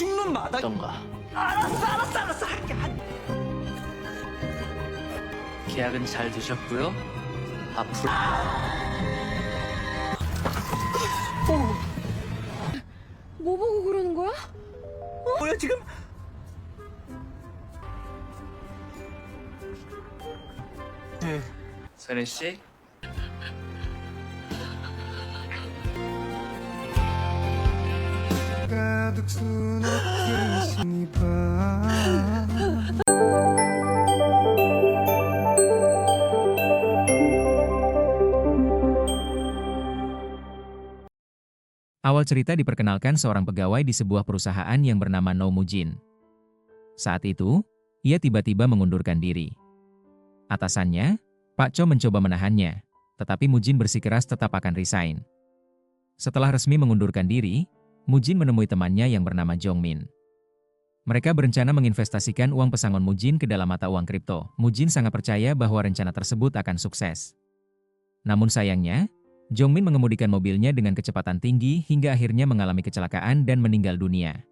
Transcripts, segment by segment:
죽는 마당. 어떤가? 알았어. 계약은 잘 되셨고요. 앞으로 뭐 보고 그러는 거야? 뭐야 지금? 네. 선혜 씨, 가득 수놓듯이 봐. Awal cerita diperkenalkan seorang pegawai di sebuah perusahaan yang bernama No Mujin. Saat itu, ia tiba-tiba mengundurkan diri. Atasannya, Pak Cho mencoba menahannya, tetapi Mujin bersikeras tetap akan resign. Setelah resmi mengundurkan diri, Mujin menemui temannya yang bernama Jongmin. Mereka berencana menginvestasikan uang pesangon Mujin ke dalam mata uang kripto. Mujin sangat percaya bahwa rencana tersebut akan sukses. Namun sayangnya, Jongmin mengemudikan mobilnya dengan kecepatan tinggi hingga akhirnya mengalami kecelakaan dan meninggal dunia.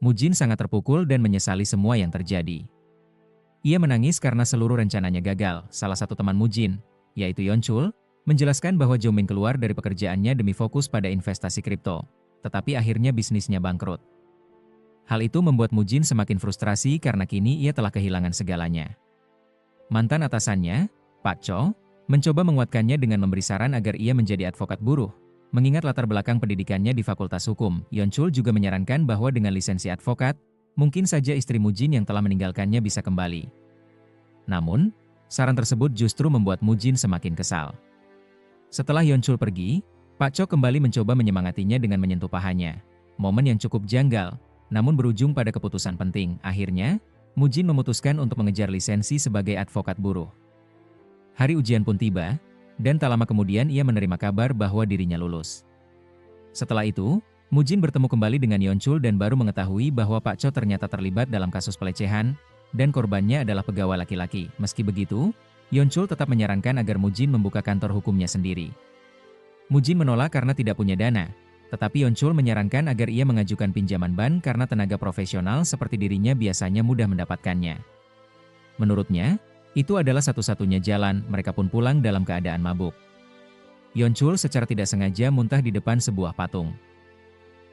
Mujin sangat terpukul dan menyesali semua yang terjadi. Ia menangis karena seluruh rencananya gagal. Salah satu teman Mujin, yaitu Yeonchul, menjelaskan bahwa Jongmin keluar dari pekerjaannya demi fokus pada investasi kripto, tetapi akhirnya bisnisnya bangkrut. Hal itu membuat Mujin semakin frustrasi karena kini ia telah kehilangan segalanya. Mantan atasannya, Pak Cho, mencoba menguatkannya dengan memberi saran agar ia menjadi advokat buruh. Mengingat latar belakang pendidikannya di Fakultas Hukum, Yeonchul juga menyarankan bahwa dengan lisensi advokat, mungkin saja istri Mujin yang telah meninggalkannya bisa kembali. Namun, saran tersebut justru membuat Mujin semakin kesal. Setelah Yeonchul pergi, Pak Cho kembali mencoba menyemangatinya dengan menyentuh pahanya. Momen yang cukup janggal, namun berujung pada keputusan penting. Akhirnya, Mujin memutuskan untuk mengejar lisensi sebagai advokat buruh. Hari ujian pun tiba, dan tak lama kemudian ia menerima kabar bahwa dirinya lulus. Setelah itu, Mujin bertemu kembali dengan Yeonchul dan baru mengetahui bahwa Pak Cho ternyata terlibat dalam kasus pelecehan, dan korbannya adalah pegawai laki-laki. Meski begitu, Yeonchul tetap menyarankan agar Mujin membuka kantor hukumnya sendiri. Mujin menolak karena tidak punya dana, tetapi Yeonchul menyarankan agar ia mengajukan pinjaman bank karena tenaga profesional seperti dirinya biasanya mudah mendapatkannya. Menurutnya, itu adalah satu-satunya jalan. Mereka pun pulang dalam keadaan mabuk. Yeonchul secara tidak sengaja muntah di depan sebuah patung.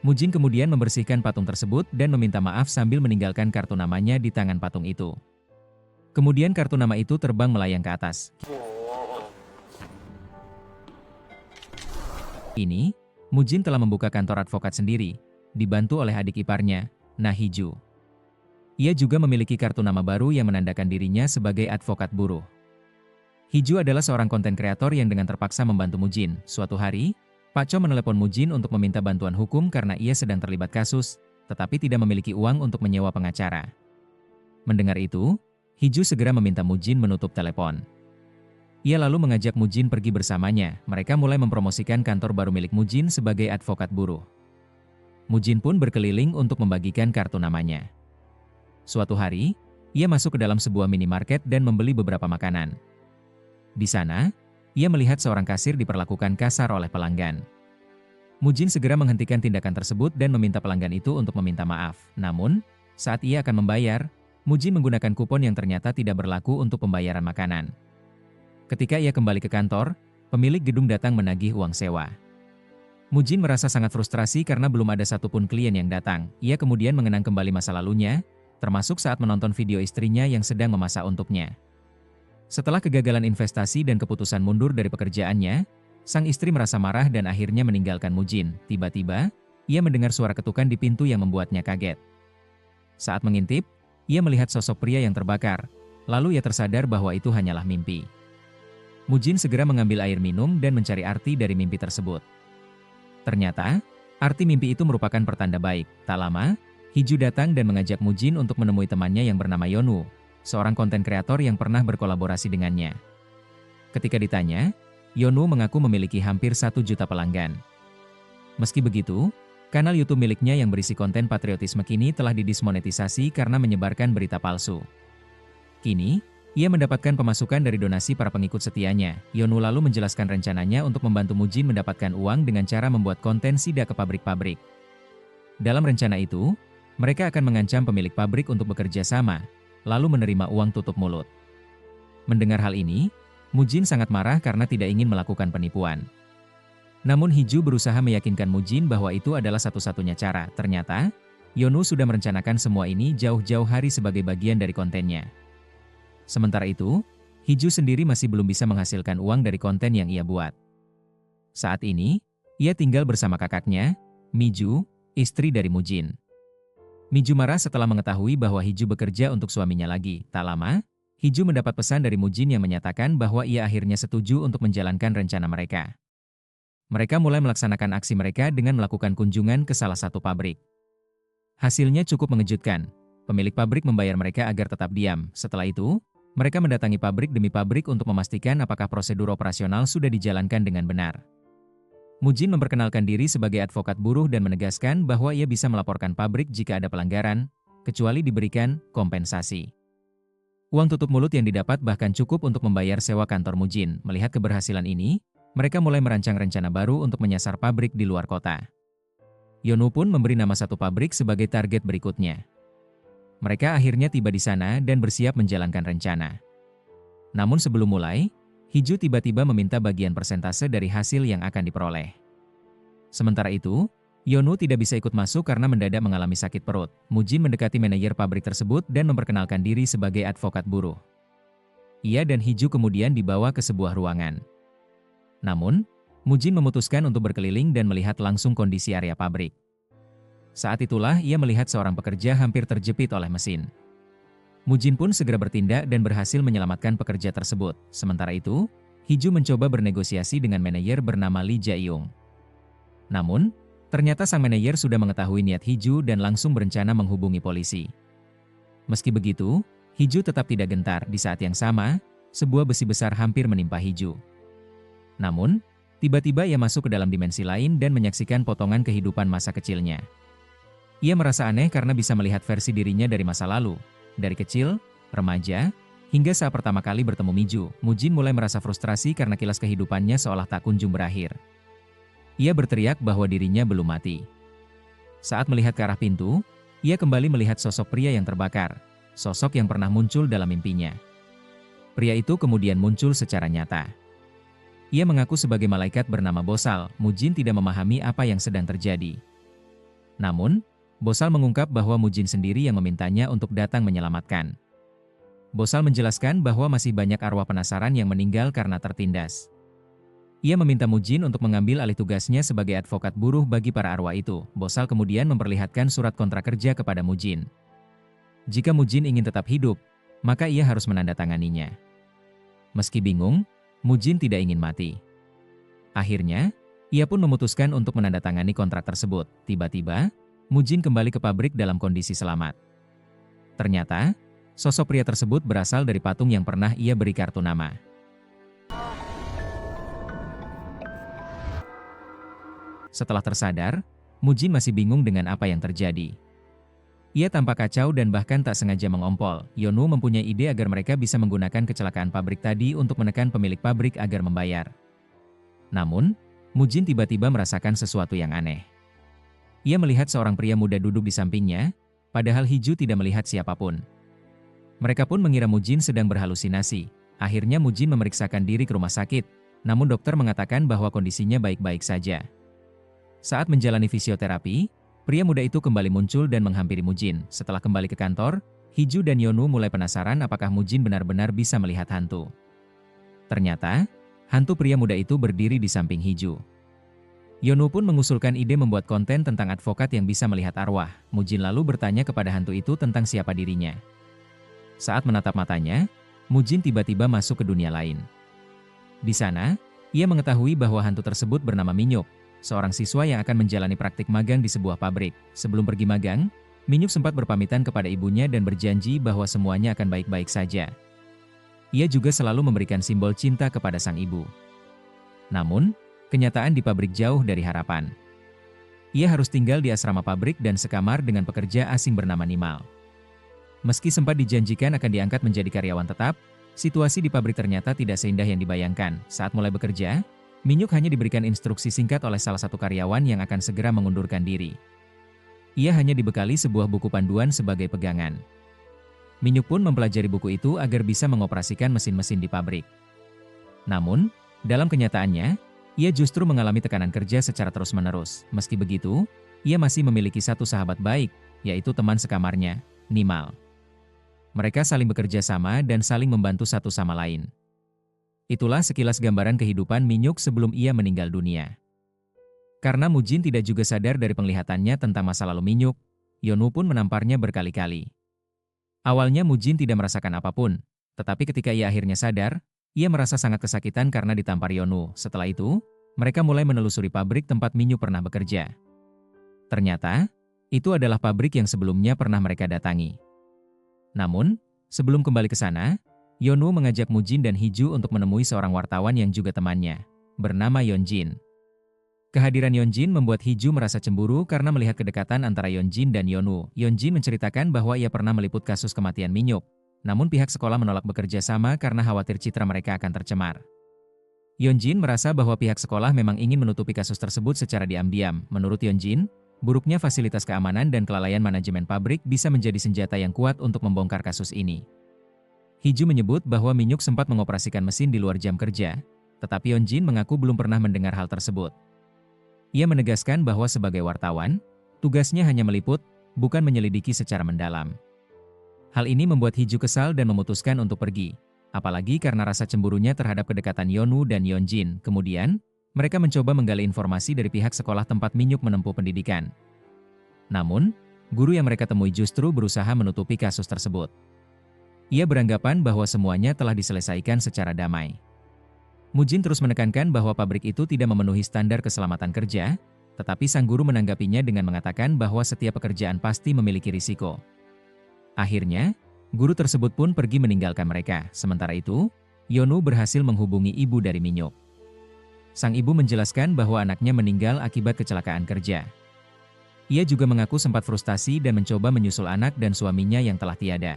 Mujin kemudian membersihkan patung tersebut dan meminta maaf sambil meninggalkan kartu namanya di tangan patung itu. Kemudian kartu nama itu terbang melayang ke atas. Ini, Mujin telah membuka kantor advokat sendiri, dibantu oleh adik iparnya, Na Hee-ju. Ia juga memiliki kartu nama baru yang menandakan dirinya sebagai advokat buruh. Hee-ju adalah seorang konten kreator yang dengan terpaksa membantu Mujin. Suatu hari, Pak Cho menelepon Mujin untuk meminta bantuan hukum karena ia sedang terlibat kasus, tetapi tidak memiliki uang untuk menyewa pengacara. Mendengar itu, Hee-ju segera meminta Mujin menutup telepon. Ia lalu mengajak Mujin pergi bersamanya. Mereka mulai mempromosikan kantor baru milik Mujin sebagai advokat buruh. Mujin pun berkeliling untuk membagikan kartu namanya. Suatu hari, ia masuk ke dalam sebuah minimarket dan membeli beberapa makanan. Di sana, ia melihat seorang kasir diperlakukan kasar oleh pelanggan. Mujin segera menghentikan tindakan tersebut dan meminta pelanggan itu untuk meminta maaf. Namun, saat ia akan membayar, Mujin menggunakan kupon yang ternyata tidak berlaku untuk pembayaran makanan. Ketika ia kembali ke kantor, pemilik gedung datang menagih uang sewa. Mujin merasa sangat frustrasi karena belum ada satupun klien yang datang. Ia kemudian mengenang kembali masa lalunya, termasuk saat menonton video istrinya yang sedang memasak untuknya. Setelah kegagalan investasi dan keputusan mundur dari pekerjaannya, sang istri merasa marah dan akhirnya meninggalkan Mujin. Tiba-tiba, ia mendengar suara ketukan di pintu yang membuatnya kaget. Saat mengintip, ia melihat sosok pria yang terbakar, lalu ia tersadar bahwa itu hanyalah mimpi. Mujin segera mengambil air minum dan mencari arti dari mimpi tersebut. Ternyata, arti mimpi itu merupakan pertanda baik. Tak lama, Hee-ju datang dan mengajak Mujin untuk menemui temannya yang bernama Yeonwoo, seorang konten kreator yang pernah berkolaborasi dengannya. Ketika ditanya, Yeonwoo mengaku memiliki hampir 1 juta pelanggan. Meski begitu, kanal YouTube miliknya yang berisi konten patriotisme kini telah didismonetisasi karena menyebarkan berita palsu. Kini, ia mendapatkan pemasukan dari donasi para pengikut setianya. Yeonwoo lalu menjelaskan rencananya untuk membantu Mujin mendapatkan uang dengan cara membuat konten sidak ke pabrik-pabrik. Dalam rencana itu, mereka akan mengancam pemilik pabrik untuk bekerja sama, lalu menerima uang tutup mulut. Mendengar hal ini, Mujin sangat marah karena tidak ingin melakukan penipuan. Namun Hiju berusaha meyakinkan Mujin bahwa itu adalah satu-satunya cara. Ternyata, Yonu sudah merencanakan semua ini jauh-jauh hari sebagai bagian dari kontennya. Sementara itu, Hiju sendiri masih belum bisa menghasilkan uang dari konten yang ia buat. Saat ini, ia tinggal bersama kakaknya, Miju, istri dari Mujin. Miju marah setelah mengetahui bahwa Hiju bekerja untuk suaminya lagi. Tak lama, Hiju mendapat pesan dari Mujin yang menyatakan bahwa ia akhirnya setuju untuk menjalankan rencana mereka. Mereka mulai melaksanakan aksi mereka dengan melakukan kunjungan ke salah satu pabrik. Hasilnya cukup mengejutkan. Pemilik pabrik membayar mereka agar tetap diam. Setelah itu, mereka mendatangi pabrik demi pabrik untuk memastikan apakah prosedur operasional sudah dijalankan dengan benar. Mujin memperkenalkan diri sebagai advokat buruh dan menegaskan bahwa ia bisa melaporkan pabrik jika ada pelanggaran, kecuali diberikan kompensasi. Uang tutup mulut yang didapat bahkan cukup untuk membayar sewa kantor Mujin. Melihat keberhasilan ini, mereka mulai merancang rencana baru untuk menyasar pabrik di luar kota. Yonu pun memberi nama satu pabrik sebagai target berikutnya. Mereka akhirnya tiba di sana dan bersiap menjalankan rencana. Namun sebelum mulai, Hiju tiba-tiba meminta bagian persentase dari hasil yang akan diperoleh. Sementara itu, Yonu tidak bisa ikut masuk karena mendadak mengalami sakit perut. Mujin mendekati manajer pabrik tersebut dan memperkenalkan diri sebagai advokat buruh. Ia dan Hiju kemudian dibawa ke sebuah ruangan. Namun, Mujin memutuskan untuk berkeliling dan melihat langsung kondisi area pabrik. Saat itulah ia melihat seorang pekerja hampir terjepit oleh mesin. Mujin pun segera bertindak dan berhasil menyelamatkan pekerja tersebut. Sementara itu, Hiju mencoba bernegosiasi dengan manajer bernama Lee Jae-young. Namun, ternyata sang manajer sudah mengetahui niat Hiju dan langsung berencana menghubungi polisi. Meski begitu, Hiju tetap tidak gentar. Di saat yang sama, sebuah besi besar hampir menimpa Hiju. Namun, tiba-tiba ia masuk ke dalam dimensi lain dan menyaksikan potongan kehidupan masa kecilnya. Ia merasa aneh karena bisa melihat versi dirinya dari masa lalu, dari kecil, remaja, hingga saat pertama kali bertemu Miju. Mujin mulai merasa frustrasi karena kilas kehidupannya seolah tak kunjung berakhir. Ia berteriak bahwa dirinya belum mati. Saat melihat ke arah pintu, ia kembali melihat sosok pria yang terbakar, sosok yang pernah muncul dalam mimpinya. Pria itu kemudian muncul secara nyata. Ia mengaku sebagai malaikat bernama Bosal. Mujin tidak memahami apa yang sedang terjadi. Namun, Bosal mengungkap bahwa Mujin sendiri yang memintanya untuk datang menyelamatkan. Bosal menjelaskan bahwa masih banyak arwah penasaran yang meninggal karena tertindas. Ia meminta Mujin untuk mengambil alih tugasnya sebagai advokat buruh bagi para arwah itu. Bosal kemudian memperlihatkan surat kontrak kerja kepada Mujin. Jika Mujin ingin tetap hidup, maka ia harus menandatanganinya. Meski bingung, Mujin tidak ingin mati. Akhirnya, ia pun memutuskan untuk menandatangani kontrak tersebut. Tiba-tiba, Mujin kembali ke pabrik dalam kondisi selamat. Ternyata, sosok pria tersebut berasal dari patung yang pernah ia beri kartu nama. Setelah tersadar, Mujin masih bingung dengan apa yang terjadi. Ia tampak kacau dan bahkan tak sengaja mengompol. Yonu mempunyai ide agar mereka bisa menggunakan kecelakaan pabrik tadi untuk menekan pemilik pabrik agar membayar. Namun, Mujin tiba-tiba merasakan sesuatu yang aneh. Ia melihat seorang pria muda duduk di sampingnya, padahal Hiju tidak melihat siapapun. Mereka pun mengira Mujin sedang berhalusinasi. Akhirnya Mujin memeriksakan diri ke rumah sakit, namun dokter mengatakan bahwa kondisinya baik-baik saja. Saat menjalani fisioterapi, pria muda itu kembali muncul dan menghampiri Mujin. Setelah kembali ke kantor, Hiju dan Yonu mulai penasaran apakah Mujin benar-benar bisa melihat hantu. Ternyata, hantu pria muda itu berdiri di samping Hiju. Yonu pun mengusulkan ide membuat konten tentang advokat yang bisa melihat arwah. Mujin lalu bertanya kepada hantu itu tentang siapa dirinya. Saat menatap matanya, Mujin tiba-tiba masuk ke dunia lain. Di sana, ia mengetahui bahwa hantu tersebut bernama Minyuk, seorang siswa yang akan menjalani praktik magang di sebuah pabrik. Sebelum pergi magang, Minyuk sempat berpamitan kepada ibunya dan berjanji bahwa semuanya akan baik-baik saja. Ia juga selalu memberikan simbol cinta kepada sang ibu. Namun, kenyataan di pabrik jauh dari harapan. Ia harus tinggal di asrama pabrik dan sekamar dengan pekerja asing bernama Nimal. Meski sempat dijanjikan akan diangkat menjadi karyawan tetap, situasi di pabrik ternyata tidak seindah yang dibayangkan. Saat mulai bekerja, Minyuk hanya diberikan instruksi singkat oleh salah satu karyawan yang akan segera mengundurkan diri. ia hanya dibekali sebuah buku panduan sebagai pegangan. Minyuk pun mempelajari buku itu agar bisa mengoperasikan mesin-mesin di pabrik. Namun, dalam kenyataannya, ia justru mengalami tekanan kerja secara terus-menerus. Meski begitu, ia masih memiliki satu sahabat baik, yaitu teman sekamarnya, Nimal. Mereka saling bekerja sama dan saling membantu satu sama lain. Itulah sekilas gambaran kehidupan Minyuk sebelum ia meninggal dunia. Karena Mujin tidak juga sadar dari penglihatannya tentang masa lalu Minyuk, Yonu pun menamparnya berkali-kali. Awalnya Mujin tidak merasakan apapun, tetapi ketika ia akhirnya sadar, ia merasa sangat kesakitan karena ditampar Yonu. Setelah itu, mereka mulai menelusuri pabrik tempat Minyuk pernah bekerja. Ternyata, itu adalah pabrik yang sebelumnya pernah mereka datangi. Namun, sebelum kembali ke sana, Yonu mengajak Mujin dan Hiju untuk menemui seorang wartawan yang juga temannya, bernama Yeonjin. Kehadiran Yeonjin membuat Hiju merasa cemburu karena melihat kedekatan antara Yeonjin dan Yonu. Yeonjin menceritakan bahwa ia pernah meliput kasus kematian Minyuk, namun pihak sekolah menolak bekerja sama karena khawatir citra mereka akan tercemar. Yeonjin merasa bahwa pihak sekolah memang ingin menutupi kasus tersebut secara diam-diam. Menurut Yeonjin, buruknya fasilitas keamanan dan kelalaian manajemen pabrik bisa menjadi senjata yang kuat untuk membongkar kasus ini. Hiju menyebut bahwa Minyuk sempat mengoperasikan mesin di luar jam kerja, tetapi Yeonjin mengaku belum pernah mendengar hal tersebut. Ia menegaskan bahwa sebagai wartawan, tugasnya hanya meliput, bukan menyelidiki secara mendalam. Hal ini membuat Hiju kesal dan memutuskan untuk pergi, apalagi karena rasa cemburunya terhadap kedekatan Yonu dan Yeonjin. Kemudian, mereka mencoba menggali informasi dari pihak sekolah tempat Minyuk menempuh pendidikan. Namun, guru yang mereka temui justru berusaha menutupi kasus tersebut. Ia beranggapan bahwa semuanya telah diselesaikan secara damai. Mujin terus menekankan bahwa pabrik itu tidak memenuhi standar keselamatan kerja, tetapi sang guru menanggapinya dengan mengatakan bahwa setiap pekerjaan pasti memiliki risiko. Akhirnya, guru tersebut pun pergi meninggalkan mereka. Sementara itu, Yonu berhasil menghubungi ibu dari Minyuk. Sang ibu menjelaskan bahwa anaknya meninggal akibat kecelakaan kerja. Ia juga mengaku sempat frustasi dan mencoba menyusul anak dan suaminya yang telah tiada.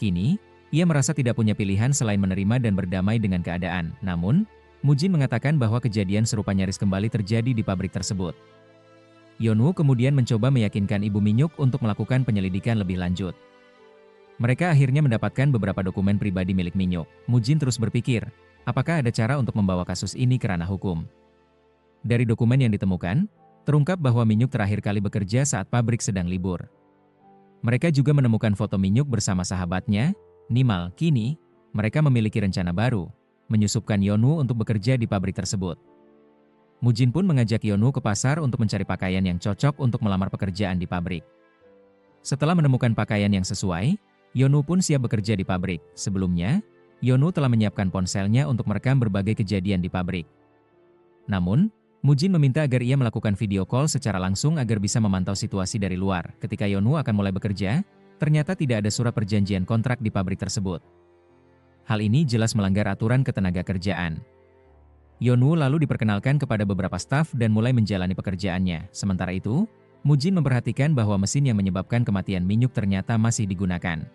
Kini, ia merasa tidak punya pilihan selain menerima dan berdamai dengan keadaan. Namun, Mujin mengatakan bahwa kejadian serupa nyaris kembali terjadi di pabrik tersebut. Yonu kemudian mencoba meyakinkan ibu Minyuk untuk melakukan penyelidikan lebih lanjut. Mereka akhirnya mendapatkan beberapa dokumen pribadi milik Minyuk. Mujin terus berpikir, apakah ada cara untuk membawa kasus ini ke ranah hukum. Dari dokumen yang ditemukan, terungkap bahwa Minyuk terakhir kali bekerja saat pabrik sedang libur. Mereka juga menemukan foto Minyuk bersama sahabatnya, Nimal. Kini, mereka memiliki rencana baru, menyusupkan Yonu untuk bekerja di pabrik tersebut. Mujin pun mengajak Yonu ke pasar untuk mencari pakaian yang cocok untuk melamar pekerjaan di pabrik. Setelah menemukan pakaian yang sesuai, Yonu pun siap bekerja di pabrik. Sebelumnya, Yonu telah menyiapkan ponselnya untuk merekam berbagai kejadian di pabrik. Namun, Mujin meminta agar ia melakukan video call secara langsung agar bisa memantau situasi dari luar. Ketika Yonu akan mulai bekerja, ternyata tidak ada surat perjanjian kontrak di pabrik tersebut. Hal ini jelas melanggar aturan ketenagakerjaan. Yonu lalu diperkenalkan kepada beberapa staf dan mulai menjalani pekerjaannya. Sementara itu, Mujin memperhatikan bahwa mesin yang menyebabkan kematian Minyuk ternyata masih digunakan.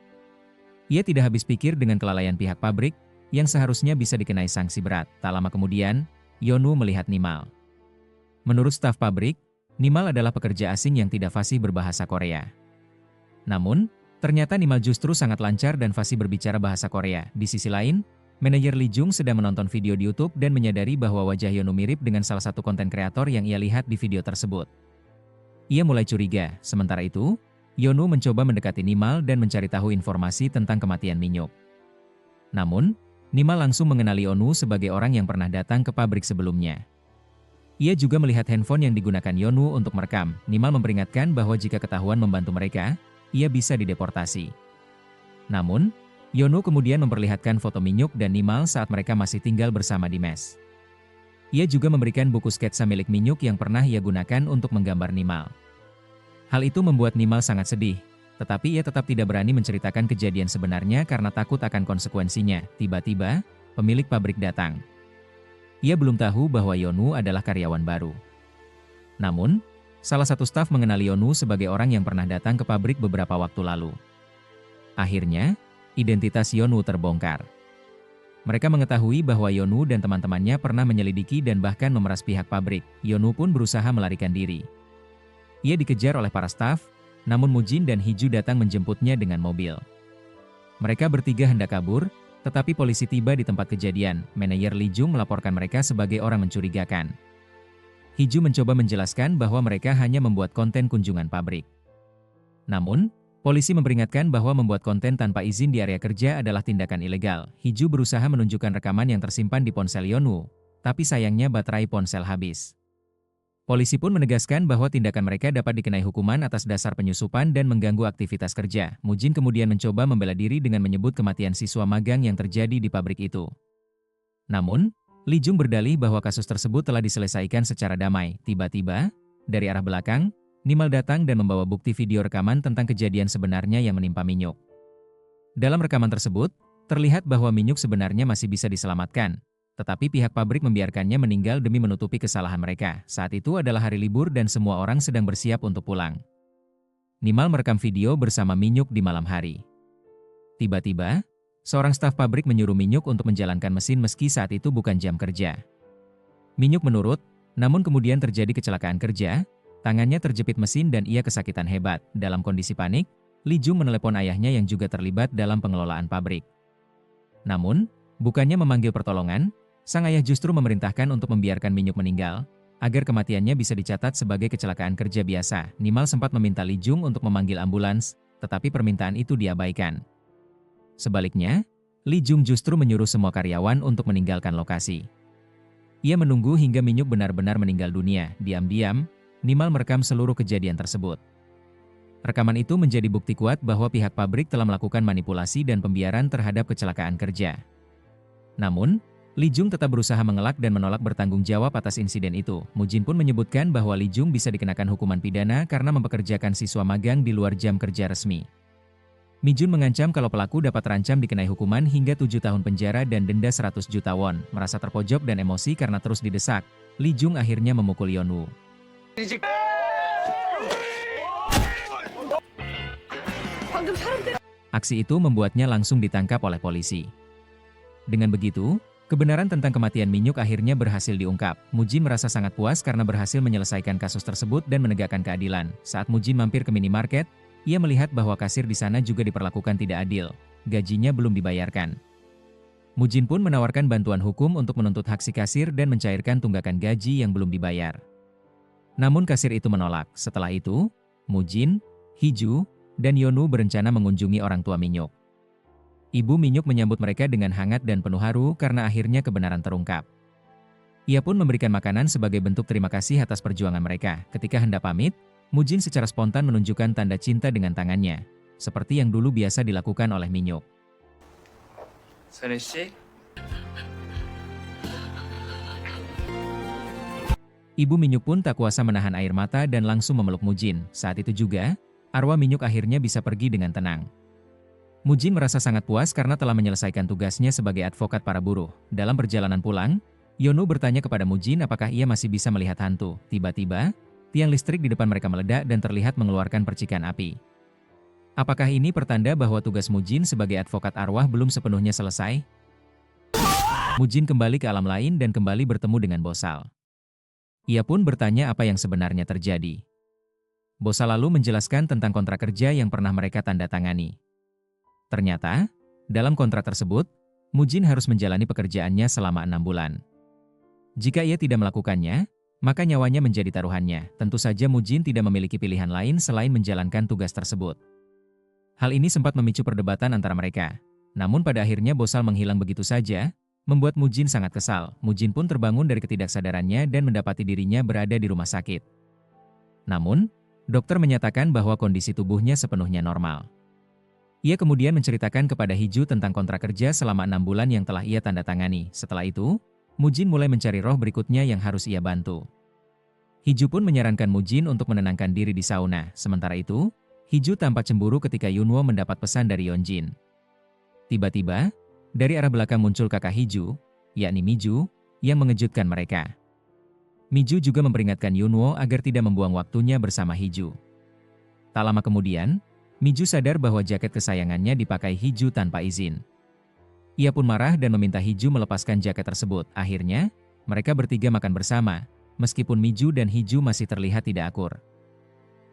Ia tidak habis pikir dengan kelalaian pihak pabrik, yang seharusnya bisa dikenai sanksi berat. Tak lama kemudian, Yonu melihat Nimal. Menurut staf pabrik, Nimal adalah pekerja asing yang tidak fasih berbahasa Korea. Namun, ternyata Nimal justru sangat lancar dan fasih berbicara bahasa Korea. Di sisi lain, manajer Lee Jung sedang menonton video di YouTube dan menyadari bahwa wajah Yonu mirip dengan salah satu konten kreator yang ia lihat di video tersebut. Ia mulai curiga. Sementara itu, Yonu mencoba mendekati Nimal dan mencari tahu informasi tentang kematian Minyuk. Namun, Nimal langsung mengenali Yonu sebagai orang yang pernah datang ke pabrik sebelumnya. Ia juga melihat handphone yang digunakan Yonu untuk merekam. Nimal memperingatkan bahwa jika ketahuan membantu mereka, ia bisa dideportasi. Namun, Yonu kemudian memperlihatkan foto Minyuk dan Nimal saat mereka masih tinggal bersama di mes. Ia juga memberikan buku sketsa milik Minyuk yang pernah ia gunakan untuk menggambar Nimal. Hal itu membuat Nimal sangat sedih, tetapi ia tetap tidak berani menceritakan kejadian sebenarnya karena takut akan konsekuensinya. Tiba-tiba, pemilik pabrik datang. Ia belum tahu bahwa Yonu adalah karyawan baru. Namun, salah satu staf mengenali Yonu sebagai orang yang pernah datang ke pabrik beberapa waktu lalu. Akhirnya, identitas Yonu terbongkar. Mereka mengetahui bahwa Yonu dan teman-temannya pernah menyelidiki dan bahkan memeras pihak pabrik. Yonu pun berusaha melarikan diri. Ia dikejar oleh para staf, namun Mujin dan Hiju datang menjemputnya dengan mobil. Mereka bertiga hendak kabur, tetapi polisi tiba di tempat kejadian. Manajer Lee Jung melaporkan mereka sebagai orang mencurigakan. Hiju mencoba menjelaskan bahwa mereka hanya membuat konten kunjungan pabrik. Namun, polisi memperingatkan bahwa membuat konten tanpa izin di area kerja adalah tindakan ilegal. Hiju berusaha menunjukkan rekaman yang tersimpan di ponsel Yeonwoo, tapi sayangnya baterai ponsel habis. Polisi pun menegaskan bahwa tindakan mereka dapat dikenai hukuman atas dasar penyusupan dan mengganggu aktivitas kerja. Mujin kemudian mencoba membela diri dengan menyebut kematian siswa magang yang terjadi di pabrik itu. Namun, Lee Jung berdalih bahwa kasus tersebut telah diselesaikan secara damai. Tiba-tiba, dari arah belakang, Nimal datang dan membawa bukti video rekaman tentang kejadian sebenarnya yang menimpa Minyuk. Dalam rekaman tersebut, terlihat bahwa Minyuk sebenarnya masih bisa diselamatkan. Tetapi pihak pabrik membiarkannya meninggal demi menutupi kesalahan mereka. Saat itu adalah hari libur dan semua orang sedang bersiap untuk pulang. Nimal merekam video bersama Minyuk di malam hari. Tiba-tiba, seorang staf pabrik menyuruh Minyuk untuk menjalankan mesin meski saat itu bukan jam kerja. Minyuk menurut, namun kemudian terjadi kecelakaan kerja, tangannya terjepit mesin dan ia kesakitan hebat. Dalam kondisi panik, Lee Jung menelepon ayahnya yang juga terlibat dalam pengelolaan pabrik. Namun, bukannya memanggil pertolongan, sang ayah justru memerintahkan untuk membiarkan Minyuk meninggal, agar kematiannya bisa dicatat sebagai kecelakaan kerja biasa. Nimal sempat meminta Lee Jung untuk memanggil ambulans, tetapi permintaan itu diabaikan. Sebaliknya, Lee Jung justru menyuruh semua karyawan untuk meninggalkan lokasi. Ia menunggu hingga Minyuk benar-benar meninggal dunia. Diam-diam, Nimal merekam seluruh kejadian tersebut. Rekaman itu menjadi bukti kuat bahwa pihak pabrik telah melakukan manipulasi dan pembiaran terhadap kecelakaan kerja. Namun, Lee Jung tetap berusaha mengelak dan menolak bertanggung jawab atas insiden itu. Mujin pun menyebutkan bahwa Lee Jung bisa dikenakan hukuman pidana karena mempekerjakan siswa magang di luar jam kerja resmi. Mi Jun mengancam kalau pelaku dapat terancam dikenai hukuman hingga 7 tahun penjara dan denda 100 juta won. Merasa terpojok dan emosi karena terus didesak, Lee Jung akhirnya memukul Yeonwoo. Aksi itu membuatnya langsung ditangkap oleh polisi. Dengan begitu, kebenaran tentang kematian Minyuk akhirnya berhasil diungkap. Mujin merasa sangat puas karena berhasil menyelesaikan kasus tersebut dan menegakkan keadilan. Saat Mujin mampir ke minimarket, ia melihat bahwa kasir di sana juga diperlakukan tidak adil. Gajinya belum dibayarkan. Mujin pun menawarkan bantuan hukum untuk menuntut hak si kasir dan mencairkan tunggakan gaji yang belum dibayar. Namun kasir itu menolak. Setelah itu, Mujin, Hiju, dan Yeonwoo berencana mengunjungi orang tua Minyuk. Ibu Minyuk menyambut mereka dengan hangat dan penuh haru karena akhirnya kebenaran terungkap. Ia pun memberikan makanan sebagai bentuk terima kasih atas perjuangan mereka. Ketika hendak pamit, Mujin secara spontan menunjukkan tanda cinta dengan tangannya, seperti yang dulu biasa dilakukan oleh Minyuk. 선혜 씨, Ibu Minyuk pun tak kuasa menahan air mata dan langsung memeluk Mujin. Saat itu juga, arwah Minyuk akhirnya bisa pergi dengan tenang. Mujin merasa sangat puas karena telah menyelesaikan tugasnya sebagai advokat para buruh. Dalam perjalanan pulang, Yeonwoo bertanya kepada Mujin apakah ia masih bisa melihat hantu. Tiba-tiba, tiang listrik di depan mereka meledak dan terlihat mengeluarkan percikan api. Apakah ini pertanda bahwa tugas Mujin sebagai advokat arwah belum sepenuhnya selesai? Mujin kembali ke alam lain dan kembali bertemu dengan Bosal. Ia pun bertanya apa yang sebenarnya terjadi. Bosal lalu menjelaskan tentang kontrak kerja yang pernah mereka tanda tangani. Ternyata, dalam kontrak tersebut, Mujin harus menjalani pekerjaannya selama 6 bulan. Jika ia tidak melakukannya, maka nyawanya menjadi taruhannya. Tentu saja Mujin tidak memiliki pilihan lain selain menjalankan tugas tersebut. Hal ini sempat memicu perdebatan antara mereka. Namun pada akhirnya Bosal menghilang begitu saja, membuat Mujin sangat kesal. Mujin pun terbangun dari ketidaksadarannya dan mendapati dirinya berada di rumah sakit. Namun, dokter menyatakan bahwa kondisi tubuhnya sepenuhnya normal. Ia kemudian menceritakan kepada Hiju tentang kontrak kerja selama 6 bulan yang telah ia tanda tangani. Setelah itu, Mujin mulai mencari roh berikutnya yang harus ia bantu. Hiju pun menyarankan Mujin untuk menenangkan diri di sauna. Sementara itu, Hiju tampak cemburu ketika Yeonwoo mendapat pesan dari Yeonjin. Tiba-tiba, dari arah belakang muncul kakak Hiju, yakni Miju, yang mengejutkan mereka. Miju juga memperingatkan Yeonwoo agar tidak membuang waktunya bersama Hiju. Tak lama kemudian, Miju sadar bahwa jaket kesayangannya dipakai Hiju tanpa izin. Ia pun marah dan meminta Hiju melepaskan jaket tersebut. Akhirnya, mereka bertiga makan bersama, meskipun Miju dan Hiju masih terlihat tidak akur.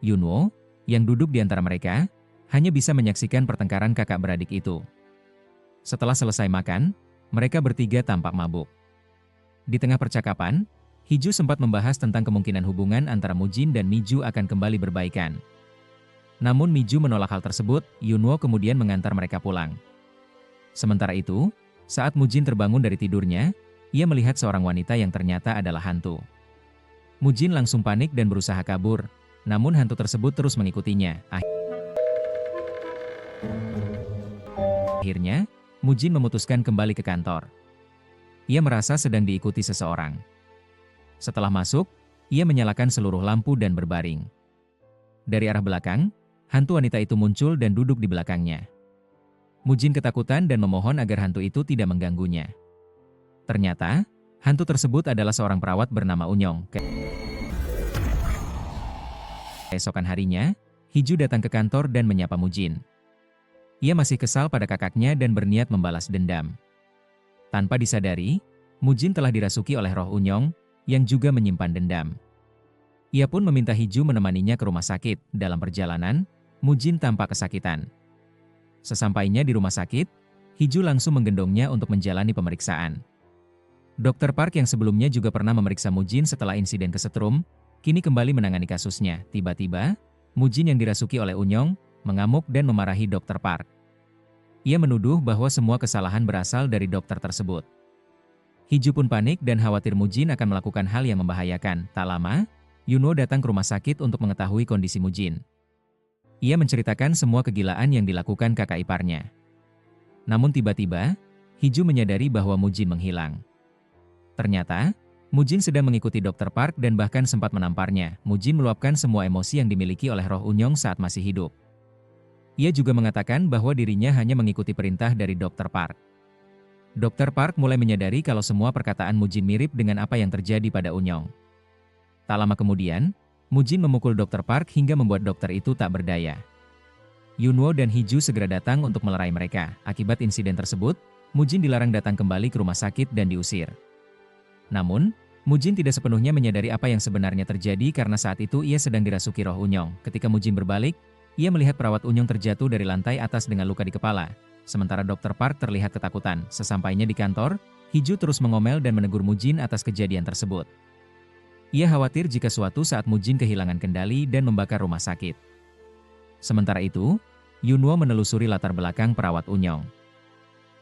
Yunwo, yang duduk di antara mereka, hanya bisa menyaksikan pertengkaran kakak beradik itu. Setelah selesai makan, mereka bertiga tampak mabuk. Di tengah percakapan, Hiju sempat membahas tentang kemungkinan hubungan antara Mujin dan Miju akan kembali berbaikan. Namun Miju menolak hal tersebut, Yunwo kemudian mengantar mereka pulang. Sementara itu, saat Mujin terbangun dari tidurnya, ia melihat seorang wanita yang ternyata adalah hantu. Mujin langsung panik dan berusaha kabur, namun hantu tersebut terus mengikutinya. Akhirnya, Mujin memutuskan kembali ke kantor. Ia merasa sedang diikuti seseorang. Setelah masuk, ia menyalakan seluruh lampu dan berbaring. Dari arah belakang, hantu wanita itu muncul dan duduk di belakangnya. Mujin ketakutan dan memohon agar hantu itu tidak mengganggunya. Ternyata, hantu tersebut adalah seorang perawat bernama Unyong. Keesokan harinya, Hiju datang ke kantor dan menyapa Mujin. Ia masih kesal pada kakaknya dan berniat membalas dendam. Tanpa disadari, Mujin telah dirasuki oleh roh Unyong, yang juga menyimpan dendam. Ia pun meminta Hiju menemaninya ke rumah sakit. Dalam perjalanan, Mujin tampak kesakitan. Sesampainya di rumah sakit, Hiju langsung menggendongnya untuk menjalani pemeriksaan. Dr. Park yang sebelumnya juga pernah memeriksa Mujin setelah insiden kesetrum, kini kembali menangani kasusnya. Tiba-tiba, Mujin yang dirasuki oleh Unyong, mengamuk dan memarahi Dr. Park. Ia menuduh bahwa semua kesalahan berasal dari dokter tersebut. Hiju pun panik dan khawatir Mujin akan melakukan hal yang membahayakan. Tak lama, Yunwo datang ke rumah sakit untuk mengetahui kondisi Mujin. Ia menceritakan semua kegilaan yang dilakukan kakak iparnya. Namun tiba-tiba, Hiju menyadari bahwa Mujin menghilang. Ternyata, Mujin sedang mengikuti Dr. Park dan bahkan sempat menamparnya. Mujin meluapkan semua emosi yang dimiliki oleh roh Unyong saat masih hidup. Ia juga mengatakan bahwa dirinya hanya mengikuti perintah dari Dr. Park. Dr. Park mulai menyadari kalau semua perkataan Mujin mirip dengan apa yang terjadi pada Unyong. Tak lama kemudian, Mujin memukul Dr. Park hingga membuat dokter itu tak berdaya. Yunwo dan Hiju segera datang untuk melerai mereka. Akibat insiden tersebut, Mujin dilarang datang kembali ke rumah sakit dan diusir. Namun, Mujin tidak sepenuhnya menyadari apa yang sebenarnya terjadi karena saat itu ia sedang dirasuki roh Unyong. Ketika Mujin berbalik, ia melihat perawat Unyong terjatuh dari lantai atas dengan luka di kepala. Sementara Dr. Park terlihat ketakutan. Sesampainya di kantor, Hiju terus mengomel dan menegur Mujin atas kejadian tersebut. Ia khawatir jika suatu saat Mujin kehilangan kendali dan membakar rumah sakit. Sementara itu, Yunwo menelusuri latar belakang perawat Unyong.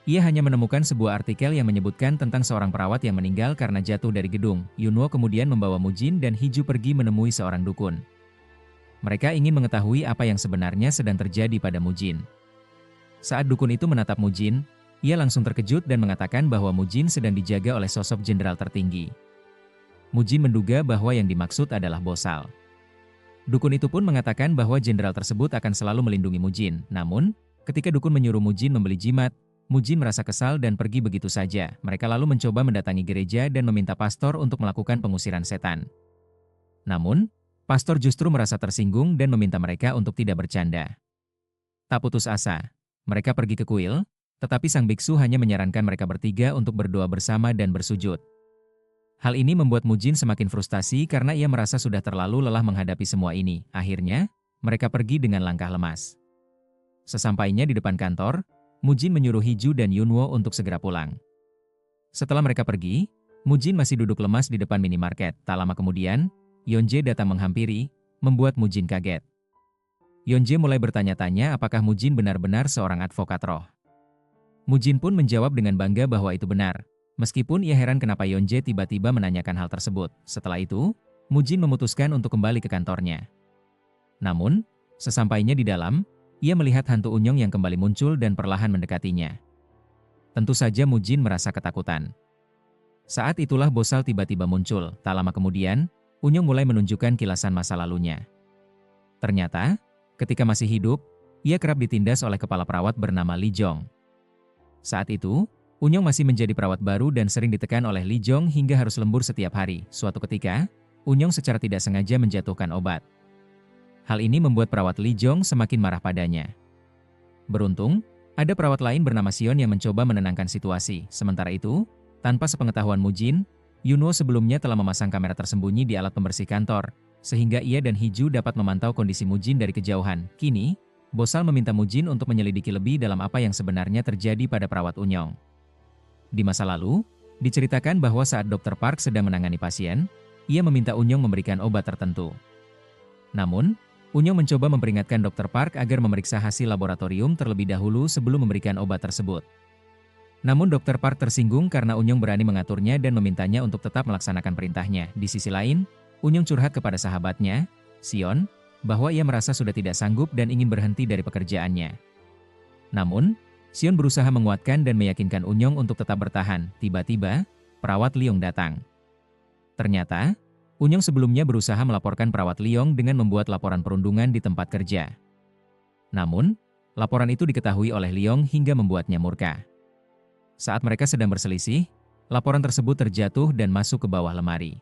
Ia hanya menemukan sebuah artikel yang menyebutkan tentang seorang perawat yang meninggal karena jatuh dari gedung. Yunwo kemudian membawa Mujin dan Hiju pergi menemui seorang dukun. Mereka ingin mengetahui apa yang sebenarnya sedang terjadi pada Mujin. Saat dukun itu menatap Mujin, ia langsung terkejut dan mengatakan bahwa Mujin sedang dijaga oleh sosok jenderal tertinggi. Mujin menduga bahwa yang dimaksud adalah Bosal. Dukun itu pun mengatakan bahwa jenderal tersebut akan selalu melindungi Mujin. Namun, ketika dukun menyuruh Mujin membeli jimat, Mujin merasa kesal dan pergi begitu saja. Mereka lalu mencoba mendatangi gereja dan meminta pastor untuk melakukan pengusiran setan. Namun, pastor justru merasa tersinggung dan meminta mereka untuk tidak bercanda. Tak putus asa, mereka pergi ke kuil, tetapi sang biksu hanya menyarankan mereka bertiga untuk berdoa bersama dan bersujud. Hal ini membuat Mujin semakin frustasi karena ia merasa sudah terlalu lelah menghadapi semua ini. Akhirnya, mereka pergi dengan langkah lemas. Sesampainya di depan kantor, Mujin menyuruh Hiju dan Yunwo untuk segera pulang. Setelah mereka pergi, Mujin masih duduk lemas di depan minimarket. Tak lama kemudian, Yonje datang menghampiri, membuat Mujin kaget. Yonje mulai bertanya-tanya apakah Mujin benar-benar seorang advokat roh. Mujin pun menjawab dengan bangga bahwa itu benar. Meskipun ia heran kenapa Yonje tiba-tiba menanyakan hal tersebut. Setelah itu, Mujin memutuskan untuk kembali ke kantornya. Namun, sesampainya di dalam, ia melihat hantu Unyong yang kembali muncul dan perlahan mendekatinya. Tentu saja Mujin merasa ketakutan. Saat itulah Bosal tiba-tiba muncul. Tak lama kemudian, Unyong mulai menunjukkan kilasan masa lalunya. Ternyata, ketika masih hidup, ia kerap ditindas oleh kepala perawat bernama Li Jong. Saat itu, Unyong masih menjadi perawat baru dan sering ditekan oleh Li Jong hingga harus lembur setiap hari. Suatu ketika, Unyong secara tidak sengaja menjatuhkan obat. Hal ini membuat perawat Li Jong semakin marah padanya. Beruntung, ada perawat lain bernama Sion yang mencoba menenangkan situasi. Sementara itu, tanpa sepengetahuan Mujin, Yunwo sebelumnya telah memasang kamera tersembunyi di alat pembersih kantor, sehingga ia dan Hiju dapat memantau kondisi Mujin dari kejauhan. Kini, Bosal meminta Mujin untuk menyelidiki lebih dalam apa yang sebenarnya terjadi pada perawat Unyong. Di masa lalu, diceritakan bahwa saat Dr. Park sedang menangani pasien, ia meminta Unyong memberikan obat tertentu. Namun, Unyong mencoba memperingatkan Dr. Park agar memeriksa hasil laboratorium terlebih dahulu sebelum memberikan obat tersebut. Namun Dr. Park tersinggung karena Unyong berani mengaturnya dan memintanya untuk tetap melaksanakan perintahnya. Di sisi lain, Unyong curhat kepada sahabatnya, Sion, bahwa ia merasa sudah tidak sanggup dan ingin berhenti dari pekerjaannya. Namun, Sion berusaha menguatkan dan meyakinkan Unyong untuk tetap bertahan. Tiba-tiba, perawat Liong datang. Ternyata, Unyong sebelumnya berusaha melaporkan perawat Liong dengan membuat laporan perundungan di tempat kerja. Namun, laporan itu diketahui oleh Liong hingga membuatnya murka. Saat mereka sedang berselisih, laporan tersebut terjatuh dan masuk ke bawah lemari.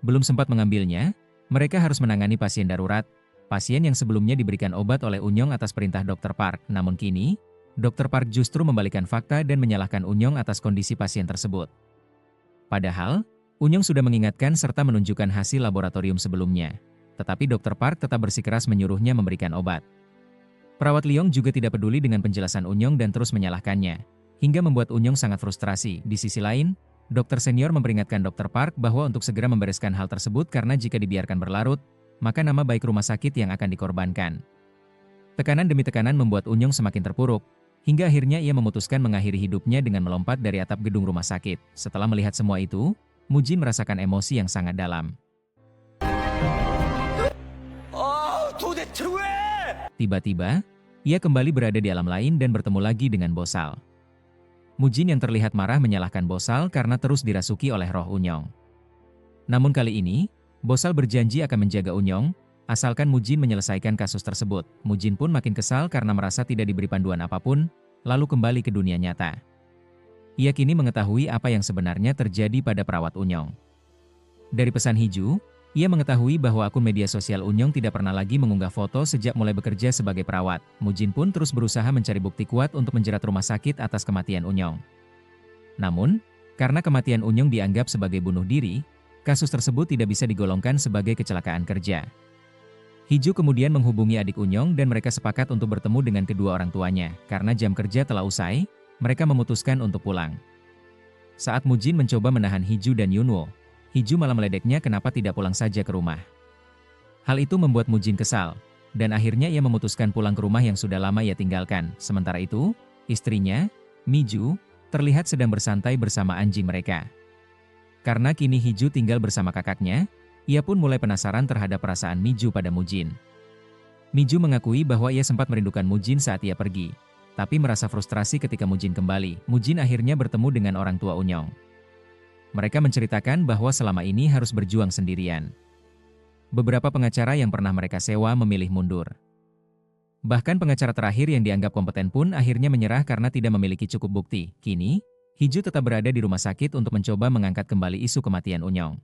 Belum sempat mengambilnya, mereka harus menangani pasien darurat, pasien yang sebelumnya diberikan obat oleh Unyong atas perintah Dr. Park. Namun kini, Dr. Park justru membalikan fakta dan menyalahkan Unyong atas kondisi pasien tersebut. Padahal, Unyong sudah mengingatkan serta menunjukkan hasil laboratorium sebelumnya. Tetapi Dr. Park tetap bersikeras menyuruhnya memberikan obat. Perawat Liong juga tidak peduli dengan penjelasan Unyong dan terus menyalahkannya, hingga membuat Unyong sangat frustrasi. Di sisi lain, dokter senior memperingatkan Dr. Park bahwa untuk segera membereskan hal tersebut karena jika dibiarkan berlarut, maka nama baik rumah sakit yang akan dikorbankan. Tekanan demi tekanan membuat Unyong semakin terpuruk, hingga akhirnya ia memutuskan mengakhiri hidupnya dengan melompat dari atap gedung rumah sakit. Setelah melihat semua itu, Mujin merasakan emosi yang sangat dalam. Tiba-tiba, ia kembali berada di alam lain dan bertemu lagi dengan Bosal. Mujin yang terlihat marah menyalahkan Bosal karena terus dirasuki oleh roh Unyong. Namun kali ini, Bosal berjanji akan menjaga Unyong, asalkan Mujin menyelesaikan kasus tersebut. Mujin pun makin kesal karena merasa tidak diberi panduan apapun, lalu kembali ke dunia nyata. Ia kini mengetahui apa yang sebenarnya terjadi pada perawat Unyong. Dari pesan Hiju, ia mengetahui bahwa akun media sosial Unyong tidak pernah lagi mengunggah foto sejak mulai bekerja sebagai perawat. Mujin pun terus berusaha mencari bukti kuat untuk menjerat rumah sakit atas kematian Unyong. Namun, karena kematian Unyong dianggap sebagai bunuh diri, kasus tersebut tidak bisa digolongkan sebagai kecelakaan kerja. Hiju kemudian menghubungi adik Unyong dan mereka sepakat untuk bertemu dengan kedua orang tuanya. Karena jam kerja telah usai, mereka memutuskan untuk pulang. Saat Mujin mencoba menahan Hiju dan Yunwo, Hiju malah meledeknya kenapa tidak pulang saja ke rumah. Hal itu membuat Mujin kesal, dan akhirnya ia memutuskan pulang ke rumah yang sudah lama ia tinggalkan. Sementara itu, istrinya, Miju, terlihat sedang bersantai bersama anjing mereka. Karena kini Hiju tinggal bersama kakaknya, ia pun mulai penasaran terhadap perasaan Miju pada Mujin. Miju mengakui bahwa ia sempat merindukan Mujin saat ia pergi, tapi merasa frustrasi ketika Mujin kembali. Mujin akhirnya bertemu dengan orang tua Unyong. Mereka menceritakan bahwa selama ini harus berjuang sendirian. Beberapa pengacara yang pernah mereka sewa memilih mundur. Bahkan pengacara terakhir yang dianggap kompeten pun akhirnya menyerah karena tidak memiliki cukup bukti. Kini, Hiju tetap berada di rumah sakit untuk mencoba mengangkat kembali isu kematian Unyong.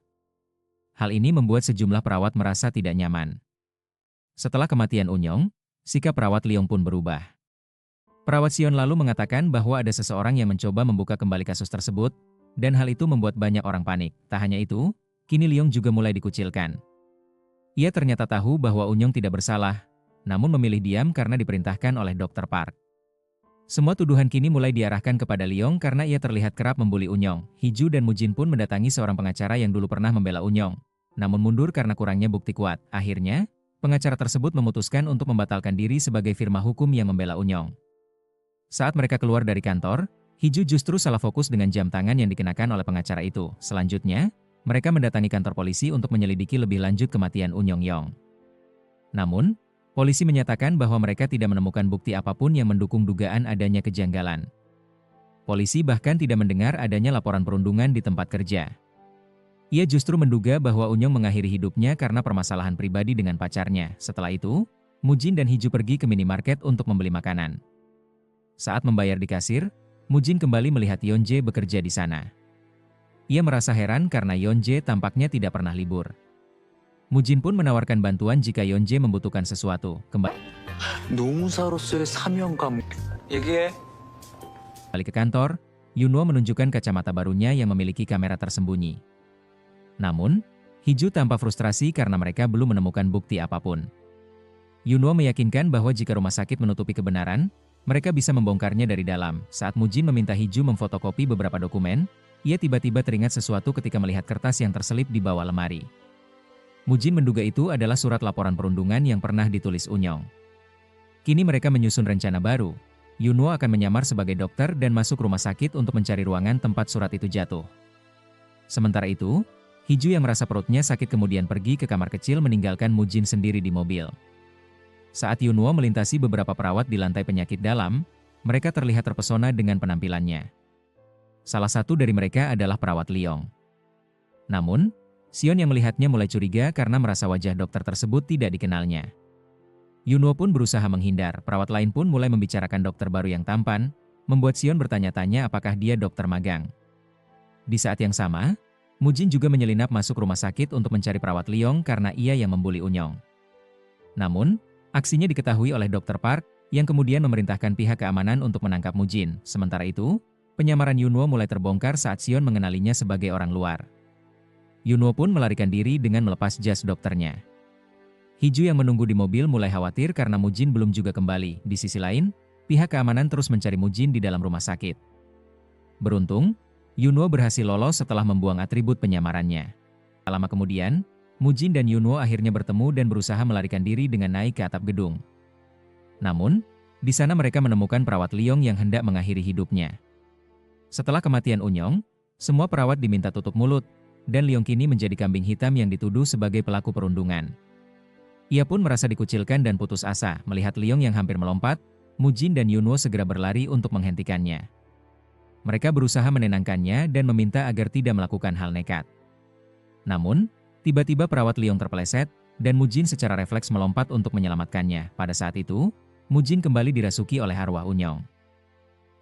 Hal ini membuat sejumlah perawat merasa tidak nyaman. Setelah kematian Unyong, sikap perawat Liong pun berubah. Perawat Sion lalu mengatakan bahwa ada seseorang yang mencoba membuka kembali kasus tersebut, dan hal itu membuat banyak orang panik. Tak hanya itu, kini Liong juga mulai dikucilkan. Ia ternyata tahu bahwa Unyong tidak bersalah, namun memilih diam karena diperintahkan oleh Dr. Park. Semua tuduhan kini mulai diarahkan kepada Liong karena ia terlihat kerap membuli Unyong. Hiju dan Mujin pun mendatangi seorang pengacara yang dulu pernah membela Unyong, namun mundur karena kurangnya bukti kuat. Akhirnya, pengacara tersebut memutuskan untuk membatalkan diri sebagai firma hukum yang membela Unyong. Saat mereka keluar dari kantor, Hiju justru salah fokus dengan jam tangan yang dikenakan oleh pengacara itu. Selanjutnya, mereka mendatangi kantor polisi untuk menyelidiki lebih lanjut kematian Unyong Yong. Namun, polisi menyatakan bahwa mereka tidak menemukan bukti apapun yang mendukung dugaan adanya kejanggalan. Polisi bahkan tidak mendengar adanya laporan perundungan di tempat kerja. Ia justru menduga bahwa Unyong mengakhiri hidupnya karena permasalahan pribadi dengan pacarnya. Setelah itu, Mujin dan Hiju pergi ke minimarket untuk membeli makanan. Saat membayar di kasir, Mujin kembali melihat Yeonjae bekerja di sana. Ia merasa heran karena Yeonjae tampaknya tidak pernah libur. Mujin pun menawarkan bantuan jika Yeonjae membutuhkan sesuatu. Kembali ke kantor, Yunwo menunjukkan kacamata barunya yang memiliki kamera tersembunyi. Namun, Hiju tampak frustrasi karena mereka belum menemukan bukti apapun. Yunwo meyakinkan bahwa jika rumah sakit menutupi kebenaran, mereka bisa membongkarnya dari dalam. Saat Mujin meminta Hiju memfotokopi beberapa dokumen, ia tiba-tiba teringat sesuatu ketika melihat kertas yang terselip di bawah lemari. Mujin menduga itu adalah surat laporan perundungan yang pernah ditulis Unyong. Kini mereka menyusun rencana baru. Yunwo akan menyamar sebagai dokter dan masuk rumah sakit untuk mencari ruangan tempat surat itu jatuh. Sementara itu, Hiju yang merasa perutnya sakit kemudian pergi ke kamar kecil meninggalkan Mujin sendiri di mobil. Saat Yunwo melintasi beberapa perawat di lantai penyakit dalam, mereka terlihat terpesona dengan penampilannya. Salah satu dari mereka adalah perawat Leong. Namun, Sion yang melihatnya mulai curiga karena merasa wajah dokter tersebut tidak dikenalnya. Yunwo pun berusaha menghindar, perawat lain pun mulai membicarakan dokter baru yang tampan, membuat Sion bertanya-tanya apakah dia dokter magang. Di saat yang sama, Mujin juga menyelinap masuk rumah sakit untuk mencari perawat Leong karena ia yang membuli Unyong. Namun, aksinya diketahui oleh Dr. Park, yang kemudian memerintahkan pihak keamanan untuk menangkap Mujin. Sementara itu, penyamaran Yunwo mulai terbongkar saat Sion mengenalinya sebagai orang luar. Yunwo pun melarikan diri dengan melepas jas dokternya. Hiju yang menunggu di mobil mulai khawatir karena Mujin belum juga kembali. Di sisi lain, pihak keamanan terus mencari Mujin di dalam rumah sakit. Beruntung, Yunwo berhasil lolos setelah membuang atribut penyamarannya. Tak lama kemudian, Mujin dan Yunwo akhirnya bertemu dan berusaha melarikan diri dengan naik ke atap gedung. Namun, di sana mereka menemukan perawat Leong yang hendak mengakhiri hidupnya. Setelah kematian Unyong, semua perawat diminta tutup mulut, dan Leong kini menjadi kambing hitam yang dituduh sebagai pelaku perundungan. Ia pun merasa dikucilkan dan putus asa melihat Leong yang hampir melompat. Mujin dan Yunwo segera berlari untuk menghentikannya. Mereka berusaha menenangkannya dan meminta agar tidak melakukan hal nekat. Namun, tiba-tiba perawat Leong terpeleset, dan Mujin secara refleks melompat untuk menyelamatkannya. Pada saat itu, Mujin kembali dirasuki oleh arwah Unyong.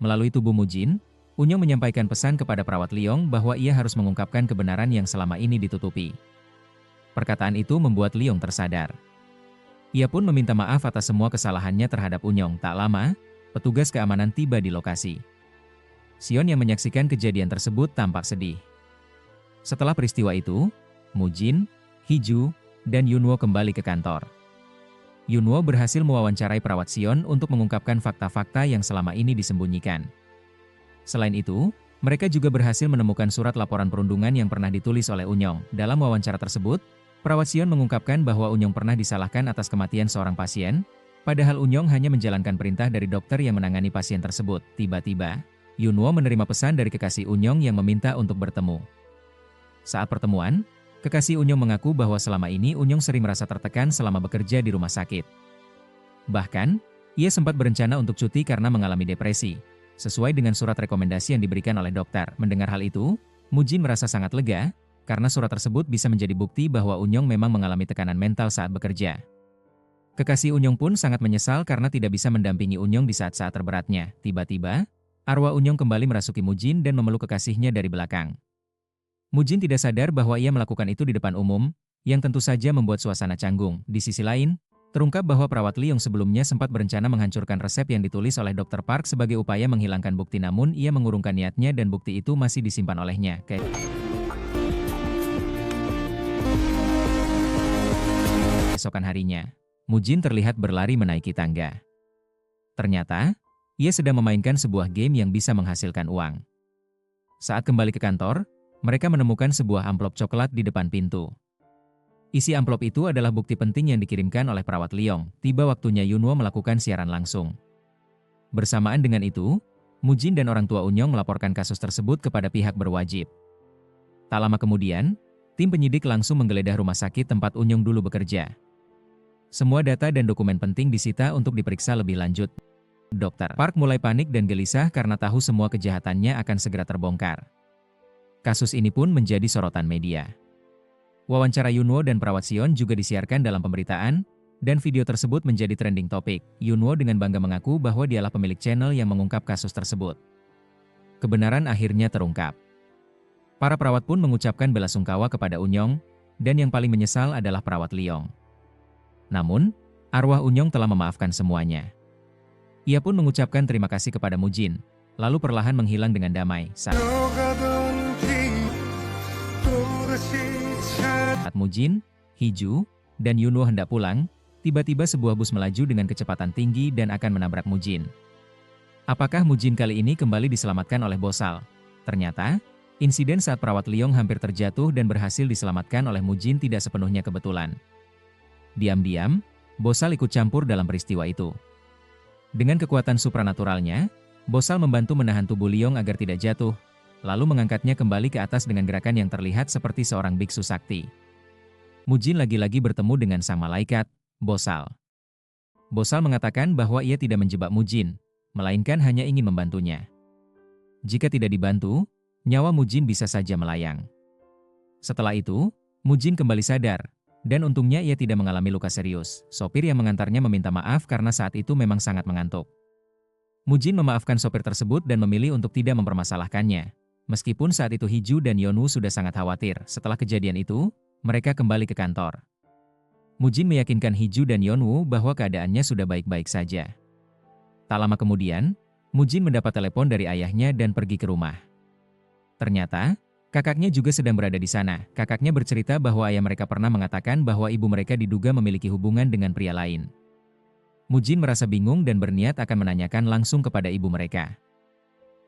Melalui tubuh Mujin, Unyong menyampaikan pesan kepada perawat Leong bahwa ia harus mengungkapkan kebenaran yang selama ini ditutupi. Perkataan itu membuat Leong tersadar. Ia pun meminta maaf atas semua kesalahannya terhadap Unyong. Tak lama, petugas keamanan tiba di lokasi. Sion yang menyaksikan kejadian tersebut tampak sedih. Setelah peristiwa itu, Mujin, Hiju, dan Yunwo kembali ke kantor. Yunwo berhasil mewawancarai perawat Sion untuk mengungkapkan fakta-fakta yang selama ini disembunyikan. Selain itu, mereka juga berhasil menemukan surat laporan perundungan yang pernah ditulis oleh Unyong. Dalam wawancara tersebut, perawat Sion mengungkapkan bahwa Unyong pernah disalahkan atas kematian seorang pasien, padahal Unyong hanya menjalankan perintah dari dokter yang menangani pasien tersebut. Tiba-tiba, Yunwo menerima pesan dari kekasih Unyong yang meminta untuk bertemu. Saat pertemuan, kekasih Unyong mengaku bahwa selama ini Unyong sering merasa tertekan selama bekerja di rumah sakit. Bahkan, ia sempat berencana untuk cuti karena mengalami depresi, sesuai dengan surat rekomendasi yang diberikan oleh dokter. Mendengar hal itu, Mujin merasa sangat lega, karena surat tersebut bisa menjadi bukti bahwa Unyong memang mengalami tekanan mental saat bekerja. Kekasih Unyong pun sangat menyesal karena tidak bisa mendampingi Unyong di saat-saat terberatnya. Tiba-tiba, arwah Unyong kembali merasuki Mujin dan memeluk kekasihnya dari belakang. Mujin tidak sadar bahwa ia melakukan itu di depan umum, yang tentu saja membuat suasana canggung. Di sisi lain, terungkap bahwa perawat Leong sebelumnya sempat berencana menghancurkan resep yang ditulis oleh Dr. Park sebagai upaya menghilangkan bukti, namun ia mengurungkan niatnya dan bukti itu masih disimpan olehnya. Keesokan harinya, Mujin terlihat berlari menaiki tangga. Ternyata, ia sedang memainkan sebuah game yang bisa menghasilkan uang. Saat kembali ke kantor, mereka menemukan sebuah amplop coklat di depan pintu. Isi amplop itu adalah bukti penting yang dikirimkan oleh perawat Leong. Tiba waktunya Yunwo melakukan siaran langsung. Bersamaan dengan itu, Mujin dan orang tua Unyong melaporkan kasus tersebut kepada pihak berwajib. Tak lama kemudian, tim penyidik langsung menggeledah rumah sakit tempat Unyong dulu bekerja. Semua data dan dokumen penting disita untuk diperiksa lebih lanjut. Dr. Park mulai panik dan gelisah karena tahu semua kejahatannya akan segera terbongkar. Kasus ini pun menjadi sorotan media. Wawancara Yunwo dan perawat Sion juga disiarkan dalam pemberitaan, dan video tersebut menjadi trending topik. Yunwo dengan bangga mengaku bahwa dialah pemilik channel yang mengungkap kasus tersebut. Kebenaran akhirnya terungkap. Para perawat pun mengucapkan belasungkawa kepada Unyong, dan yang paling menyesal adalah perawat Leong. Namun, arwah Unyong telah memaafkan semuanya. Ia pun mengucapkan terima kasih kepada Mujin, lalu perlahan menghilang dengan damai. Saat Mujin, Hiju, dan Yunwo hendak pulang, tiba-tiba sebuah bus melaju dengan kecepatan tinggi dan akan menabrak Mujin. Apakah Mujin kali ini kembali diselamatkan oleh Bosal? Ternyata, insiden saat perawat Leong hampir terjatuh dan berhasil diselamatkan oleh Mujin tidak sepenuhnya kebetulan. Diam-diam, Bosal ikut campur dalam peristiwa itu. Dengan kekuatan supranaturalnya, Bosal membantu menahan tubuh Leong agar tidak jatuh, lalu mengangkatnya kembali ke atas dengan gerakan yang terlihat seperti seorang biksu sakti. Mujin lagi-lagi bertemu dengan sang malaikat, Bosal. Bosal mengatakan bahwa ia tidak menjebak Mujin, melainkan hanya ingin membantunya. Jika tidak dibantu, nyawa Mujin bisa saja melayang. Setelah itu, Mujin kembali sadar, dan untungnya ia tidak mengalami luka serius. Sopir yang mengantarnya meminta maaf karena saat itu memang sangat mengantuk. Mujin memaafkan sopir tersebut dan memilih untuk tidak mempermasalahkannya. Meskipun saat itu Hiju dan Yeonwoo sudah sangat khawatir. Setelah kejadian itu, mereka kembali ke kantor. Mujin meyakinkan Hiju dan Yeonwoo bahwa keadaannya sudah baik-baik saja. Tak lama kemudian, Mujin mendapat telepon dari ayahnya dan pergi ke rumah. Ternyata, kakaknya juga sedang berada di sana. Kakaknya bercerita bahwa ayah mereka pernah mengatakan bahwa ibu mereka diduga memiliki hubungan dengan pria lain. Mujin merasa bingung dan berniat akan menanyakan langsung kepada ibu mereka.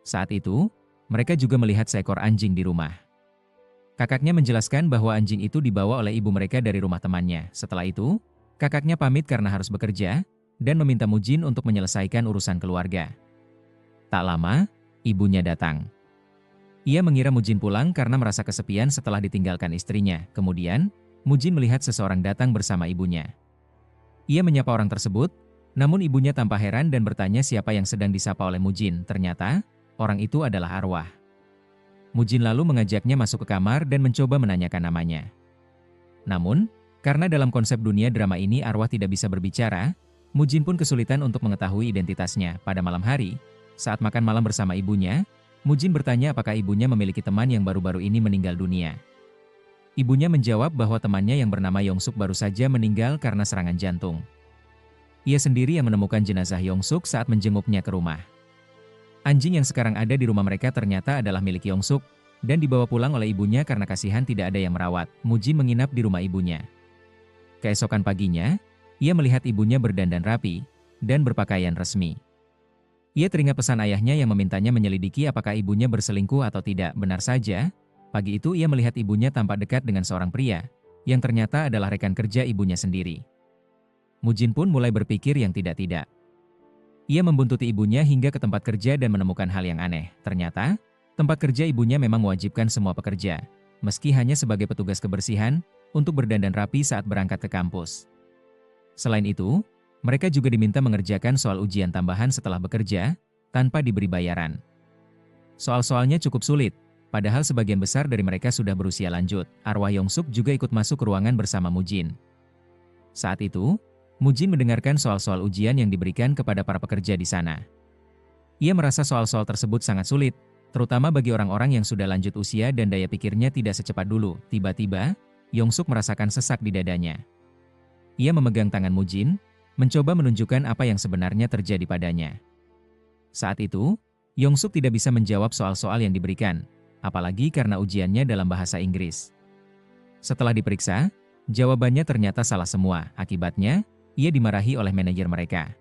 Saat itu, mereka juga melihat seekor anjing di rumah. Kakaknya menjelaskan bahwa anjing itu dibawa oleh ibu mereka dari rumah temannya. Setelah itu, kakaknya pamit karena harus bekerja, dan meminta Mujin untuk menyelesaikan urusan keluarga. Tak lama, ibunya datang. Ia mengira Mujin pulang karena merasa kesepian setelah ditinggalkan istrinya. Kemudian, Mujin melihat seseorang datang bersama ibunya. Ia menyapa orang tersebut, namun ibunya tampak heran dan bertanya siapa yang sedang disapa oleh Mujin. Ternyata, orang itu adalah arwah. Mujin lalu mengajaknya masuk ke kamar dan mencoba menanyakan namanya. Namun, karena dalam konsep dunia drama ini arwah tidak bisa berbicara, Mujin pun kesulitan untuk mengetahui identitasnya. Pada malam hari, saat makan malam bersama ibunya, Mujin bertanya apakah ibunya memiliki teman yang baru-baru ini meninggal dunia. Ibunya menjawab bahwa temannya yang bernama Yongsuk baru saja meninggal karena serangan jantung. Ia sendiri yang menemukan jenazah Yongsuk saat menjenguknya ke rumah. Anjing yang sekarang ada di rumah mereka ternyata adalah milik Yongsuk, dan dibawa pulang oleh ibunya karena kasihan tidak ada yang merawat. Mujin menginap di rumah ibunya. Keesokan paginya, ia melihat ibunya berdandan rapi, dan berpakaian resmi. Ia teringat pesan ayahnya yang memintanya menyelidiki apakah ibunya berselingkuh atau tidak. Benar saja, pagi itu ia melihat ibunya tampak dekat dengan seorang pria, yang ternyata adalah rekan kerja ibunya sendiri. Mujin pun mulai berpikir yang tidak-tidak. Ia membuntuti ibunya hingga ke tempat kerja dan menemukan hal yang aneh. Ternyata, tempat kerja ibunya memang mewajibkan semua pekerja, meski hanya sebagai petugas kebersihan, untuk berdandan rapi saat berangkat ke kampus. Selain itu, mereka juga diminta mengerjakan soal ujian tambahan setelah bekerja, tanpa diberi bayaran. Soal-soalnya cukup sulit, padahal sebagian besar dari mereka sudah berusia lanjut. Arwah Yongsuk juga ikut masuk ke ruangan bersama Mujin. Saat itu, Mujin mendengarkan soal-soal ujian yang diberikan kepada para pekerja di sana. Ia merasa soal-soal tersebut sangat sulit, terutama bagi orang-orang yang sudah lanjut usia dan daya pikirnya tidak secepat dulu. Tiba-tiba, Yongsuk merasakan sesak di dadanya. Ia memegang tangan Mujin, mencoba menunjukkan apa yang sebenarnya terjadi padanya. Saat itu, Yongsuk tidak bisa menjawab soal-soal yang diberikan, apalagi karena ujiannya dalam bahasa Inggris. Setelah diperiksa, jawabannya ternyata salah semua. Akibatnya, ia dimarahi oleh manajer mereka.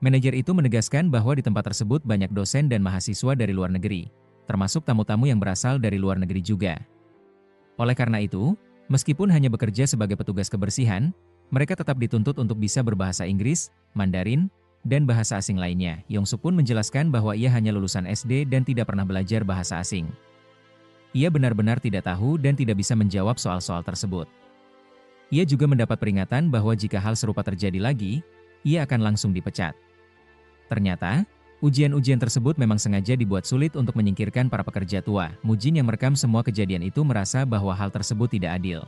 Manajer itu menegaskan bahwa di tempat tersebut banyak dosen dan mahasiswa dari luar negeri, termasuk tamu-tamu yang berasal dari luar negeri juga. Oleh karena itu, meskipun hanya bekerja sebagai petugas kebersihan, mereka tetap dituntut untuk bisa berbahasa Inggris, Mandarin, dan bahasa asing lainnya. Yongsuk pun menjelaskan bahwa ia hanya lulusan SD dan tidak pernah belajar bahasa asing. Ia benar-benar tidak tahu dan tidak bisa menjawab soal-soal tersebut. Ia juga mendapat peringatan bahwa jika hal serupa terjadi lagi, ia akan langsung dipecat. Ternyata, ujian-ujian tersebut memang sengaja dibuat sulit untuk menyingkirkan para pekerja tua. Mujin yang merekam semua kejadian itu merasa bahwa hal tersebut tidak adil.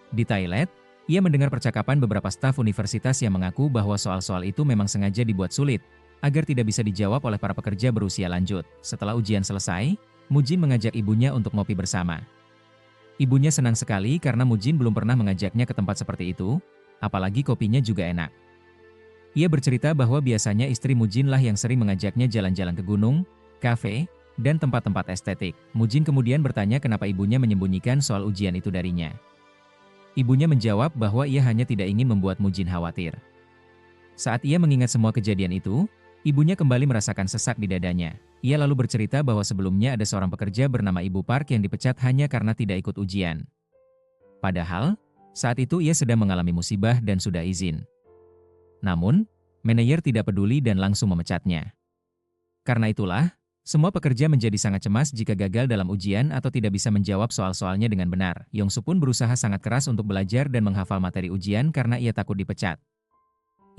Di toilet, ia mendengar percakapan beberapa staf universitas yang mengaku bahwa soal-soal itu memang sengaja dibuat sulit, agar tidak bisa dijawab oleh para pekerja berusia lanjut. Setelah ujian selesai, Mujin mengajak ibunya untuk ngopi bersama. Ibunya senang sekali karena Mujin belum pernah mengajaknya ke tempat seperti itu, apalagi kopinya juga enak. Ia bercerita bahwa biasanya istri Mujin lah yang sering mengajaknya jalan-jalan ke gunung, kafe, dan tempat-tempat estetik. Mujin kemudian bertanya kenapa ibunya menyembunyikan soal ujian itu darinya. Ibunya menjawab bahwa ia hanya tidak ingin membuat Mujin khawatir. Saat ia mengingat semua kejadian itu, ibunya kembali merasakan sesak di dadanya. Ia lalu bercerita bahwa sebelumnya ada seorang pekerja bernama Ibu Park yang dipecat hanya karena tidak ikut ujian. Padahal, saat itu ia sedang mengalami musibah dan sudah izin. Namun, manajer tidak peduli dan langsung memecatnya. Karena itulah, semua pekerja menjadi sangat cemas jika gagal dalam ujian atau tidak bisa menjawab soal-soalnya dengan benar. Yong-suk pun berusaha sangat keras untuk belajar dan menghafal materi ujian karena ia takut dipecat.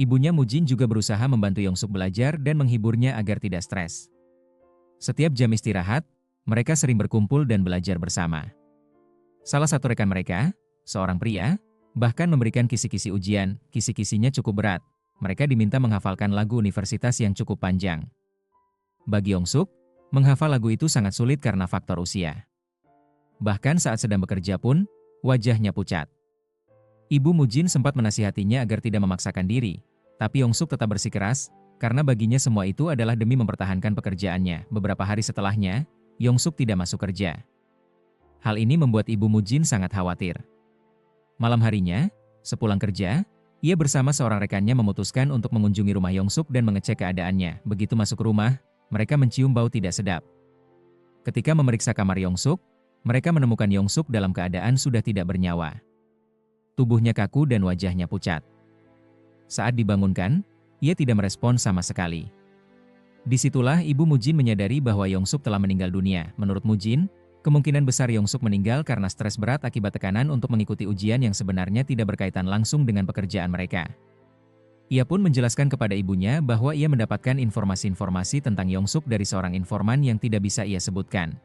Ibunya Mujin juga berusaha membantu Yong-suk belajar dan menghiburnya agar tidak stres. Setiap jam istirahat, mereka sering berkumpul dan belajar bersama. Salah satu rekan mereka, seorang pria, bahkan memberikan kisi-kisi ujian. Kisi-kisinya cukup berat. Mereka diminta menghafalkan lagu universitas yang cukup panjang. Bagi Yong-suk, menghafal lagu itu sangat sulit karena faktor usia. Bahkan saat sedang bekerja pun, wajahnya pucat. Ibu Mujin sempat menasihatinya agar tidak memaksakan diri, tapi Yong-suk tetap bersikeras, karena baginya semua itu adalah demi mempertahankan pekerjaannya. Beberapa hari setelahnya, Yong-suk tidak masuk kerja. Hal ini membuat Ibu Mujin sangat khawatir. Malam harinya, sepulang kerja, ia bersama seorang rekannya memutuskan untuk mengunjungi rumah Yong-suk dan mengecek keadaannya. Begitu masuk rumah, mereka mencium bau tidak sedap. Ketika memeriksa kamar Yong-suk, mereka menemukan Yong-suk dalam keadaan sudah tidak bernyawa. Tubuhnya kaku dan wajahnya pucat. Saat dibangunkan, ia tidak merespon sama sekali. Disitulah Ibu Mujin menyadari bahwa Yong-suk telah meninggal dunia. Menurut Mujin, kemungkinan besar Yong-suk meninggal karena stres berat akibat tekanan untuk mengikuti ujian yang sebenarnya tidak berkaitan langsung dengan pekerjaan mereka. Ia pun menjelaskan kepada ibunya bahwa ia mendapatkan informasi-informasi tentang Yong-suk dari seorang informan yang tidak bisa ia sebutkan.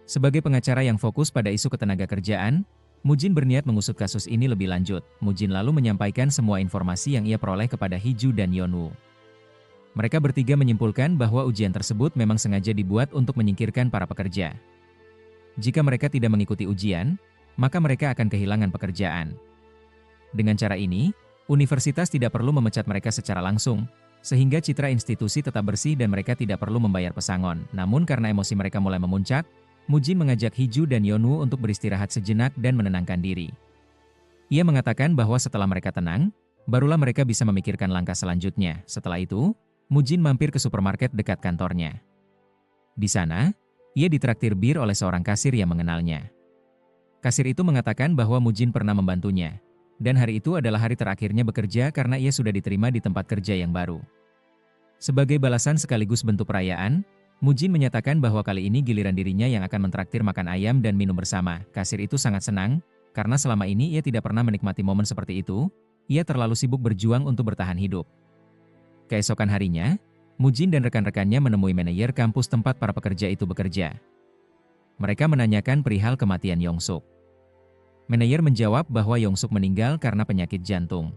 Sebagai pengacara yang fokus pada isu ketenagakerjaan, Mujin berniat mengusut kasus ini lebih lanjut. Mujin lalu menyampaikan semua informasi yang ia peroleh kepada Hiju dan Yeonwoo. Mereka bertiga menyimpulkan bahwa ujian tersebut memang sengaja dibuat untuk menyingkirkan para pekerja. Jika mereka tidak mengikuti ujian, maka mereka akan kehilangan pekerjaan. Dengan cara ini, universitas tidak perlu memecat mereka secara langsung, sehingga citra institusi tetap bersih dan mereka tidak perlu membayar pesangon. Namun karena emosi mereka mulai memuncak, Mujin mengajak Hiju dan Yeonwoo untuk beristirahat sejenak dan menenangkan diri. Ia mengatakan bahwa setelah mereka tenang, barulah mereka bisa memikirkan langkah selanjutnya. Setelah itu, Mujin mampir ke supermarket dekat kantornya. Di sana, ia ditraktir bir oleh seorang kasir yang mengenalnya. Kasir itu mengatakan bahwa Mujin pernah membantunya, dan hari itu adalah hari terakhirnya bekerja karena ia sudah diterima di tempat kerja yang baru. Sebagai balasan sekaligus bentuk perayaan, Mujin menyatakan bahwa kali ini giliran dirinya yang akan mentraktir makan ayam dan minum bersama. Kasir itu sangat senang, karena selama ini ia tidak pernah menikmati momen seperti itu. Ia terlalu sibuk berjuang untuk bertahan hidup. Keesokan harinya, Mujin dan rekan-rekannya menemui manajer kampus tempat para pekerja itu bekerja. Mereka menanyakan perihal kematian Yong-suk. Manajer menjawab bahwa Yong-suk meninggal karena penyakit jantung.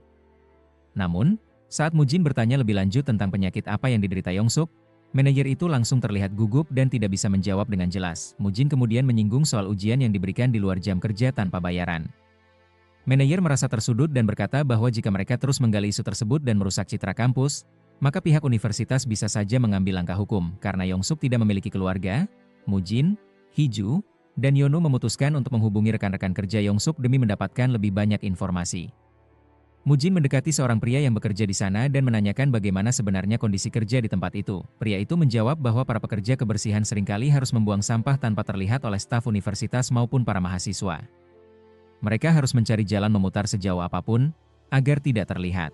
Namun, saat Mujin bertanya lebih lanjut tentang penyakit apa yang diderita Yong-suk, manajer itu langsung terlihat gugup dan tidak bisa menjawab dengan jelas. Mujin kemudian menyinggung soal ujian yang diberikan di luar jam kerja tanpa bayaran. Manajer merasa tersudut dan berkata bahwa jika mereka terus menggali isu tersebut dan merusak citra kampus, maka pihak universitas bisa saja mengambil langkah hukum. Karena Yong-suk tidak memiliki keluarga, Mujin, Hiju, dan Yeonwoo memutuskan untuk menghubungi rekan-rekan kerja Yong-suk demi mendapatkan lebih banyak informasi. Mujin mendekati seorang pria yang bekerja di sana dan menanyakan bagaimana sebenarnya kondisi kerja di tempat itu. Pria itu menjawab bahwa para pekerja kebersihan seringkali harus membuang sampah tanpa terlihat oleh staf universitas maupun para mahasiswa. Mereka harus mencari jalan memutar sejauh apapun, agar tidak terlihat.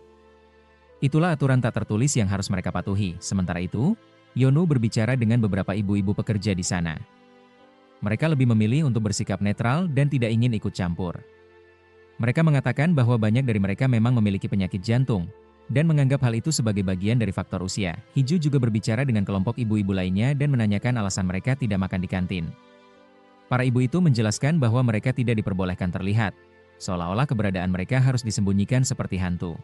Itulah aturan tak tertulis yang harus mereka patuhi. Sementara itu, Yeonwoo berbicara dengan beberapa ibu-ibu pekerja di sana. Mereka lebih memilih untuk bersikap netral dan tidak ingin ikut campur. Mereka mengatakan bahwa banyak dari mereka memang memiliki penyakit jantung, dan menganggap hal itu sebagai bagian dari faktor usia. Hiju juga berbicara dengan kelompok ibu-ibu lainnya dan menanyakan alasan mereka tidak makan di kantin. Para ibu itu menjelaskan bahwa mereka tidak diperbolehkan terlihat, seolah-olah keberadaan mereka harus disembunyikan seperti hantu.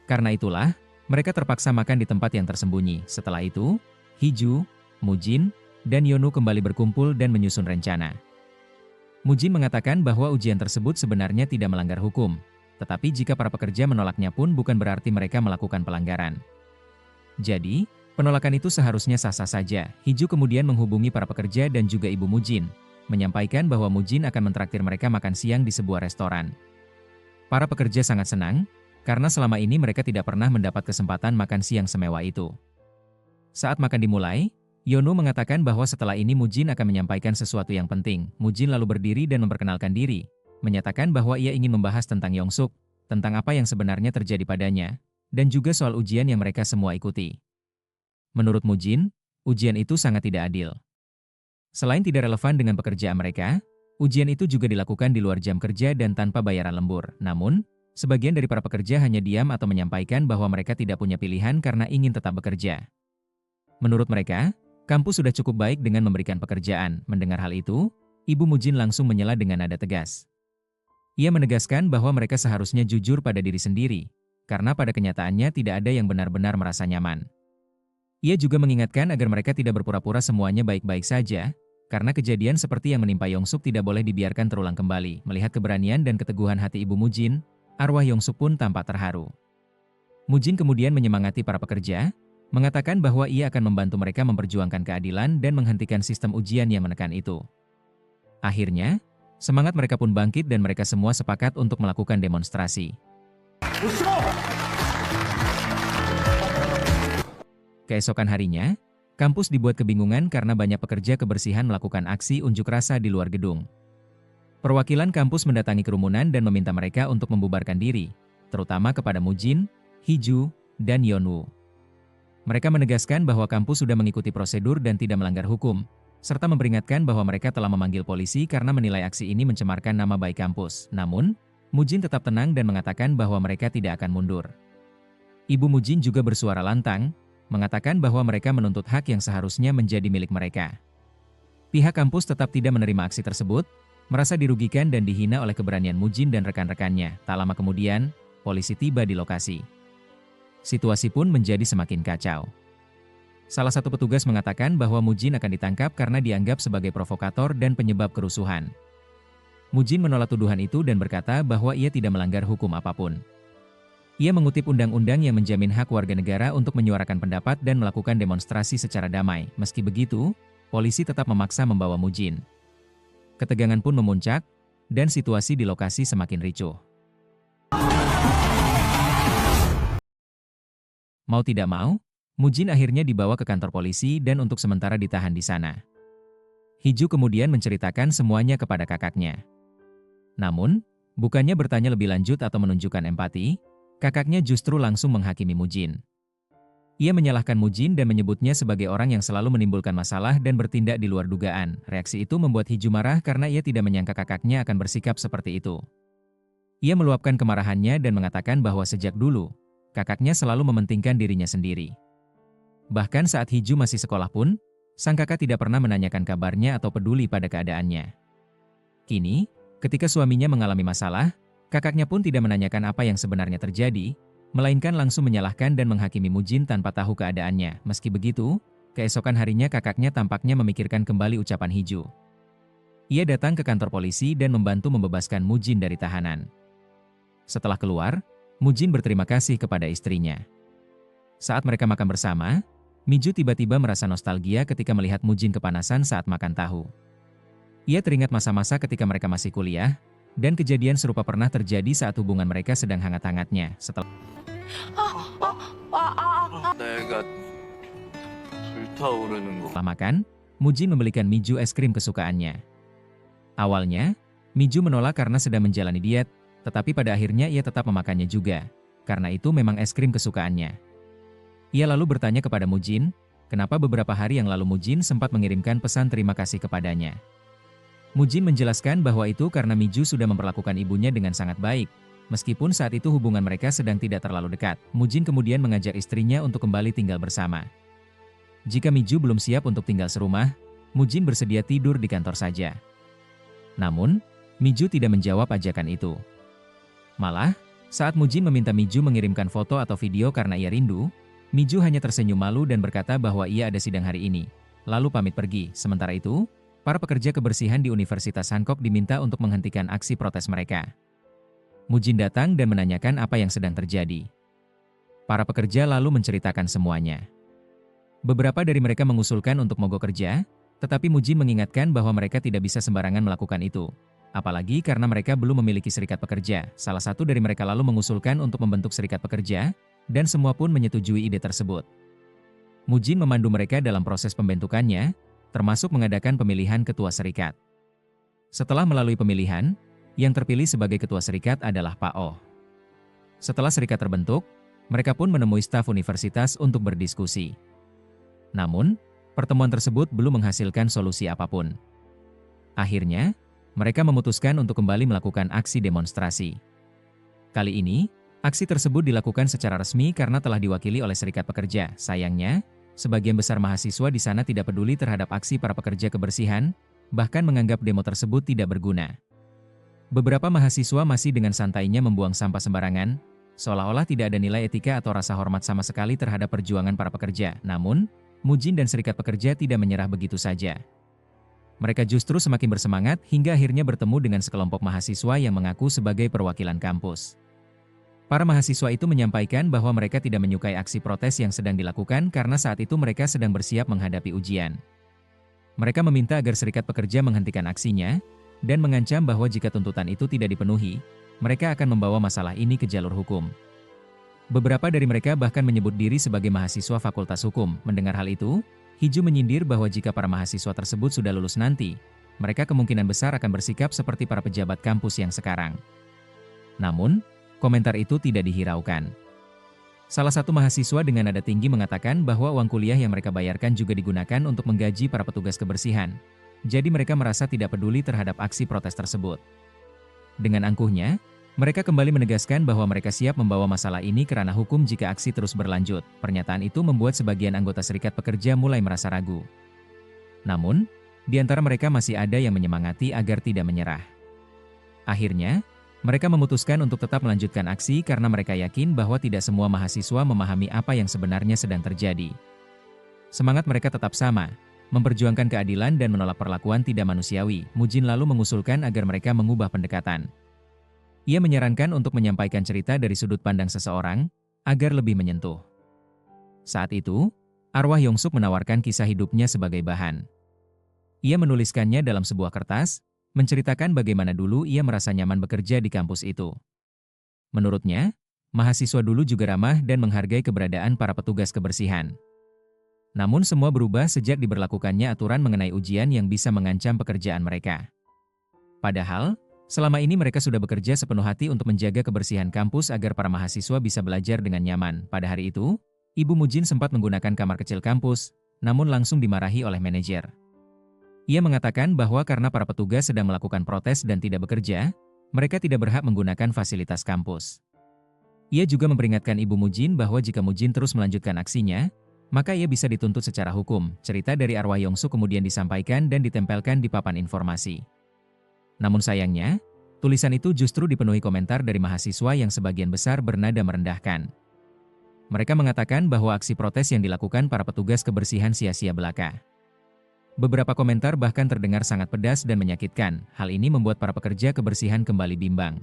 Karena itulah, mereka terpaksa makan di tempat yang tersembunyi. Setelah itu, Hiju, Mujin, dan Yeonwoo kembali berkumpul dan menyusun rencana. Mujin mengatakan bahwa ujian tersebut sebenarnya tidak melanggar hukum, tetapi jika para pekerja menolaknya pun bukan berarti mereka melakukan pelanggaran. Jadi, penolakan itu seharusnya sah-sah saja. Hiju kemudian menghubungi para pekerja dan juga Ibu Mujin, menyampaikan bahwa Mujin akan mentraktir mereka makan siang di sebuah restoran. Para pekerja sangat senang, karena selama ini mereka tidak pernah mendapat kesempatan makan siang semewah itu. Saat makan dimulai, Yeonu mengatakan bahwa setelah ini Mujin akan menyampaikan sesuatu yang penting. Mujin lalu berdiri dan memperkenalkan diri, menyatakan bahwa ia ingin membahas tentang Yongsuk, tentang apa yang sebenarnya terjadi padanya, dan juga soal ujian yang mereka semua ikuti. Menurut Mujin, ujian itu sangat tidak adil. Selain tidak relevan dengan pekerjaan mereka, ujian itu juga dilakukan di luar jam kerja dan tanpa bayaran lembur. Namun, sebagian dari para pekerja hanya diam atau menyampaikan bahwa mereka tidak punya pilihan karena ingin tetap bekerja. Menurut mereka, kampus sudah cukup baik dengan memberikan pekerjaan. Mendengar hal itu, Ibu Mujin langsung menyela dengan nada tegas. Ia menegaskan bahwa mereka seharusnya jujur pada diri sendiri, karena pada kenyataannya tidak ada yang benar-benar merasa nyaman. Ia juga mengingatkan agar mereka tidak berpura-pura semuanya baik-baik saja, karena kejadian seperti yang menimpa Yongsuk tidak boleh dibiarkan terulang kembali. Melihat keberanian dan keteguhan hati Ibu Mujin, arwah Yongsuk pun tampak terharu. Mujin kemudian menyemangati para pekerja, mengatakan bahwa ia akan membantu mereka memperjuangkan keadilan dan menghentikan sistem ujian yang menekan itu. Akhirnya, semangat mereka pun bangkit dan mereka semua sepakat untuk melakukan demonstrasi. Keesokan harinya, kampus dibuat kebingungan karena banyak pekerja kebersihan melakukan aksi unjuk rasa di luar gedung. Perwakilan kampus mendatangi kerumunan dan meminta mereka untuk membubarkan diri, terutama kepada Mujin, Hiju, dan Yeonwoo. Mereka menegaskan bahwa kampus sudah mengikuti prosedur dan tidak melanggar hukum, serta memperingatkan bahwa mereka telah memanggil polisi karena menilai aksi ini mencemarkan nama baik kampus. Namun, Mujin tetap tenang dan mengatakan bahwa mereka tidak akan mundur. Ibu Mujin juga bersuara lantang, mengatakan bahwa mereka menuntut hak yang seharusnya menjadi milik mereka. Pihak kampus tetap tidak menerima aksi tersebut, merasa dirugikan dan dihina oleh keberanian Mujin dan rekan-rekannya. Tak lama kemudian, polisi tiba di lokasi. Situasi pun menjadi semakin kacau. Salah satu petugas mengatakan bahwa Mujin akan ditangkap karena dianggap sebagai provokator dan penyebab kerusuhan. Mujin menolak tuduhan itu dan berkata bahwa ia tidak melanggar hukum apapun. Ia mengutip undang-undang yang menjamin hak warga negara untuk menyuarakan pendapat dan melakukan demonstrasi secara damai. Meski begitu, polisi tetap memaksa membawa Mujin. Ketegangan pun memuncak, dan situasi di lokasi semakin ricuh. Mau tidak mau, Mujin akhirnya dibawa ke kantor polisi dan untuk sementara ditahan di sana. Hiju kemudian menceritakan semuanya kepada kakaknya. Namun, bukannya bertanya lebih lanjut atau menunjukkan empati, kakaknya justru langsung menghakimi Mujin. Ia menyalahkan Mujin dan menyebutnya sebagai orang yang selalu menimbulkan masalah dan bertindak di luar dugaan. Reaksi itu membuat Hiju marah karena ia tidak menyangka kakaknya akan bersikap seperti itu. Ia meluapkan kemarahannya dan mengatakan bahwa sejak dulu, kakaknya selalu mementingkan dirinya sendiri. Bahkan saat Hiju masih sekolah pun, sang kakak tidak pernah menanyakan kabarnya atau peduli pada keadaannya. Kini, ketika suaminya mengalami masalah, kakaknya pun tidak menanyakan apa yang sebenarnya terjadi, melainkan langsung menyalahkan dan menghakimi Mujin tanpa tahu keadaannya. Meski begitu, keesokan harinya kakaknya tampaknya memikirkan kembali ucapan Hiju. Ia datang ke kantor polisi dan membantu membebaskan Mujin dari tahanan. Setelah keluar, Mujin berterima kasih kepada istrinya. Saat mereka makan bersama, Miju tiba-tiba merasa nostalgia ketika melihat Mujin kepanasan saat makan tahu. Ia teringat masa-masa ketika mereka masih kuliah, dan kejadian serupa pernah terjadi saat hubungan mereka sedang hangat-hangatnya. Setelah makan, Mujin membelikan Miju es krim kesukaannya. Awalnya, Miju menolak karena sedang menjalani diet, tetapi pada akhirnya ia tetap memakannya juga, karena itu memang es krim kesukaannya. Ia lalu bertanya kepada Mujin, kenapa beberapa hari yang lalu Mujin sempat mengirimkan pesan terima kasih kepadanya. Mujin menjelaskan bahwa itu karena Miju sudah memperlakukan ibunya dengan sangat baik, meskipun saat itu hubungan mereka sedang tidak terlalu dekat. Mujin kemudian mengajak istrinya untuk kembali tinggal bersama. Jika Miju belum siap untuk tinggal serumah, Mujin bersedia tidur di kantor saja. Namun, Miju tidak menjawab ajakan itu. Malah, saat Mujin meminta Miju mengirimkan foto atau video karena ia rindu, Miju hanya tersenyum malu dan berkata bahwa ia ada sidang hari ini, lalu pamit pergi. Sementara itu, para pekerja kebersihan di Universitas Hancock diminta untuk menghentikan aksi protes mereka. Mujin datang dan menanyakan apa yang sedang terjadi. Para pekerja lalu menceritakan semuanya. Beberapa dari mereka mengusulkan untuk mogok kerja, Tetapi Mujin mengingatkan bahwa mereka tidak bisa sembarangan melakukan itu. Apalagi karena mereka belum memiliki serikat pekerja. Salah satu dari mereka lalu mengusulkan untuk membentuk serikat pekerja, dan semua pun menyetujui ide tersebut. Mujin memandu mereka dalam proses pembentukannya, termasuk mengadakan pemilihan ketua serikat. Setelah melalui pemilihan, yang terpilih sebagai ketua serikat adalah Pak Oh. Setelah serikat terbentuk, mereka pun menemui staf universitas untuk berdiskusi. Namun, pertemuan tersebut belum menghasilkan solusi apapun. Akhirnya, mereka memutuskan untuk kembali melakukan aksi demonstrasi. Kali ini, aksi tersebut dilakukan secara resmi karena telah diwakili oleh serikat pekerja. Sayangnya, sebagian besar mahasiswa di sana tidak peduli terhadap aksi para pekerja kebersihan, bahkan menganggap demo tersebut tidak berguna. Beberapa mahasiswa masih dengan santainya membuang sampah sembarangan, seolah-olah tidak ada nilai etika atau rasa hormat sama sekali terhadap perjuangan para pekerja. Namun, Mujin dan serikat pekerja tidak menyerah begitu saja. Mereka justru semakin bersemangat hingga akhirnya bertemu dengan sekelompok mahasiswa yang mengaku sebagai perwakilan kampus. Para mahasiswa itu menyampaikan bahwa mereka tidak menyukai aksi protes yang sedang dilakukan karena saat itu mereka sedang bersiap menghadapi ujian. Mereka meminta agar serikat pekerja menghentikan aksinya, dan mengancam bahwa jika tuntutan itu tidak dipenuhi, mereka akan membawa masalah ini ke jalur hukum. Beberapa dari mereka bahkan menyebut diri sebagai mahasiswa Fakultas Hukum. Mendengar hal itu, Hiju menyindir bahwa jika para mahasiswa tersebut sudah lulus nanti, mereka kemungkinan besar akan bersikap seperti para pejabat kampus yang sekarang. Namun, komentar itu tidak dihiraukan. Salah satu mahasiswa dengan nada tinggi mengatakan bahwa uang kuliah yang mereka bayarkan juga digunakan untuk menggaji para petugas kebersihan. Jadi mereka merasa tidak peduli terhadap aksi protes tersebut. Dengan angkuhnya, mereka kembali menegaskan bahwa mereka siap membawa masalah ini ke ranah hukum jika aksi terus berlanjut. Pernyataan itu membuat sebagian anggota serikat pekerja mulai merasa ragu. Namun, di antara mereka masih ada yang menyemangati agar tidak menyerah. Akhirnya, mereka memutuskan untuk tetap melanjutkan aksi karena mereka yakin bahwa tidak semua mahasiswa memahami apa yang sebenarnya sedang terjadi. Semangat mereka tetap sama, memperjuangkan keadilan dan menolak perlakuan tidak manusiawi. Mujin lalu mengusulkan agar mereka mengubah pendekatan. Ia menyarankan untuk menyampaikan cerita dari sudut pandang seseorang, agar lebih menyentuh. Saat itu, arwah Yongsuk menawarkan kisah hidupnya sebagai bahan. Ia menuliskannya dalam sebuah kertas, menceritakan bagaimana dulu ia merasa nyaman bekerja di kampus itu. Menurutnya, mahasiswa dulu juga ramah dan menghargai keberadaan para petugas kebersihan. Namun semua berubah sejak diberlakukannya aturan mengenai ujian yang bisa mengancam pekerjaan mereka. Padahal, selama ini mereka sudah bekerja sepenuh hati untuk menjaga kebersihan kampus agar para mahasiswa bisa belajar dengan nyaman. Pada hari itu, Ibu Mujin sempat menggunakan kamar kecil kampus, namun langsung dimarahi oleh manajer. Ia mengatakan bahwa karena para petugas sedang melakukan protes dan tidak bekerja, mereka tidak berhak menggunakan fasilitas kampus. Ia juga memperingatkan Ibu Mujin bahwa jika Mujin terus melanjutkan aksinya, maka ia bisa dituntut secara hukum. Cerita dari arwah Yongsuk kemudian disampaikan dan ditempelkan di papan informasi. Namun sayangnya, tulisan itu justru dipenuhi komentar dari mahasiswa yang sebagian besar bernada merendahkan. Mereka mengatakan bahwa aksi protes yang dilakukan para petugas kebersihan sia-sia belaka. Beberapa komentar bahkan terdengar sangat pedas dan menyakitkan. Hal ini membuat para pekerja kebersihan kembali bimbang.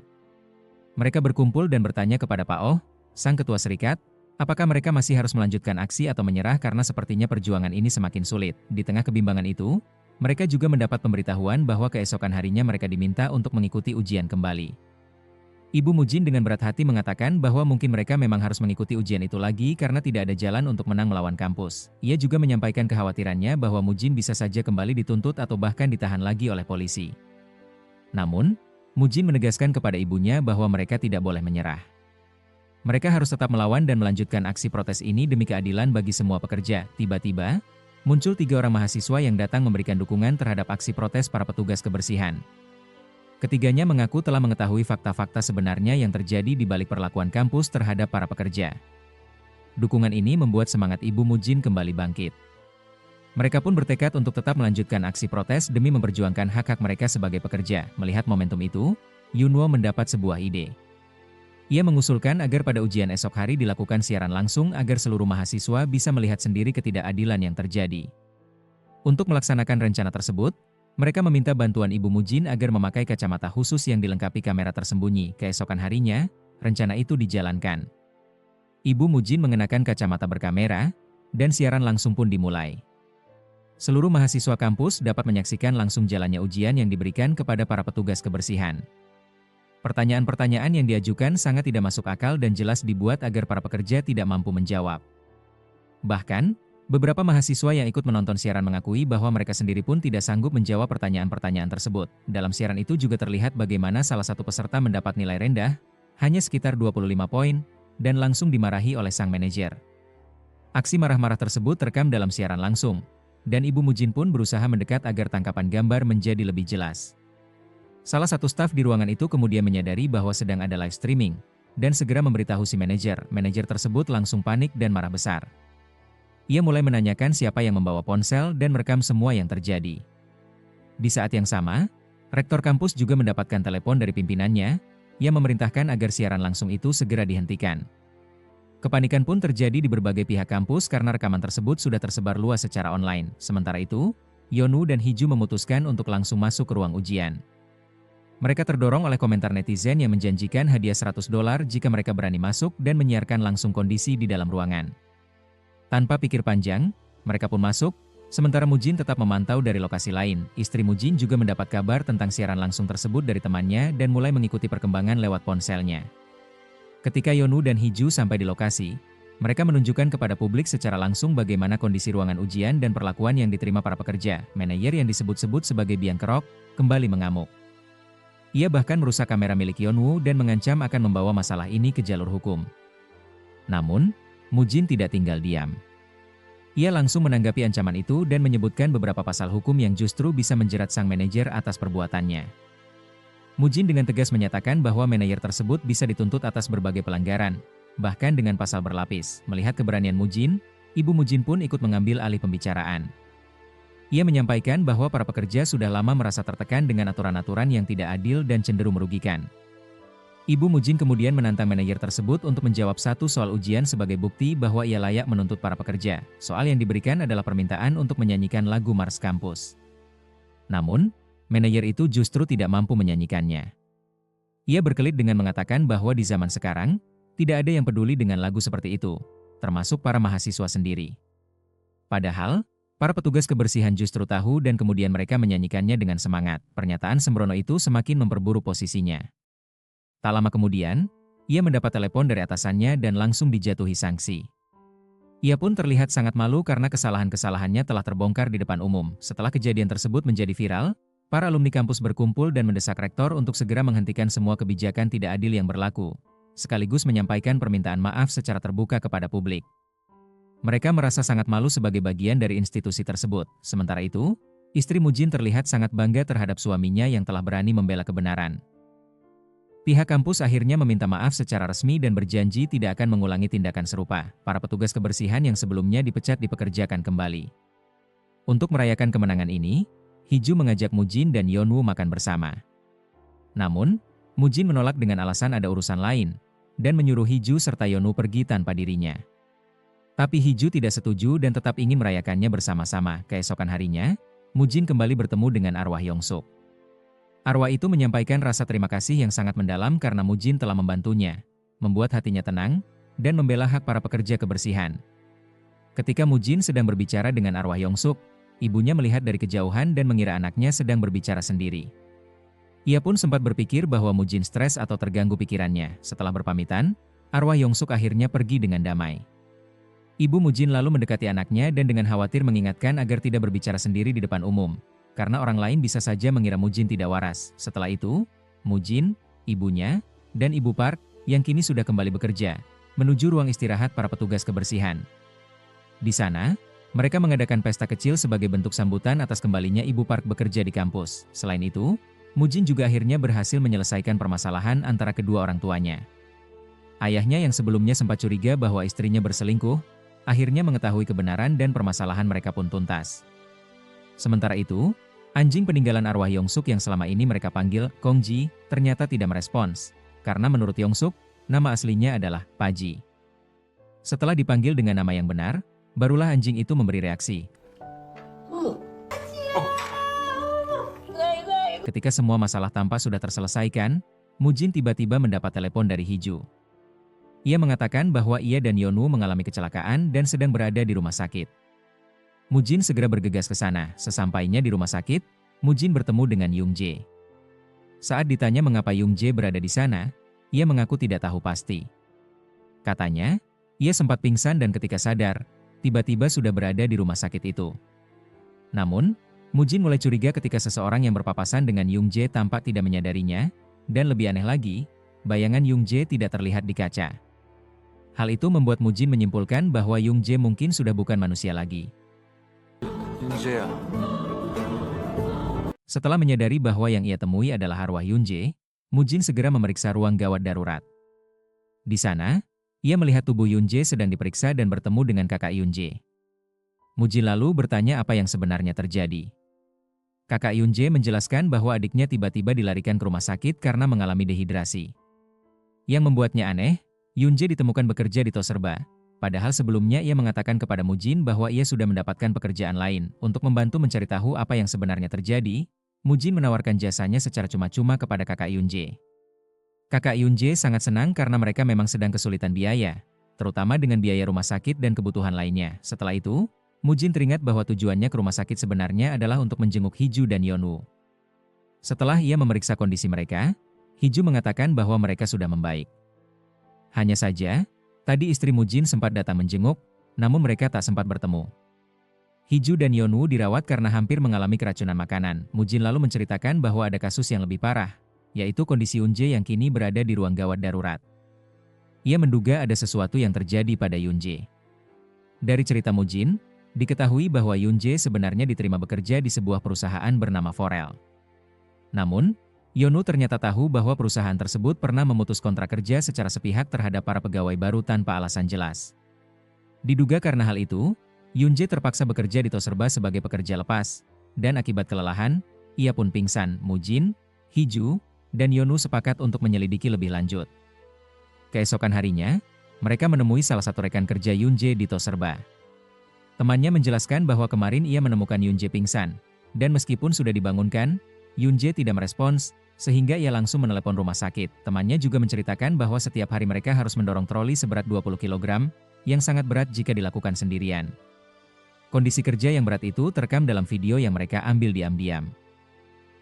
Mereka berkumpul dan bertanya kepada Pak Oh, sang ketua serikat, apakah mereka masih harus melanjutkan aksi atau menyerah karena sepertinya perjuangan ini semakin sulit. Di tengah kebimbangan itu, mereka juga mendapat pemberitahuan bahwa keesokan harinya mereka diminta untuk mengikuti ujian kembali. Ibu Mujin dengan berat hati mengatakan bahwa mungkin mereka memang harus mengikuti ujian itu lagi karena tidak ada jalan untuk menang melawan kampus. Ia juga menyampaikan kekhawatirannya bahwa Mujin bisa saja kembali dituntut atau bahkan ditahan lagi oleh polisi. Namun, Mujin menegaskan kepada ibunya bahwa mereka tidak boleh menyerah. Mereka harus tetap melawan dan melanjutkan aksi protes ini demi keadilan bagi semua pekerja. Tiba-tiba, muncul 3 orang mahasiswa yang datang memberikan dukungan terhadap aksi protes para petugas kebersihan. Ketiganya mengaku telah mengetahui fakta-fakta sebenarnya yang terjadi di balik perlakuan kampus terhadap para pekerja. Dukungan ini membuat semangat Ibu Mujin kembali bangkit. Mereka pun bertekad untuk tetap melanjutkan aksi protes demi memperjuangkan hak-hak mereka sebagai pekerja. Melihat momentum itu, Yunwo mendapat sebuah ide. Ia mengusulkan agar pada ujian esok hari dilakukan siaran langsung agar seluruh mahasiswa bisa melihat sendiri ketidakadilan yang terjadi. Untuk melaksanakan rencana tersebut, mereka meminta bantuan Ibu Mujin agar memakai kacamata khusus yang dilengkapi kamera tersembunyi. Keesokan harinya, rencana itu dijalankan. Ibu Mujin mengenakan kacamata berkamera, dan siaran langsung pun dimulai. seluruh mahasiswa kampus dapat menyaksikan langsung jalannya ujian yang diberikan kepada para petugas kebersihan. Pertanyaan-pertanyaan yang diajukan sangat tidak masuk akal dan jelas dibuat agar para pekerja tidak mampu menjawab. Bahkan, beberapa mahasiswa yang ikut menonton siaran mengakui bahwa mereka sendiri pun tidak sanggup menjawab pertanyaan-pertanyaan tersebut. Dalam siaran itu juga terlihat bagaimana salah satu peserta mendapat nilai rendah, hanya sekitar 25 poin, dan langsung dimarahi oleh sang manajer. Aksi marah-marah tersebut terekam dalam siaran langsung, dan Ibu Mujin pun berusaha mendekat agar tangkapan gambar menjadi lebih jelas. Salah satu staf di ruangan itu kemudian menyadari bahwa sedang ada live streaming, dan segera memberitahu si manajer. Manajer tersebut langsung panik dan marah besar. Ia mulai menanyakan siapa yang membawa ponsel dan merekam semua yang terjadi. Di saat yang sama, rektor kampus juga mendapatkan telepon dari pimpinannya, yang memerintahkan agar siaran langsung itu segera dihentikan. Kepanikan pun terjadi di berbagai pihak kampus karena rekaman tersebut sudah tersebar luas secara online. Sementara itu, Yeonwoo dan Hee-ju memutuskan untuk langsung masuk ke ruang ujian. Mereka terdorong oleh komentar netizen yang menjanjikan hadiah $100 jika mereka berani masuk dan menyiarkan langsung kondisi di dalam ruangan. Tanpa pikir panjang, mereka pun masuk, sementara Mujin tetap memantau dari lokasi lain. Istri Mujin juga mendapat kabar tentang siaran langsung tersebut dari temannya dan mulai mengikuti perkembangan lewat ponselnya. Ketika Yeonwoo dan Hee-ju sampai di lokasi, mereka menunjukkan kepada publik secara langsung bagaimana kondisi ruangan ujian dan perlakuan yang diterima para pekerja. Manajer yang disebut-sebut sebagai biang kerok, kembali mengamuk. Ia bahkan merusak kamera milik Yeonwoo dan mengancam akan membawa masalah ini ke jalur hukum. Namun, Mujin tidak tinggal diam. Ia langsung menanggapi ancaman itu dan menyebutkan beberapa pasal hukum yang justru bisa menjerat sang manajer atas perbuatannya. Mujin dengan tegas menyatakan bahwa manajer tersebut bisa dituntut atas berbagai pelanggaran, bahkan dengan pasal berlapis. Melihat keberanian Mujin, Ibu Mujin pun ikut mengambil alih pembicaraan. Ia menyampaikan bahwa para pekerja sudah lama merasa tertekan dengan aturan-aturan yang tidak adil dan cenderung merugikan. Ibu Mujin kemudian menantang manajer tersebut untuk menjawab satu soal ujian sebagai bukti bahwa ia layak menuntut para pekerja. Soal yang diberikan adalah permintaan untuk menyanyikan lagu Mars Kampus. Namun, manajer itu justru tidak mampu menyanyikannya. Ia berkelit dengan mengatakan bahwa di zaman sekarang, tidak ada yang peduli dengan lagu seperti itu, termasuk para mahasiswa sendiri. Padahal, para petugas kebersihan justru tahu dan kemudian mereka menyanyikannya dengan semangat. Pernyataan sembrono itu semakin memperburuk posisinya. Tak lama kemudian, ia mendapat telepon dari atasannya dan langsung dijatuhi sanksi. Ia pun terlihat sangat malu karena kesalahan-kesalahannya telah terbongkar di depan umum. Setelah kejadian tersebut menjadi viral, para alumni kampus berkumpul dan mendesak rektor untuk segera menghentikan semua kebijakan tidak adil yang berlaku, sekaligus menyampaikan permintaan maaf secara terbuka kepada publik. Mereka merasa sangat malu sebagai bagian dari institusi tersebut. Sementara itu, istri Mujin terlihat sangat bangga terhadap suaminya yang telah berani membela kebenaran. Pihak kampus akhirnya meminta maaf secara resmi dan berjanji tidak akan mengulangi tindakan serupa. Para petugas kebersihan yang sebelumnya dipecat dipekerjakan kembali. Untuk merayakan kemenangan ini, Hee-ju mengajak Mujin dan Yeonwoo makan bersama. Namun, Mujin menolak dengan alasan ada urusan lain, dan menyuruh Hee-ju serta Yeonwoo pergi tanpa dirinya. Tapi Hee-ju tidak setuju dan tetap ingin merayakannya bersama-sama. Keesokan harinya, Mujin kembali bertemu dengan arwah Yongsuk. Arwah itu menyampaikan rasa terima kasih yang sangat mendalam karena Mujin telah membantunya, membuat hatinya tenang, dan membela hak para pekerja kebersihan. Ketika Mujin sedang berbicara dengan arwah Yongsuk, ibunya melihat dari kejauhan dan mengira anaknya sedang berbicara sendiri. Ia pun sempat berpikir bahwa Mujin stres atau terganggu pikirannya. Setelah berpamitan, arwah Yongsuk akhirnya pergi dengan damai. Ibu Mujin lalu mendekati anaknya dan dengan khawatir mengingatkan agar tidak berbicara sendiri di depan umum, karena orang lain bisa saja mengira Mujin tidak waras. Setelah itu, Mujin, ibunya, dan Ibu Park, yang kini sudah kembali bekerja, menuju ruang istirahat para petugas kebersihan. Di sana, mereka mengadakan pesta kecil sebagai bentuk sambutan atas kembalinya Ibu Park bekerja di kampus. Selain itu, Mujin juga akhirnya berhasil menyelesaikan permasalahan antara kedua orang tuanya. Ayahnya yang sebelumnya sempat curiga bahwa istrinya berselingkuh, akhirnya mengetahui kebenaran dan permasalahan mereka pun tuntas. Sementara itu, anjing peninggalan arwah Yongsuk yang selama ini mereka panggil Kongji ternyata tidak merespons, karena menurut Yongsuk, nama aslinya adalah Paji. Setelah dipanggil dengan nama yang benar, barulah anjing itu memberi reaksi. Ketika semua masalah tampak sudah terselesaikan, Mujin tiba-tiba mendapat telepon dari Hee-ju. Ia mengatakan bahwa ia dan Yeonwoo mengalami kecelakaan dan sedang berada di rumah sakit. Mujin segera bergegas ke sana. Sesampainya di rumah sakit, Mujin bertemu dengan Young-jae. Saat ditanya mengapa Young-jae berada di sana, ia mengaku tidak tahu pasti. Katanya, ia sempat pingsan dan ketika sadar, tiba-tiba sudah berada di rumah sakit itu. Namun, Mujin mulai curiga ketika seseorang yang berpapasan dengan Young-jae tampak tidak menyadarinya, dan lebih aneh lagi, bayangan Young-jae tidak terlihat di kaca. Hal itu membuat Mujin menyimpulkan bahwa Young-jae mungkin sudah bukan manusia lagi. 윤재야. Setelah menyadari bahwa yang ia temui adalah arwah Young-jae, Mujin segera memeriksa ruang gawat darurat. Di sana, ia melihat tubuh Young-jae sedang diperiksa dan bertemu dengan kakak Young-jae. Mujin lalu bertanya apa yang sebenarnya terjadi. Kakak Young-jae menjelaskan bahwa adiknya tiba-tiba dilarikan ke rumah sakit karena mengalami dehidrasi. Yang membuatnya aneh, Young-jae ditemukan bekerja di Toserba, padahal sebelumnya ia mengatakan kepada Mujin bahwa ia sudah mendapatkan pekerjaan lain. Untuk membantu mencari tahu apa yang sebenarnya terjadi, Mujin menawarkan jasanya secara cuma-cuma kepada kakak Young-jae. Kakak Young-jae sangat senang karena mereka memang sedang kesulitan biaya, terutama dengan biaya rumah sakit dan kebutuhan lainnya. Setelah itu, Mujin teringat bahwa tujuannya ke rumah sakit sebenarnya adalah untuk menjenguk Hiju dan Yeonwoo. Setelah ia memeriksa kondisi mereka, Hiju mengatakan bahwa mereka sudah membaik. Hanya saja, tadi istri Mujin sempat datang menjenguk, namun mereka tak sempat bertemu. Hiju dan Yeonwoo dirawat karena hampir mengalami keracunan makanan. Mujin lalu menceritakan bahwa ada kasus yang lebih parah, yaitu kondisi Young-jae yang kini berada di ruang gawat darurat. Ia menduga ada sesuatu yang terjadi pada Young-jae. Dari cerita Mujin, diketahui bahwa Young-jae sebenarnya diterima bekerja di sebuah perusahaan bernama Forel. Namun, Yeonwoo ternyata tahu bahwa perusahaan tersebut pernah memutus kontrak kerja secara sepihak terhadap para pegawai baru tanpa alasan jelas. Diduga karena hal itu, Young-jae terpaksa bekerja di Toserba sebagai pekerja lepas, dan akibat kelelahan, ia pun pingsan. Mujin, Hiju, dan Yeonwoo sepakat untuk menyelidiki lebih lanjut. Keesokan harinya, mereka menemui salah satu rekan kerja Young-jae di Toserba. Temannya menjelaskan bahwa kemarin ia menemukan Young-jae pingsan, dan meskipun sudah dibangunkan, Young-jae tidak merespons, sehingga ia langsung menelepon rumah sakit. Temannya juga menceritakan bahwa setiap hari mereka harus mendorong troli seberat 20 kg, yang sangat berat jika dilakukan sendirian. Kondisi kerja yang berat itu terekam dalam video yang mereka ambil diam-diam.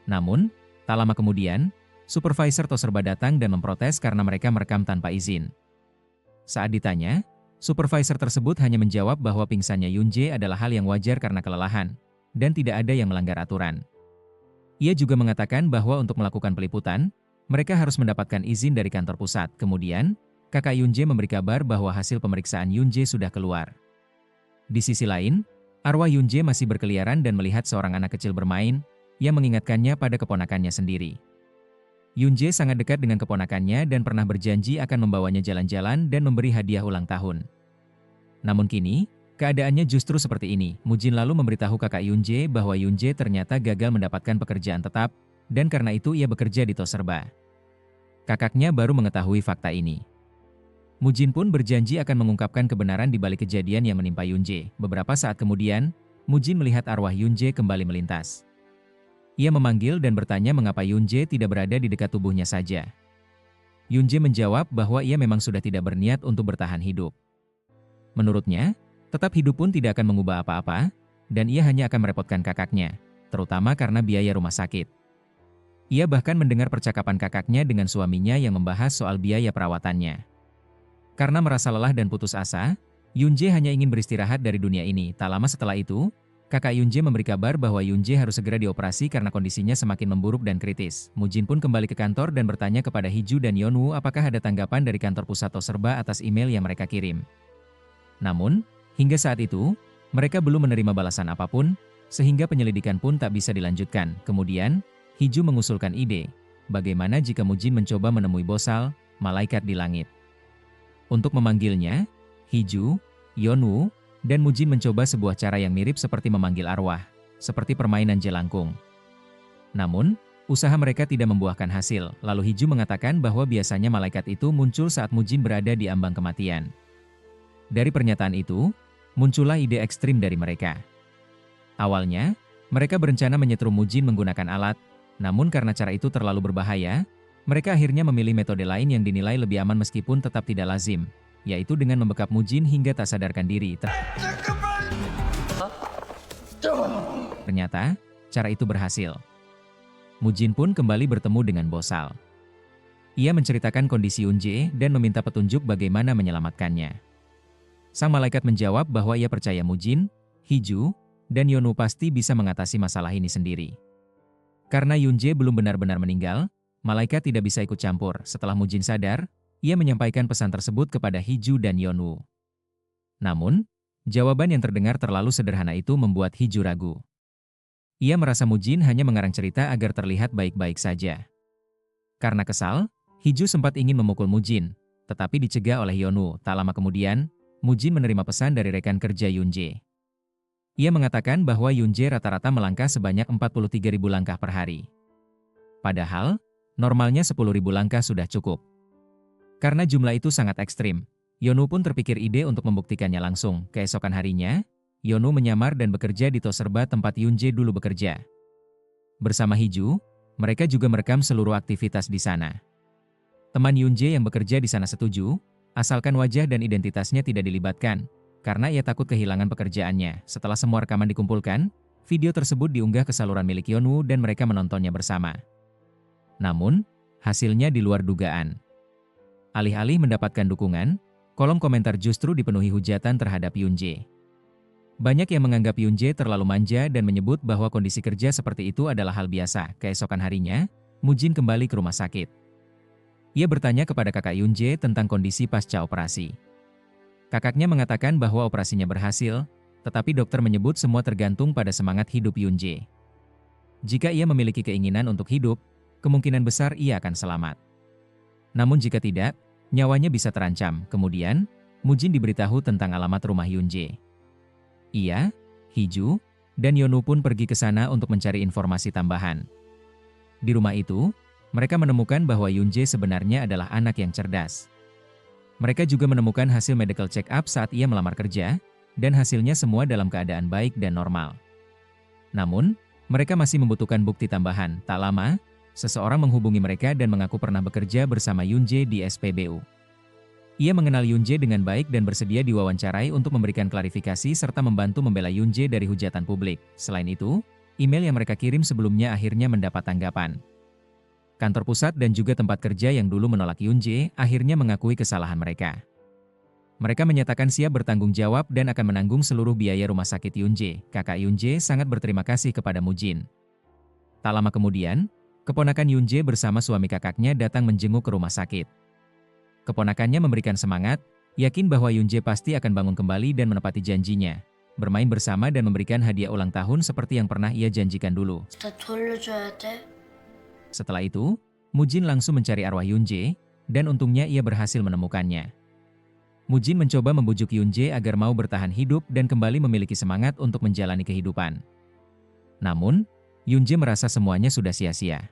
Namun, tak lama kemudian, supervisor Toserba datang dan memprotes karena mereka merekam tanpa izin. Saat ditanya, supervisor tersebut hanya menjawab bahwa pingsannya Young-jae adalah hal yang wajar karena kelelahan, dan tidak ada yang melanggar aturan. Ia juga mengatakan bahwa untuk melakukan peliputan, mereka harus mendapatkan izin dari kantor pusat. Kemudian, kakak Young-jae memberi kabar bahwa hasil pemeriksaan Young-jae sudah keluar. Di sisi lain, arwah Young-jae masih berkeliaran dan melihat seorang anak kecil bermain, yang mengingatkannya pada keponakannya sendiri. Young-jae sangat dekat dengan keponakannya dan pernah berjanji akan membawanya jalan-jalan dan memberi hadiah ulang tahun. Namun kini, keadaannya justru seperti ini. Mujin lalu memberitahu kakak Young-jae bahwa Young-jae ternyata gagal mendapatkan pekerjaan tetap, dan karena itu ia bekerja di Toserba. Kakaknya baru mengetahui fakta ini. Mujin pun berjanji akan mengungkapkan kebenaran di balik kejadian yang menimpa Young-jae. Beberapa saat kemudian, Mujin melihat arwah Young-jae kembali melintas. Ia memanggil dan bertanya mengapa Young-jae tidak berada di dekat tubuhnya saja. Young-jae menjawab bahwa ia memang sudah tidak berniat untuk bertahan hidup. Menurutnya, tetap hidup pun tidak akan mengubah apa-apa, dan ia hanya akan merepotkan kakaknya, terutama karena biaya rumah sakit. Ia bahkan mendengar percakapan kakaknya dengan suaminya yang membahas soal biaya perawatannya. Karena merasa lelah dan putus asa, Young-jae hanya ingin beristirahat dari dunia ini. Tak lama setelah itu, kakak Young-jae memberi kabar bahwa Young-jae harus segera dioperasi karena kondisinya semakin memburuk dan kritis. Mujin pun kembali ke kantor dan bertanya kepada Hiju dan Yeonwoo apakah ada tanggapan dari kantor pusat Toserba atas email yang mereka kirim. Namun, hingga saat itu, mereka belum menerima balasan apapun, sehingga penyelidikan pun tak bisa dilanjutkan. Kemudian, Hiju mengusulkan ide, bagaimana jika Mujin mencoba menemui Bosal, malaikat di langit. Untuk memanggilnya, Hiju, Yeonwoo, dan Mujin mencoba sebuah cara yang mirip seperti memanggil arwah, seperti permainan jelangkung. Namun, usaha mereka tidak membuahkan hasil, lalu Hiju mengatakan bahwa biasanya malaikat itu muncul saat Mujin berada di ambang kematian. Dari pernyataan itu, muncullah ide ekstrim dari mereka. Awalnya, mereka berencana menyetrum Mujin menggunakan alat, namun karena cara itu terlalu berbahaya, mereka akhirnya memilih metode lain yang dinilai lebih aman meskipun tetap tidak lazim, yaitu dengan membekap Mujin hingga tak sadarkan diri. Ternyata, cara itu berhasil. Mujin pun kembali bertemu dengan Bosal. Ia menceritakan kondisi Yunje dan meminta petunjuk bagaimana menyelamatkannya. Sang malaikat menjawab bahwa ia percaya Mujin, Hiju, dan Yonu pasti bisa mengatasi masalah ini sendiri. Karena Yunje belum benar-benar meninggal, malaikat tidak bisa ikut campur. Setelah Mujin sadar, ia menyampaikan pesan tersebut kepada Hiju dan Yonu. Namun, jawaban yang terdengar terlalu sederhana itu membuat Hiju ragu. Ia merasa Mujin hanya mengarang cerita agar terlihat baik-baik saja. Karena kesal, Hiju sempat ingin memukul Mujin, tetapi dicegah oleh Yonu. Tak lama kemudian, Mujin menerima pesan dari rekan kerja Yunje. Ia mengatakan bahwa Yunje rata-rata melangkah sebanyak 43.000 langkah per hari. Padahal, normalnya 10.000 langkah sudah cukup. Karena jumlah itu sangat ekstrim, Yonu pun terpikir ide untuk membuktikannya langsung. Keesokan harinya, Yonu menyamar dan bekerja di Toserba tempat Yunje dulu bekerja. Bersama Hiju, mereka juga merekam seluruh aktivitas di sana. Teman Yunje yang bekerja di sana setuju, asalkan wajah dan identitasnya tidak dilibatkan, karena ia takut kehilangan pekerjaannya. Setelah semua rekaman dikumpulkan, video tersebut diunggah ke saluran milik Yonu dan mereka menontonnya bersama. Namun, hasilnya di luar dugaan. Alih-alih mendapatkan dukungan, kolom komentar justru dipenuhi hujatan terhadap Yunje. Banyak yang menganggap Yunje terlalu manja dan menyebut bahwa kondisi kerja seperti itu adalah hal biasa. Keesokan harinya, Mujin kembali ke rumah sakit. Ia bertanya kepada kakak Yunje tentang kondisi pasca operasi. Kakaknya mengatakan bahwa operasinya berhasil, tetapi dokter menyebut semua tergantung pada semangat hidup Yunje. Jika ia memiliki keinginan untuk hidup, kemungkinan besar ia akan selamat. Namun jika tidak, nyawanya bisa terancam. Kemudian, Mujin diberitahu tentang alamat rumah Yunje. Ia, Hiju, dan Yonu pun pergi ke sana untuk mencari informasi tambahan. Di rumah itu, mereka menemukan bahwa Yunje sebenarnya adalah anak yang cerdas. Mereka juga menemukan hasil medical check-up saat ia melamar kerja, dan hasilnya semua dalam keadaan baik dan normal. Namun, mereka masih membutuhkan bukti tambahan. Tak lama, seseorang menghubungi mereka dan mengaku pernah bekerja bersama Yunje di SPBU. Ia mengenal Yunje dengan baik dan bersedia diwawancarai untuk memberikan klarifikasi serta membantu membela Yunje dari hujatan publik. Selain itu, email yang mereka kirim sebelumnya akhirnya mendapat tanggapan. Kantor pusat dan juga tempat kerja yang dulu menolak Yunje akhirnya mengakui kesalahan mereka. Mereka menyatakan siap bertanggung jawab dan akan menanggung seluruh biaya rumah sakit Yunje. Kakak Yunje sangat berterima kasih kepada Mujin. Tak lama kemudian, keponakan Yunje bersama suami kakaknya datang menjenguk ke rumah sakit. Keponakannya memberikan semangat, yakin bahwa Yunje pasti akan bangun kembali dan menepati janjinya, bermain bersama dan memberikan hadiah ulang tahun seperti yang pernah ia janjikan dulu. Setelah itu, Mujin langsung mencari arwah Yunje, dan untungnya ia berhasil menemukannya. Mujin mencoba membujuk Yunje agar mau bertahan hidup dan kembali memiliki semangat untuk menjalani kehidupan. Namun, Yunje merasa semuanya sudah sia-sia.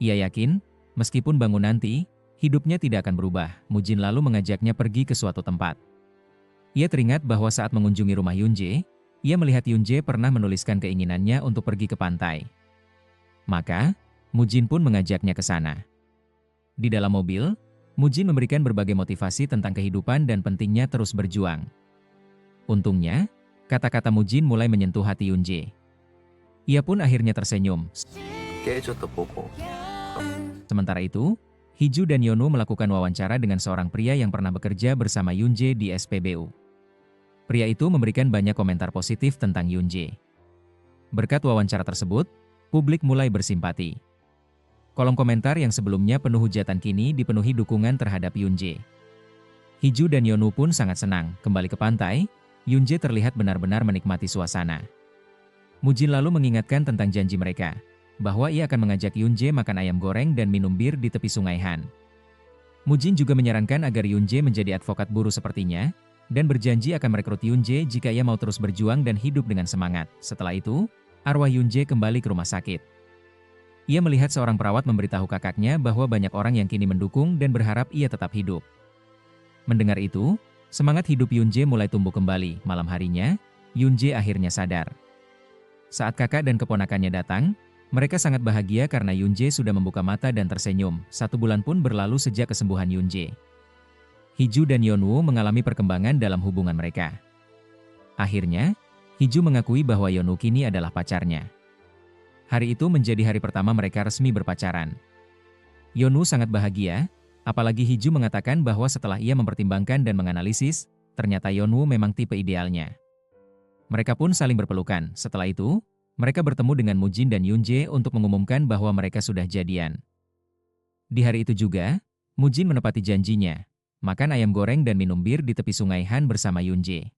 Ia yakin, meskipun bangun nanti, hidupnya tidak akan berubah. Mujin lalu mengajaknya pergi ke suatu tempat. Ia teringat bahwa saat mengunjungi rumah Yunje, ia melihat Yunje pernah menuliskan keinginannya untuk pergi ke pantai. Maka, Mujin pun mengajaknya ke sana. Di dalam mobil, Mujin memberikan berbagai motivasi tentang kehidupan dan pentingnya terus berjuang. Untungnya, kata-kata Mujin mulai menyentuh hati Yunje. Ia pun akhirnya tersenyum. Sementara itu, Hiju dan Yonu melakukan wawancara dengan seorang pria yang pernah bekerja bersama Yunje di SPBU. Pria itu memberikan banyak komentar positif tentang Yunje. Berkat wawancara tersebut, publik mulai bersimpati. Kolom komentar yang sebelumnya penuh hujatan kini dipenuhi dukungan terhadap Yunje. Hiju dan Yonu pun sangat senang. Kembali ke pantai, Yunje terlihat benar-benar menikmati suasana. Mujin lalu mengingatkan tentang janji mereka, bahwa ia akan mengajak Yunje makan ayam goreng dan minum bir di tepi sungai Han. Mujin juga menyarankan agar Yunje menjadi advokat buruh sepertinya, dan berjanji akan merekrut Yunje jika ia mau terus berjuang dan hidup dengan semangat. Setelah itu, arwah Yunje kembali ke rumah sakit. Ia melihat seorang perawat memberitahu kakaknya bahwa banyak orang yang kini mendukung dan berharap ia tetap hidup. Mendengar itu, semangat hidup Yunje mulai tumbuh kembali. Malam harinya, Yunje akhirnya sadar. Saat kakak dan keponakannya datang, mereka sangat bahagia karena Yunje sudah membuka mata dan tersenyum. 1 bulan pun berlalu sejak kesembuhan Yunje. Hiju dan Yonwoo mengalami perkembangan dalam hubungan mereka. Akhirnya, Hiju mengakui bahwa Yeonu kini adalah pacarnya. Hari itu menjadi hari pertama mereka resmi berpacaran. Yeonu sangat bahagia, apalagi Hiju mengatakan bahwa setelah ia mempertimbangkan dan menganalisis, ternyata Yeonu memang tipe idealnya. Mereka pun saling berpelukan. Setelah itu, mereka bertemu dengan Mujin dan Yoonjae untuk mengumumkan bahwa mereka sudah jadian. Di hari itu juga, Mujin menepati janjinya, makan ayam goreng dan minum bir di tepi sungai Han bersama Yoonjae.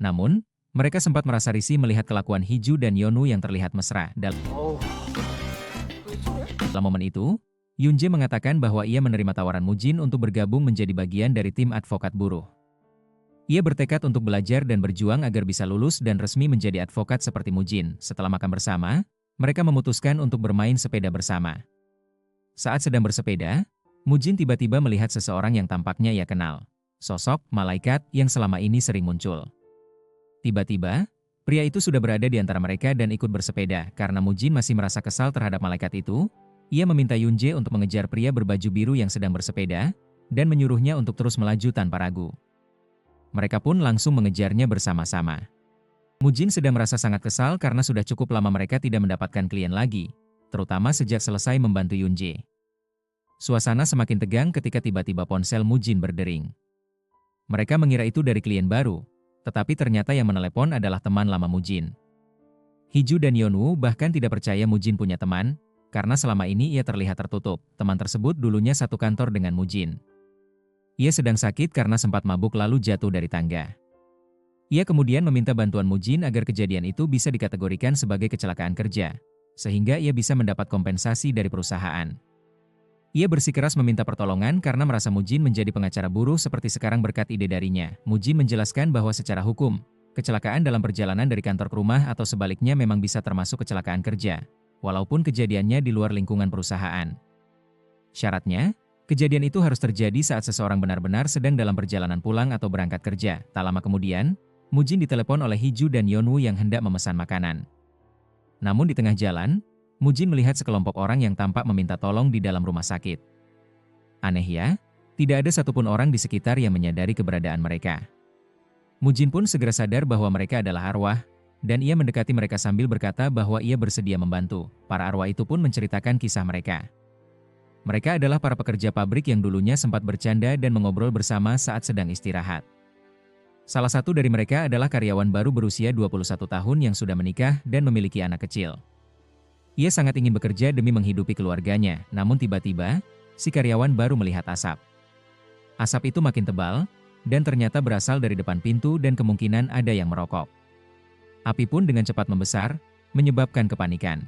Namun, mereka sempat merasa risih melihat kelakuan Hiju dan Yeonu yang terlihat mesra. Dalam momen itu, Yoonjae mengatakan bahwa ia menerima tawaran Mujin untuk bergabung menjadi bagian dari tim advokat buruh. Ia bertekad untuk belajar dan berjuang agar bisa lulus dan resmi menjadi advokat seperti Mujin. Setelah makan bersama, mereka memutuskan untuk bermain sepeda bersama. Saat sedang bersepeda, Mujin tiba-tiba melihat seseorang yang tampaknya ia kenal. Sosok malaikat yang selama ini sering muncul. Tiba-tiba, pria itu sudah berada di antara mereka dan ikut bersepeda. Karena Mujin masih merasa kesal terhadap malaikat itu, ia meminta Yoonjae untuk mengejar pria berbaju biru yang sedang bersepeda, dan menyuruhnya untuk terus melaju tanpa ragu. Mereka pun langsung mengejarnya bersama-sama. Mujin sedang merasa sangat kesal karena sudah cukup lama mereka tidak mendapatkan klien lagi, terutama sejak selesai membantu Yoonjae. Suasana semakin tegang ketika tiba-tiba ponsel Mujin berdering. Mereka mengira itu dari klien baru, tetapi ternyata yang menelepon adalah teman lama Mujin. Hiju dan Yeonu bahkan tidak percaya Mujin punya teman, karena selama ini ia terlihat tertutup. Teman tersebut dulunya satu kantor dengan Mujin. Ia sedang sakit karena sempat mabuk lalu jatuh dari tangga. Ia kemudian meminta bantuan Mujin agar kejadian itu bisa dikategorikan sebagai kecelakaan kerja, sehingga ia bisa mendapat kompensasi dari perusahaan. Ia bersikeras meminta pertolongan karena merasa Mujin menjadi pengacara buruh seperti sekarang berkat ide darinya. Mujin menjelaskan bahwa secara hukum, kecelakaan dalam perjalanan dari kantor ke rumah atau sebaliknya memang bisa termasuk kecelakaan kerja, walaupun kejadiannya di luar lingkungan perusahaan. Syaratnya, kejadian itu harus terjadi saat seseorang benar-benar sedang dalam perjalanan pulang atau berangkat kerja. Tak lama kemudian, Mujin ditelepon oleh Hiju dan Yeonu yang hendak memesan makanan. Namun di tengah jalan, Mujin melihat sekelompok orang yang tampak meminta tolong di dalam rumah sakit. Aneh ya, tidak ada satupun orang di sekitar yang menyadari keberadaan mereka. Mujin pun segera sadar bahwa mereka adalah arwah, dan ia mendekati mereka sambil berkata bahwa ia bersedia membantu. Para arwah itu pun menceritakan kisah mereka. Mereka adalah para pekerja pabrik yang dulunya sempat bercanda dan mengobrol bersama saat sedang istirahat. Salah satu dari mereka adalah karyawan baru berusia 21 tahun yang sudah menikah dan memiliki anak kecil. Ia sangat ingin bekerja demi menghidupi keluarganya, namun tiba-tiba, si karyawan baru melihat asap. Asap itu makin tebal, dan ternyata berasal dari depan pintu dan kemungkinan ada yang merokok. Api pun dengan cepat membesar, menyebabkan kepanikan.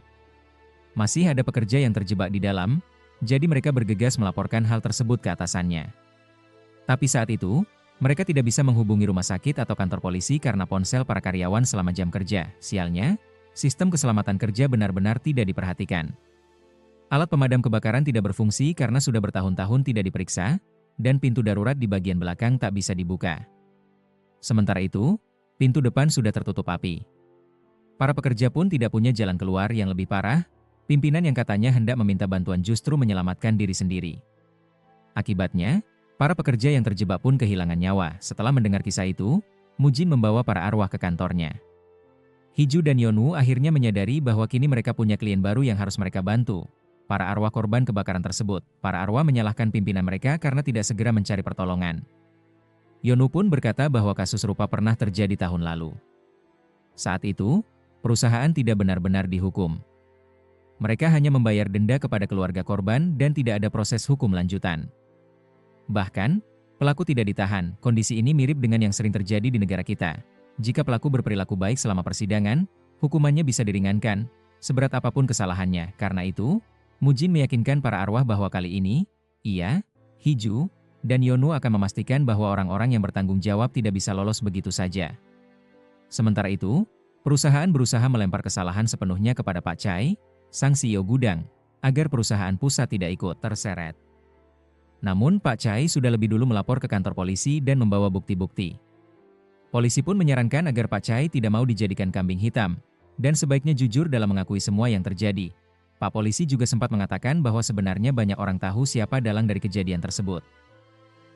Masih ada pekerja yang terjebak di dalam, jadi mereka bergegas melaporkan hal tersebut ke atasannya. Tapi saat itu, mereka tidak bisa menghubungi rumah sakit atau kantor polisi karena ponsel para karyawan selama jam kerja. Sialnya, sistem keselamatan kerja benar-benar tidak diperhatikan. Alat pemadam kebakaran tidak berfungsi karena sudah bertahun-tahun tidak diperiksa, dan pintu darurat di bagian belakang tak bisa dibuka. Sementara itu, pintu depan sudah tertutup api. Para pekerja pun tidak punya jalan keluar. Yang lebih parah, pimpinan yang katanya hendak meminta bantuan justru menyelamatkan diri sendiri. Akibatnya, para pekerja yang terjebak pun kehilangan nyawa. Setelah mendengar kisah itu, Mujin membawa para arwah ke kantornya. Hiju dan Yeonu akhirnya menyadari bahwa kini mereka punya klien baru yang harus mereka bantu. Para arwah korban kebakaran tersebut. Para arwah menyalahkan pimpinan mereka karena tidak segera mencari pertolongan. Yeonu pun berkata bahwa kasus serupa pernah terjadi tahun lalu. Saat itu, perusahaan tidak benar-benar dihukum. Mereka hanya membayar denda kepada keluarga korban dan tidak ada proses hukum lanjutan. Bahkan, pelaku tidak ditahan. Kondisi ini mirip dengan yang sering terjadi di negara kita. Jika pelaku berperilaku baik selama persidangan, hukumannya bisa diringankan, seberat apapun kesalahannya. Karena itu, Mujin meyakinkan para arwah bahwa kali ini, ia, Hiju, dan Yeonu akan memastikan bahwa orang-orang yang bertanggung jawab tidak bisa lolos begitu saja. Sementara itu, perusahaan berusaha melempar kesalahan sepenuhnya kepada Pak Chai, sang CEO gudang, agar perusahaan pusat tidak ikut terseret. Namun Pak Chai sudah lebih dulu melapor ke kantor polisi dan membawa bukti-bukti. Polisi pun menyarankan agar Pak Chai tidak mau dijadikan kambing hitam, dan sebaiknya jujur dalam mengakui semua yang terjadi. Pak polisi juga sempat mengatakan bahwa sebenarnya banyak orang tahu siapa dalang dari kejadian tersebut.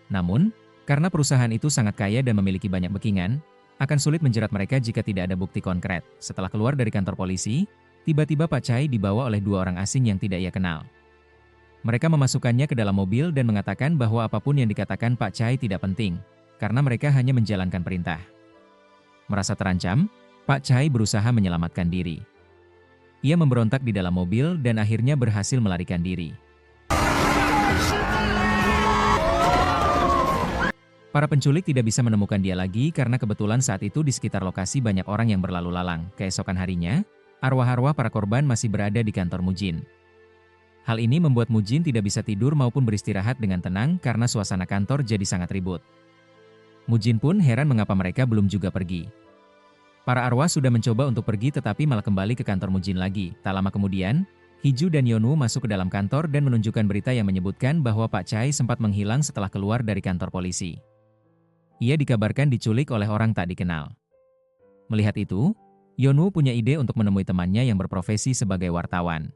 Namun, karena perusahaan itu sangat kaya dan memiliki banyak backingan, akan sulit menjerat mereka jika tidak ada bukti konkret. Setelah keluar dari kantor polisi, tiba-tiba Pak Chai dibawa oleh dua orang asing yang tidak ia kenal. Mereka memasukkannya ke dalam mobil dan mengatakan bahwa apapun yang dikatakan Pak Chai tidak penting, karena mereka hanya menjalankan perintah. Merasa terancam, Pak Chai berusaha menyelamatkan diri. Ia memberontak di dalam mobil dan akhirnya berhasil melarikan diri. Para penculik tidak bisa menemukan dia lagi karena kebetulan saat itu di sekitar lokasi banyak orang yang berlalu lalang. Keesokan harinya, arwah-arwah para korban masih berada di kantor Mujin. Hal ini membuat Mujin tidak bisa tidur maupun beristirahat dengan tenang karena suasana kantor jadi sangat ribut. Mujin pun heran mengapa mereka belum juga pergi. Para arwah sudah mencoba untuk pergi tetapi malah kembali ke kantor Mujin lagi. Tak lama kemudian, Hiju dan Yonu masuk ke dalam kantor dan menunjukkan berita yang menyebutkan bahwa Pak Chai sempat menghilang setelah keluar dari kantor polisi. Ia dikabarkan diculik oleh orang tak dikenal. Melihat itu, Yonu punya ide untuk menemui temannya yang berprofesi sebagai wartawan.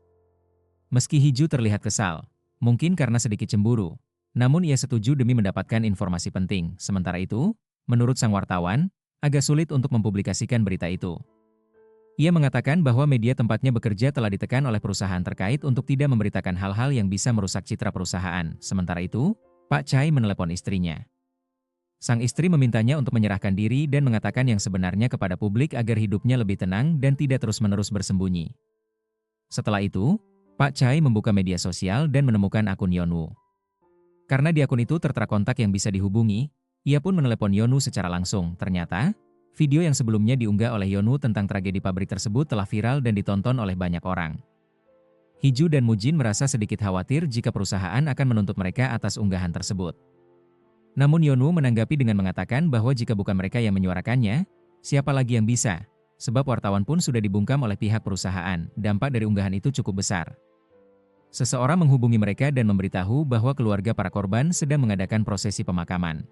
Meski Hiju terlihat kesal, mungkin karena sedikit cemburu, namun ia setuju demi mendapatkan informasi penting. Sementara itu, menurut sang wartawan, agak sulit untuk mempublikasikan berita itu. Ia mengatakan bahwa media tempatnya bekerja telah ditekan oleh perusahaan terkait untuk tidak memberitakan hal-hal yang bisa merusak citra perusahaan. Sementara itu, Pak Chai menelepon istrinya. Sang istri memintanya untuk menyerahkan diri dan mengatakan yang sebenarnya kepada publik agar hidupnya lebih tenang dan tidak terus-menerus bersembunyi. Setelah itu, Pak Chai membuka media sosial dan menemukan akun Yonu. Karena di akun itu tertera kontak yang bisa dihubungi, ia pun menelepon Yonu secara langsung. Ternyata, video yang sebelumnya diunggah oleh Yonu tentang tragedi pabrik tersebut telah viral dan ditonton oleh banyak orang. Hiju dan Mujin merasa sedikit khawatir jika perusahaan akan menuntut mereka atas unggahan tersebut. Namun Yonu menanggapi dengan mengatakan bahwa jika bukan mereka yang menyuarakannya, siapa lagi yang bisa? Sebab wartawan pun sudah dibungkam oleh pihak perusahaan, dampak dari unggahan itu cukup besar. Seseorang menghubungi mereka dan memberitahu bahwa keluarga para korban sedang mengadakan prosesi pemakaman.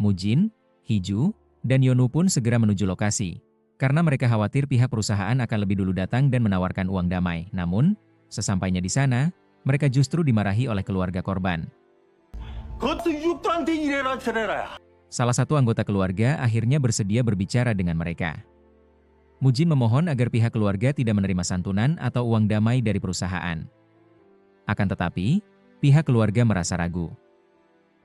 Mujin, Hiju, dan Yonu pun segera menuju lokasi, karena mereka khawatir pihak perusahaan akan lebih dulu datang dan menawarkan uang damai. Namun, sesampainya di sana, mereka justru dimarahi oleh keluarga korban. Salah satu anggota keluarga akhirnya bersedia berbicara dengan mereka. Mujin memohon agar pihak keluarga tidak menerima santunan atau uang damai dari perusahaan. Akan tetapi, pihak keluarga merasa ragu.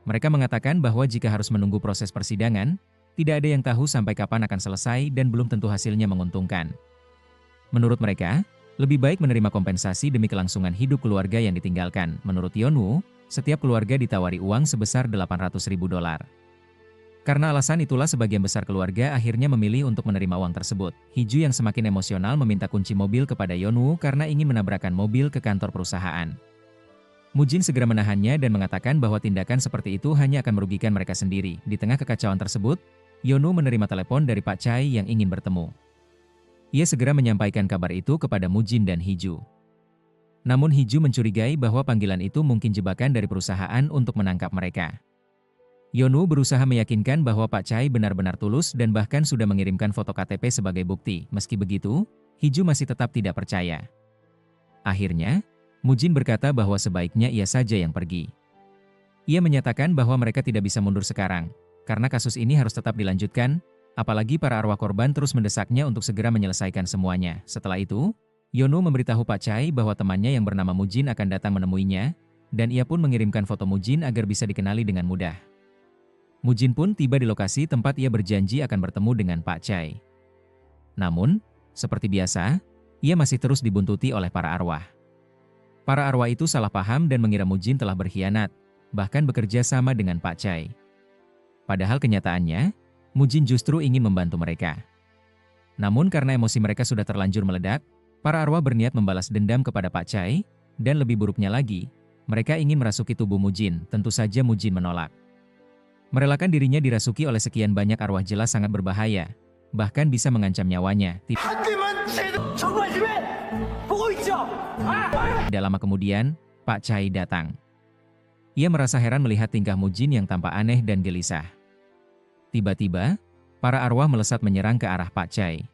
Mereka mengatakan bahwa jika harus menunggu proses persidangan, tidak ada yang tahu sampai kapan akan selesai dan belum tentu hasilnya menguntungkan. Menurut mereka, lebih baik menerima kompensasi demi kelangsungan hidup keluarga yang ditinggalkan. Menurut Yonu, setiap keluarga ditawari uang sebesar $800.000. Karena alasan itulah sebagian besar keluarga akhirnya memilih untuk menerima uang tersebut. Hiju yang semakin emosional meminta kunci mobil kepada Yonu karena ingin menabrakkan mobil ke kantor perusahaan. Mujin segera menahannya dan mengatakan bahwa tindakan seperti itu hanya akan merugikan mereka sendiri. Di tengah kekacauan tersebut, Yonu menerima telepon dari Pak Chai yang ingin bertemu. Ia segera menyampaikan kabar itu kepada Mujin dan Hiju. Namun Hiju mencurigai bahwa panggilan itu mungkin jebakan dari perusahaan untuk menangkap mereka. Yonu berusaha meyakinkan bahwa Pak Chai benar-benar tulus dan bahkan sudah mengirimkan foto KTP sebagai bukti. Meski begitu, Hiju masih tetap tidak percaya. Akhirnya, Mujin berkata bahwa sebaiknya ia saja yang pergi. Ia menyatakan bahwa mereka tidak bisa mundur sekarang, karena kasus ini harus tetap dilanjutkan, apalagi para arwah korban terus mendesaknya untuk segera menyelesaikan semuanya. Setelah itu, Yonu memberitahu Pak Chai bahwa temannya yang bernama Mujin akan datang menemuinya, dan ia pun mengirimkan foto Mujin agar bisa dikenali dengan mudah. Mujin pun tiba di lokasi tempat ia berjanji akan bertemu dengan Pak Chai. Namun, seperti biasa, ia masih terus dibuntuti oleh para arwah. Para arwah itu salah paham dan mengira Mujin telah berkhianat, bahkan bekerja sama dengan Pak Chai. Padahal kenyataannya, Mujin justru ingin membantu mereka. Namun karena emosi mereka sudah terlanjur meledak, para arwah berniat membalas dendam kepada Pak Chai, dan lebih buruknya lagi, mereka ingin merasuki tubuh Mujin. Tentu saja Mujin menolak. Merelakan dirinya dirasuki oleh sekian banyak arwah jelas sangat berbahaya, bahkan bisa mengancam nyawanya. Tidak lama kemudian, Pak Chai datang. Ia merasa heran melihat tingkah Mujin yang tampak aneh dan gelisah. Tiba-tiba, para arwah melesat menyerang ke arah Pak Chai.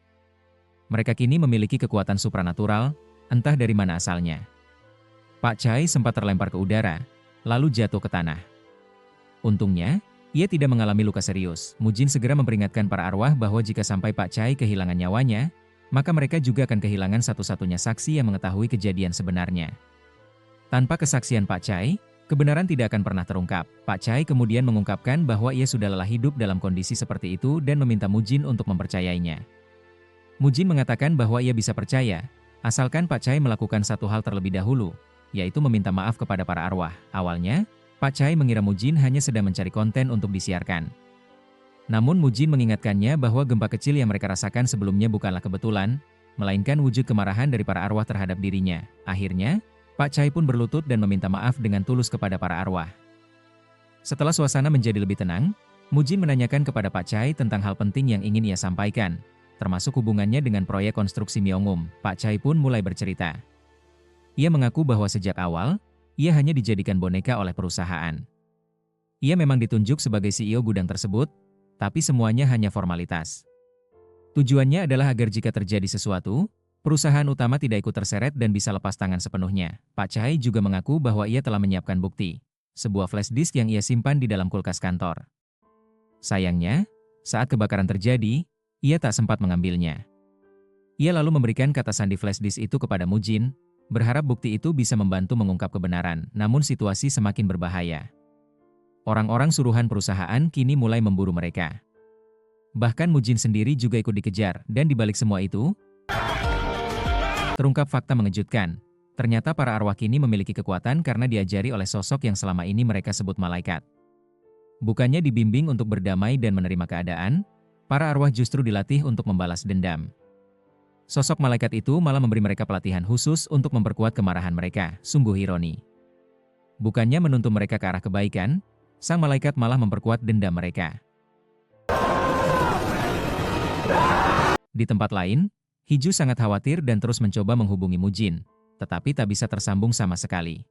Mereka kini memiliki kekuatan supranatural, entah dari mana asalnya. Pak Chai sempat terlempar ke udara, lalu jatuh ke tanah. Untungnya, Ia tidak mengalami luka serius. Mujin segera memperingatkan para arwah bahwa jika sampai Pak Chai kehilangan nyawanya, maka mereka juga akan kehilangan satu-satunya saksi yang mengetahui kejadian sebenarnya. Tanpa kesaksian Pak Chai, kebenaran tidak akan pernah terungkap. Pak Chai kemudian mengungkapkan bahwa ia sudah lelah hidup dalam kondisi seperti itu dan meminta Mujin untuk mempercayainya. Mujin mengatakan bahwa ia bisa percaya, asalkan Pak Chai melakukan satu hal terlebih dahulu, yaitu meminta maaf kepada para arwah. Awalnya, Pak Chai mengira Mujin hanya sedang mencari konten untuk disiarkan. Namun Mujin mengingatkannya bahwa gempa kecil yang mereka rasakan sebelumnya bukanlah kebetulan, melainkan wujud kemarahan dari para arwah terhadap dirinya. Akhirnya, Pak Chai pun berlutut dan meminta maaf dengan tulus kepada para arwah. Setelah suasana menjadi lebih tenang, Mujin menanyakan kepada Pak Chai tentang hal penting yang ingin ia sampaikan, termasuk hubungannya dengan proyek konstruksi Myeongum. Pak Chai pun mulai bercerita. Ia mengaku bahwa sejak awal, ia hanya dijadikan boneka oleh perusahaan. Ia memang ditunjuk sebagai CEO gudang tersebut, tapi semuanya hanya formalitas. Tujuannya adalah agar jika terjadi sesuatu, perusahaan utama tidak ikut terseret dan bisa lepas tangan sepenuhnya. Pak Chai juga mengaku bahwa ia telah menyiapkan bukti, sebuah flash disk yang ia simpan di dalam kulkas kantor. Sayangnya, saat kebakaran terjadi, ia tak sempat mengambilnya. Ia lalu memberikan kata sandi flash disk itu kepada Mujin, berharap bukti itu bisa membantu mengungkap kebenaran, namun situasi semakin berbahaya. Orang-orang suruhan perusahaan kini mulai memburu mereka. Bahkan Mujin sendiri juga ikut dikejar, dan dibalik semua itu, terungkap fakta mengejutkan. Ternyata para arwah kini memiliki kekuatan karena diajari oleh sosok yang selama ini mereka sebut malaikat. Bukannya dibimbing untuk berdamai dan menerima keadaan, para arwah justru dilatih untuk membalas dendam. Sosok malaikat itu malah memberi mereka pelatihan khusus untuk memperkuat kemarahan mereka. Sungguh ironi. Bukannya menuntun mereka ke arah kebaikan, sang malaikat malah memperkuat dendam mereka. Di tempat lain, Hiju sangat khawatir dan terus mencoba menghubungi Mujin, tetapi tak bisa tersambung sama sekali.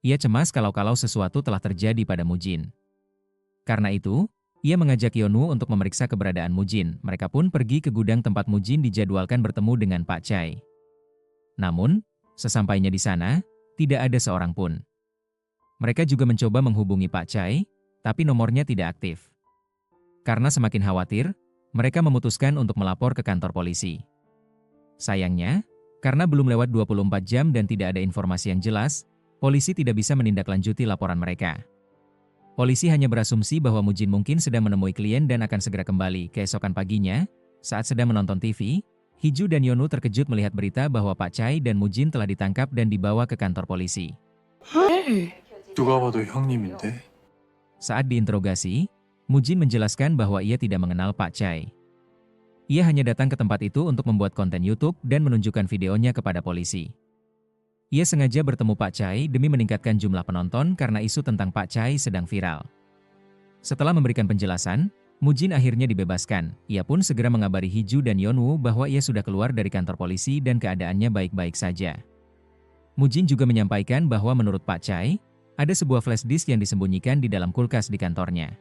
Ia cemas kalau sesuatu telah terjadi pada Mujin. Karena itu, ia mengajak Yeonwoo untuk memeriksa keberadaan Mujin. Mereka pun pergi ke gudang tempat Mujin dijadwalkan bertemu dengan Pak Chai. Namun, sesampainya di sana, tidak ada seorang pun. Mereka juga mencoba menghubungi Pak Chai, tapi nomornya tidak aktif. Karena semakin khawatir, mereka memutuskan untuk melapor ke kantor polisi. Sayangnya, karena belum lewat 24 jam dan tidak ada informasi yang jelas, polisi tidak bisa menindaklanjuti laporan mereka. Polisi hanya berasumsi bahwa Mujin mungkin sedang menemui klien dan akan segera kembali. Keesokan paginya, saat sedang menonton TV, Hiju dan Yeonwoo terkejut melihat berita bahwa Pak Chai dan Mujin telah ditangkap dan dibawa ke kantor polisi. 누가 봐도 형님인데. Saat diinterogasi, Mujin menjelaskan bahwa ia tidak mengenal Pak Chai. Ia hanya datang ke tempat itu untuk membuat konten YouTube dan menunjukkan videonya kepada polisi. Ia sengaja bertemu Pak Chai demi meningkatkan jumlah penonton karena isu tentang Pak Chai sedang viral. Setelah memberikan penjelasan, Mujin akhirnya dibebaskan. Ia pun segera mengabari Hiju dan Yeonwoo bahwa ia sudah keluar dari kantor polisi dan keadaannya baik-baik saja. Mujin juga menyampaikan bahwa menurut Pak Chai, ada sebuah flash disk yang disembunyikan di dalam kulkas di kantornya.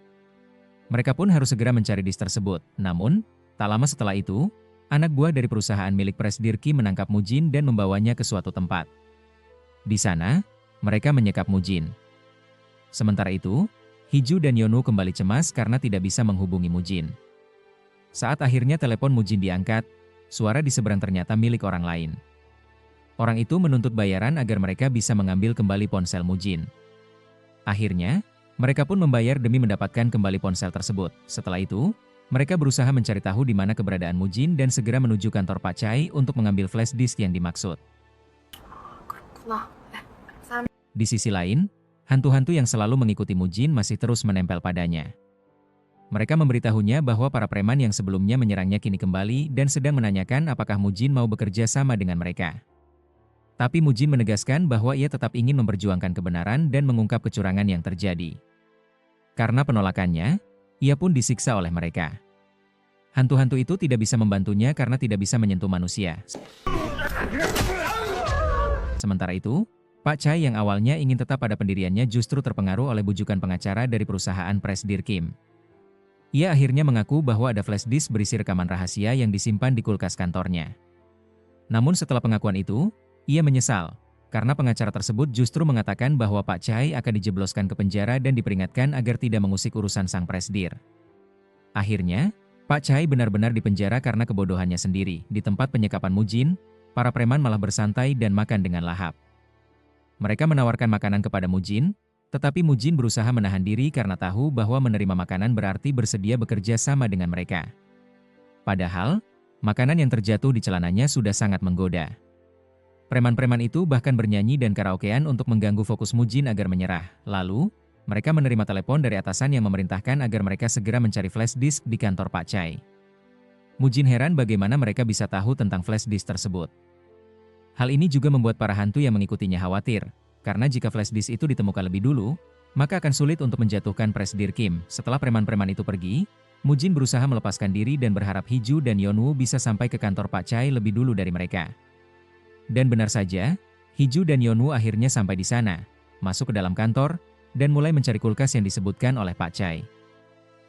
Mereka pun harus segera mencari disk tersebut. Namun, tak lama setelah itu, anak buah dari perusahaan milik Presidir Kim menangkap Mujin dan membawanya ke suatu tempat. Di sana, mereka menyekap Mujin. Sementara itu, Hiju dan Yeonwoo kembali cemas karena tidak bisa menghubungi Mujin. Saat akhirnya telepon Mujin diangkat, suara di seberang ternyata milik orang lain. Orang itu menuntut bayaran agar mereka bisa mengambil kembali ponsel Mujin. Akhirnya, mereka pun membayar demi mendapatkan kembali ponsel tersebut. Setelah itu, mereka berusaha mencari tahu di mana keberadaan Mujin dan segera menuju kantor Pak Chai untuk mengambil flash disk yang dimaksud. Di sisi lain, hantu-hantu yang selalu mengikuti Mujin masih terus menempel padanya. Mereka memberitahunya bahwa para preman yang sebelumnya menyerangnya kini kembali dan sedang menanyakan apakah Mujin mau bekerja sama dengan mereka. Tapi Mujin menegaskan bahwa ia tetap ingin memperjuangkan kebenaran dan mengungkap kecurangan yang terjadi. Karena penolakannya, ia pun disiksa oleh mereka. Hantu-hantu itu tidak bisa membantunya karena tidak bisa menyentuh manusia. Sementara itu, Pak Chai yang awalnya ingin tetap pada pendiriannya justru terpengaruh oleh bujukan pengacara dari perusahaan Presidir Kim. Ia akhirnya mengaku bahwa ada flash disk berisi rekaman rahasia yang disimpan di kulkas kantornya. Namun setelah pengakuan itu, ia menyesal, karena pengacara tersebut justru mengatakan bahwa Pak Chai akan dijebloskan ke penjara dan diperingatkan agar tidak mengusik urusan sang presdir. Akhirnya, Pak Chai benar-benar dipenjara karena kebodohannya sendiri. Di tempat penyekapan Mujin, para preman malah bersantai dan makan dengan lahap. Mereka menawarkan makanan kepada Mujin, tetapi Mujin berusaha menahan diri karena tahu bahwa menerima makanan berarti bersedia bekerja sama dengan mereka. Padahal, makanan yang terjatuh di celananya sudah sangat menggoda. Preman-preman itu bahkan bernyanyi dan karaokean untuk mengganggu fokus Mujin agar menyerah. Lalu, mereka menerima telepon dari atasan yang memerintahkan agar mereka segera mencari flash disk di kantor Pak Chai. Mujin heran bagaimana mereka bisa tahu tentang flash disk tersebut. Hal ini juga membuat para hantu yang mengikutinya khawatir, karena jika flash disk itu ditemukan lebih dulu, maka akan sulit untuk menjatuhkan Presdir Kim. Setelah preman-preman itu pergi, Mujin berusaha melepaskan diri dan berharap Hiju dan Yeonwoo bisa sampai ke kantor Pak Chai lebih dulu dari mereka. Dan benar saja, Hiju dan Yeonwoo akhirnya sampai di sana, masuk ke dalam kantor, dan mulai mencari kulkas yang disebutkan oleh Pak Chai.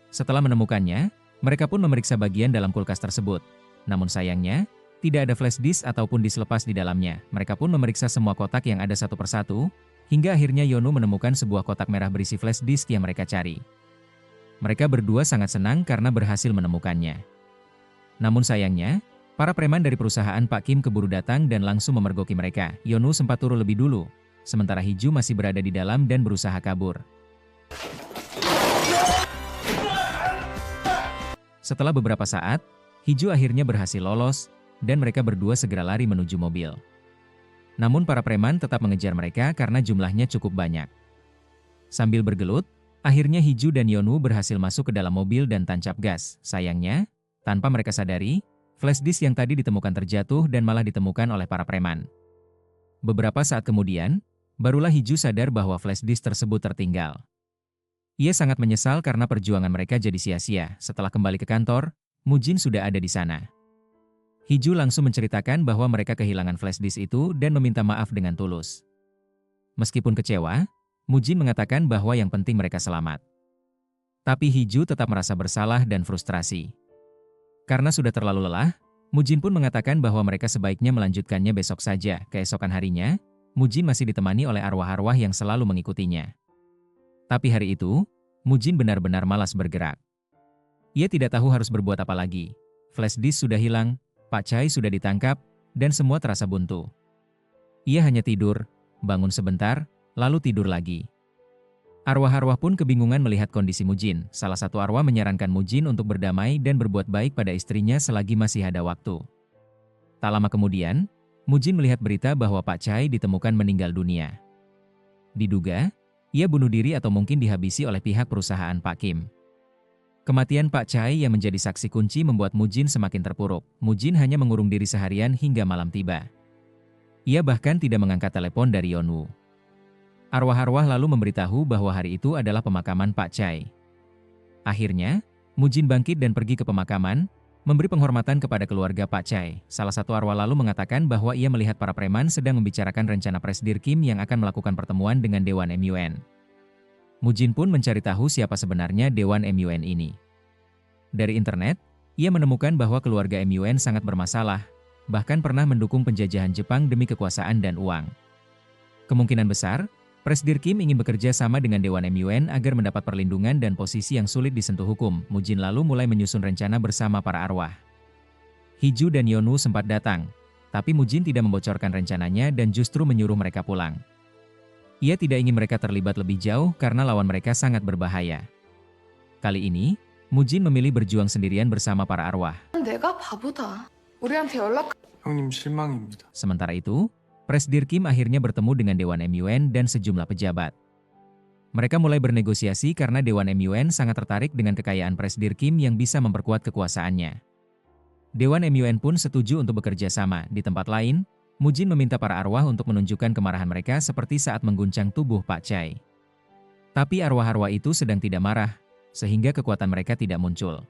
Setelah menemukannya, mereka pun memeriksa bagian dalam kulkas tersebut. Namun sayangnya, tidak ada flash disk ataupun disk lepas di dalamnya. Mereka pun memeriksa semua kotak yang ada satu persatu, hingga akhirnya Yeonwoo menemukan sebuah kotak merah berisi flash disk yang mereka cari. Mereka berdua sangat senang karena berhasil menemukannya. Namun sayangnya, para preman dari perusahaan Pak Kim keburu datang dan langsung memergoki mereka. Yeonwoo sempat turun lebih dulu, sementara Hiju masih berada di dalam dan berusaha kabur. Setelah beberapa saat, Hiju akhirnya berhasil lolos, dan mereka berdua segera lari menuju mobil. Namun para preman tetap mengejar mereka karena jumlahnya cukup banyak. Sambil bergelut, akhirnya Hiju dan Yeonwoo berhasil masuk ke dalam mobil dan tancap gas. Sayangnya, tanpa mereka sadari, flash disk yang tadi ditemukan terjatuh dan malah ditemukan oleh para preman. Beberapa saat kemudian, barulah Hiju sadar bahwa flash disk tersebut tertinggal. Ia sangat menyesal karena perjuangan mereka jadi sia-sia. Setelah kembali ke kantor, Mujin sudah ada di sana. Hiju langsung menceritakan bahwa mereka kehilangan flash disk itu dan meminta maaf dengan tulus. Meskipun kecewa, Mujin mengatakan bahwa yang penting mereka selamat. Tapi Hiju tetap merasa bersalah dan frustrasi. Karena sudah terlalu lelah, Mujin pun mengatakan bahwa mereka sebaiknya melanjutkannya besok saja. Keesokan harinya, Mujin masih ditemani oleh arwah-arwah yang selalu mengikutinya. Tapi hari itu, Mujin benar-benar malas bergerak. Ia tidak tahu harus berbuat apa lagi. Flash disk sudah hilang, Pak Chai sudah ditangkap, dan semua terasa buntu. Ia hanya tidur, bangun sebentar, lalu tidur lagi. Arwah-arwah pun kebingungan melihat kondisi Mujin. Salah satu arwah menyarankan Mujin untuk berdamai dan berbuat baik pada istrinya selagi masih ada waktu. Tak lama kemudian, Mujin melihat berita bahwa Pak Chai ditemukan meninggal dunia. Diduga, ia bunuh diri atau mungkin dihabisi oleh pihak perusahaan Pak Kim. Kematian Pak Chai yang menjadi saksi kunci membuat Mujin semakin terpuruk. Mujin hanya mengurung diri seharian hingga malam tiba. Ia bahkan tidak mengangkat telepon dari Yeonwoo. Arwah-arwah lalu memberitahu bahwa hari itu adalah pemakaman Pak Chai. Akhirnya, Mujin bangkit dan pergi ke pemakaman, memberi penghormatan kepada keluarga Pak Chai. Salah satu arwah lalu mengatakan bahwa ia melihat para preman sedang membicarakan rencana Presdir Kim yang akan melakukan pertemuan dengan Dewan MUN. Mujin pun mencari tahu siapa sebenarnya Dewan MUN ini. Dari internet, ia menemukan bahwa keluarga MUN sangat bermasalah, bahkan pernah mendukung penjajahan Jepang demi kekuasaan dan uang. Kemungkinan besar, Presdir Kim ingin bekerja sama dengan Dewan MUN agar mendapat perlindungan dan posisi yang sulit disentuh hukum. Mujin lalu mulai menyusun rencana bersama para arwah. Hiju dan Yeonwoo sempat datang, tapi Mujin tidak membocorkan rencananya dan justru menyuruh mereka pulang. Ia tidak ingin mereka terlibat lebih jauh karena lawan mereka sangat berbahaya. Kali ini, Mujin memilih berjuang sendirian bersama para arwah. 내가 바보다. 우리한테 연락. 형님 실망입니다. Sementara itu, Presdir Kim akhirnya bertemu dengan Dewan MUN dan sejumlah pejabat. Mereka mulai bernegosiasi karena Dewan MUN sangat tertarik dengan kekayaan Presdir Kim yang bisa memperkuat kekuasaannya. Dewan MUN pun setuju untuk bekerja sama. Di tempat lain, Mujin meminta para arwah untuk menunjukkan kemarahan mereka seperti saat mengguncang tubuh Pak Chai. Tapi arwah-arwah itu sedang tidak marah, sehingga kekuatan mereka tidak muncul.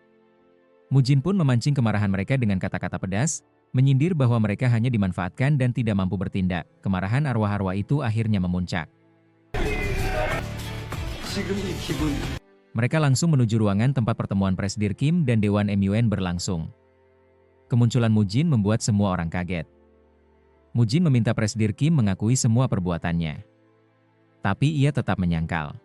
Mujin pun memancing kemarahan mereka dengan kata-kata pedas, menyindir bahwa mereka hanya dimanfaatkan dan tidak mampu bertindak. Kemarahan arwah-arwah itu akhirnya memuncak. Mereka langsung menuju ruangan tempat pertemuan Presdir Kim dan Dewan MUN berlangsung. Kemunculan Mujin membuat semua orang kaget. Mujin meminta Presdir Kim mengakui semua perbuatannya. Tapi ia tetap menyangkal.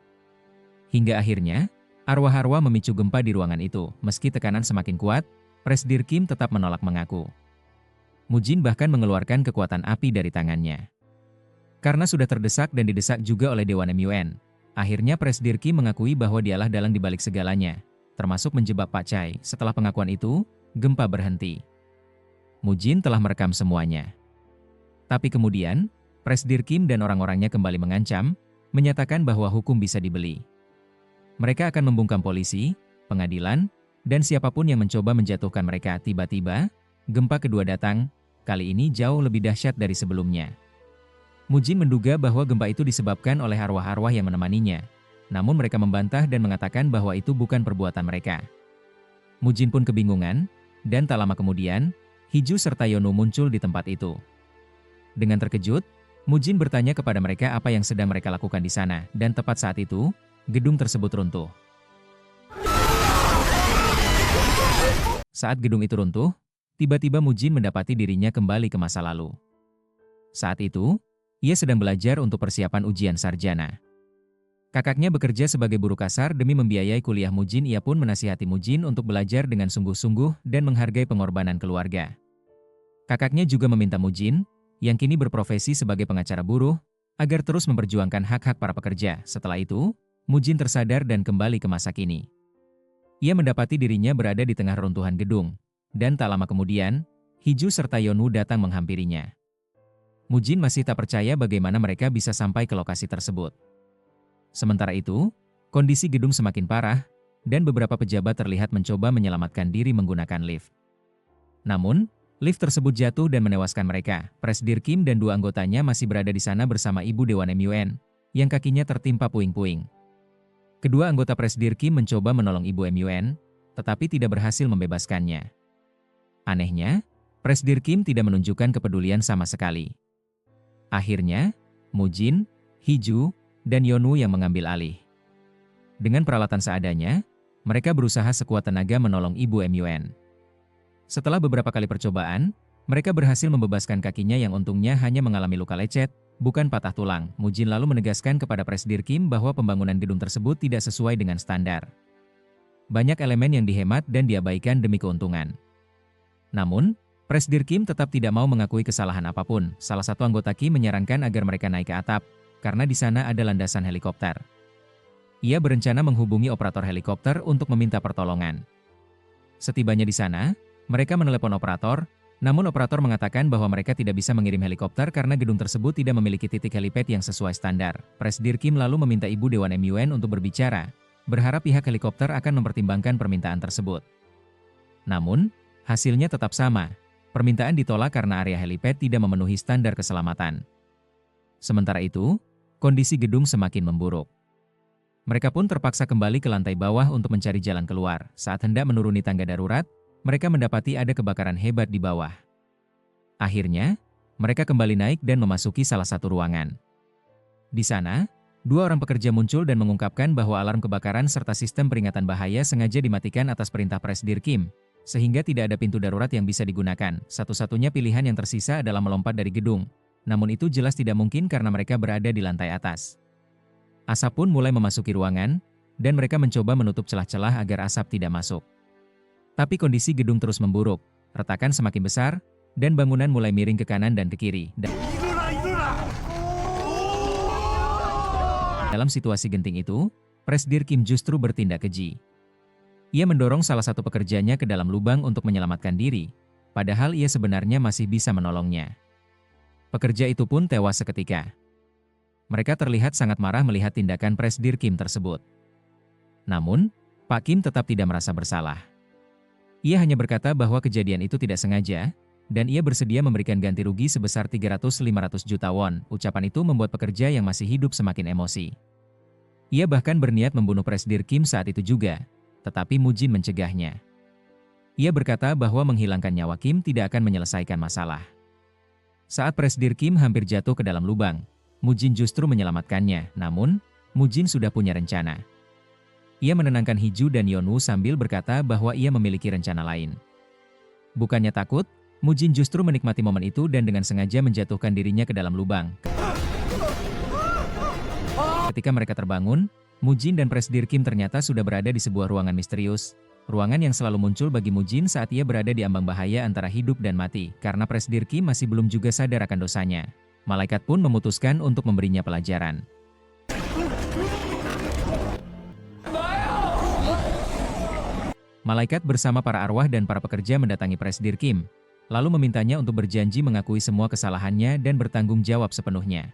Hingga akhirnya, arwah-arwah memicu gempa di ruangan itu. Meski tekanan semakin kuat, Presdir Kim tetap menolak mengaku. Mujin bahkan mengeluarkan kekuatan api dari tangannya. Karena sudah terdesak dan didesak juga oleh Dewan MUN, akhirnya Presdir Kim mengakui bahwa dialah dalang dibalik segalanya, termasuk menjebak Pak Chai. Setelah pengakuan itu, gempa berhenti. Mujin telah merekam semuanya. Tapi kemudian, Presdir Kim dan orang-orangnya kembali mengancam, menyatakan bahwa hukum bisa dibeli. Mereka akan membungkam polisi, pengadilan, dan siapapun yang mencoba menjatuhkan mereka. Tiba-tiba, gempa kedua datang, kali ini jauh lebih dahsyat dari sebelumnya. Mujin menduga bahwa gempa itu disebabkan oleh arwah-arwah yang menemaninya, namun mereka membantah dan mengatakan bahwa itu bukan perbuatan mereka. Mujin pun kebingungan, dan tak lama kemudian, Hiju serta Yonu muncul di tempat itu. Dengan terkejut, Mujin bertanya kepada mereka apa yang sedang mereka lakukan di sana, dan tepat saat itu, gedung tersebut runtuh. Saat gedung itu runtuh, tiba-tiba Mujin mendapati dirinya kembali ke masa lalu. Saat itu, ia sedang belajar untuk persiapan ujian sarjana. Kakaknya bekerja sebagai buruh kasar demi membiayai kuliah Mujin. Ia pun menasihati Mujin untuk belajar dengan sungguh-sungguh dan menghargai pengorbanan keluarga. Kakaknya juga meminta Mujin, yang kini berprofesi sebagai pengacara buruh, agar terus memperjuangkan hak-hak para pekerja. Setelah itu, Mujin tersadar dan kembali ke masa kini. Ia mendapati dirinya berada di tengah runtuhan gedung, dan tak lama kemudian, Hiju serta Yonu datang menghampirinya. Mujin masih tak percaya bagaimana mereka bisa sampai ke lokasi tersebut. Sementara itu, kondisi gedung semakin parah, dan beberapa pejabat terlihat mencoba menyelamatkan diri menggunakan lift. Namun, lift tersebut jatuh dan menewaskan mereka. Presdir Kim dan dua anggotanya masih berada di sana bersama Ibu Dewan MUN, yang kakinya tertimpa puing-puing. Kedua anggota Presdir Kim mencoba menolong Ibu MUN, tetapi tidak berhasil membebaskannya. Anehnya, Presdir Kim tidak menunjukkan kepedulian sama sekali. Akhirnya, Mujin, Hiju, dan Yonu yang mengambil alih. Dengan peralatan seadanya, mereka berusaha sekuat tenaga menolong Ibu MUN. Setelah beberapa kali percobaan, mereka berhasil membebaskan kakinya yang untungnya hanya mengalami luka lecet, bukan patah tulang. Mujin lalu menegaskan kepada Presdir Kim bahwa pembangunan gedung tersebut tidak sesuai dengan standar. Banyak elemen yang dihemat dan diabaikan demi keuntungan. Namun, Presdir Kim tetap tidak mau mengakui kesalahan apapun. Salah satu anggota Kim menyarankan agar mereka naik ke atap, karena di sana ada landasan helikopter. Ia berencana menghubungi operator helikopter untuk meminta pertolongan. Setibanya di sana, mereka menelepon operator, namun operator mengatakan bahwa mereka tidak bisa mengirim helikopter karena gedung tersebut tidak memiliki titik helipad yang sesuai standar. Presdir Kim lalu meminta Ibu Dewan MUN untuk berbicara, berharap pihak helikopter akan mempertimbangkan permintaan tersebut. Namun, hasilnya tetap sama. Permintaan ditolak karena area helipad tidak memenuhi standar keselamatan. Sementara itu, kondisi gedung semakin memburuk. Mereka pun terpaksa kembali ke lantai bawah untuk mencari jalan keluar. Saat hendak menuruni tangga darurat, mereka mendapati ada kebakaran hebat di bawah. Akhirnya, mereka kembali naik dan memasuki salah satu ruangan. Di sana, dua orang pekerja muncul dan mengungkapkan bahwa alarm kebakaran serta sistem peringatan bahaya sengaja dimatikan atas perintah Presdir Kim, sehingga tidak ada pintu darurat yang bisa digunakan. Satu-satunya pilihan yang tersisa adalah melompat dari gedung. Namun itu jelas tidak mungkin karena mereka berada di lantai atas. Asap pun mulai memasuki ruangan, dan mereka mencoba menutup celah-celah agar asap tidak masuk. Tapi kondisi gedung terus memburuk, retakan semakin besar, dan bangunan mulai miring ke kanan dan ke kiri. Dalam situasi genting itu, Presdir Kim justru bertindak keji. Ia mendorong salah satu pekerjanya ke dalam lubang untuk menyelamatkan diri, padahal ia sebenarnya masih bisa menolongnya. Pekerja itu pun tewas seketika. Mereka terlihat sangat marah melihat tindakan Presdir Kim tersebut. Namun, Pak Kim tetap tidak merasa bersalah. Ia hanya berkata bahwa kejadian itu tidak sengaja, dan ia bersedia memberikan ganti rugi sebesar 300-500 juta won. Ucapan itu membuat pekerja yang masih hidup semakin emosi. Ia bahkan berniat membunuh Presdir Kim saat itu juga, tetapi Mujin mencegahnya. Ia berkata bahwa menghilangkan nyawa Kim tidak akan menyelesaikan masalah. Saat Presdir Kim hampir jatuh ke dalam lubang, Mujin justru menyelamatkannya. Namun, Mujin sudah punya rencana. Ia menenangkan Hiju dan Yonu sambil berkata bahwa ia memiliki rencana lain. Bukannya takut, Mujin justru menikmati momen itu dan dengan sengaja menjatuhkan dirinya ke dalam lubang. Ketika mereka terbangun, Mujin dan Presdir Kim ternyata sudah berada di sebuah ruangan misterius. Ruangan yang selalu muncul bagi Mujin saat ia berada di ambang bahaya antara hidup dan mati. Karena Presdir Kim masih belum juga sadar akan dosanya. Malaikat pun memutuskan untuk memberinya pelajaran. Malaikat bersama para arwah dan para pekerja mendatangi Presdir Kim, lalu memintanya untuk berjanji mengakui semua kesalahannya dan bertanggung jawab sepenuhnya.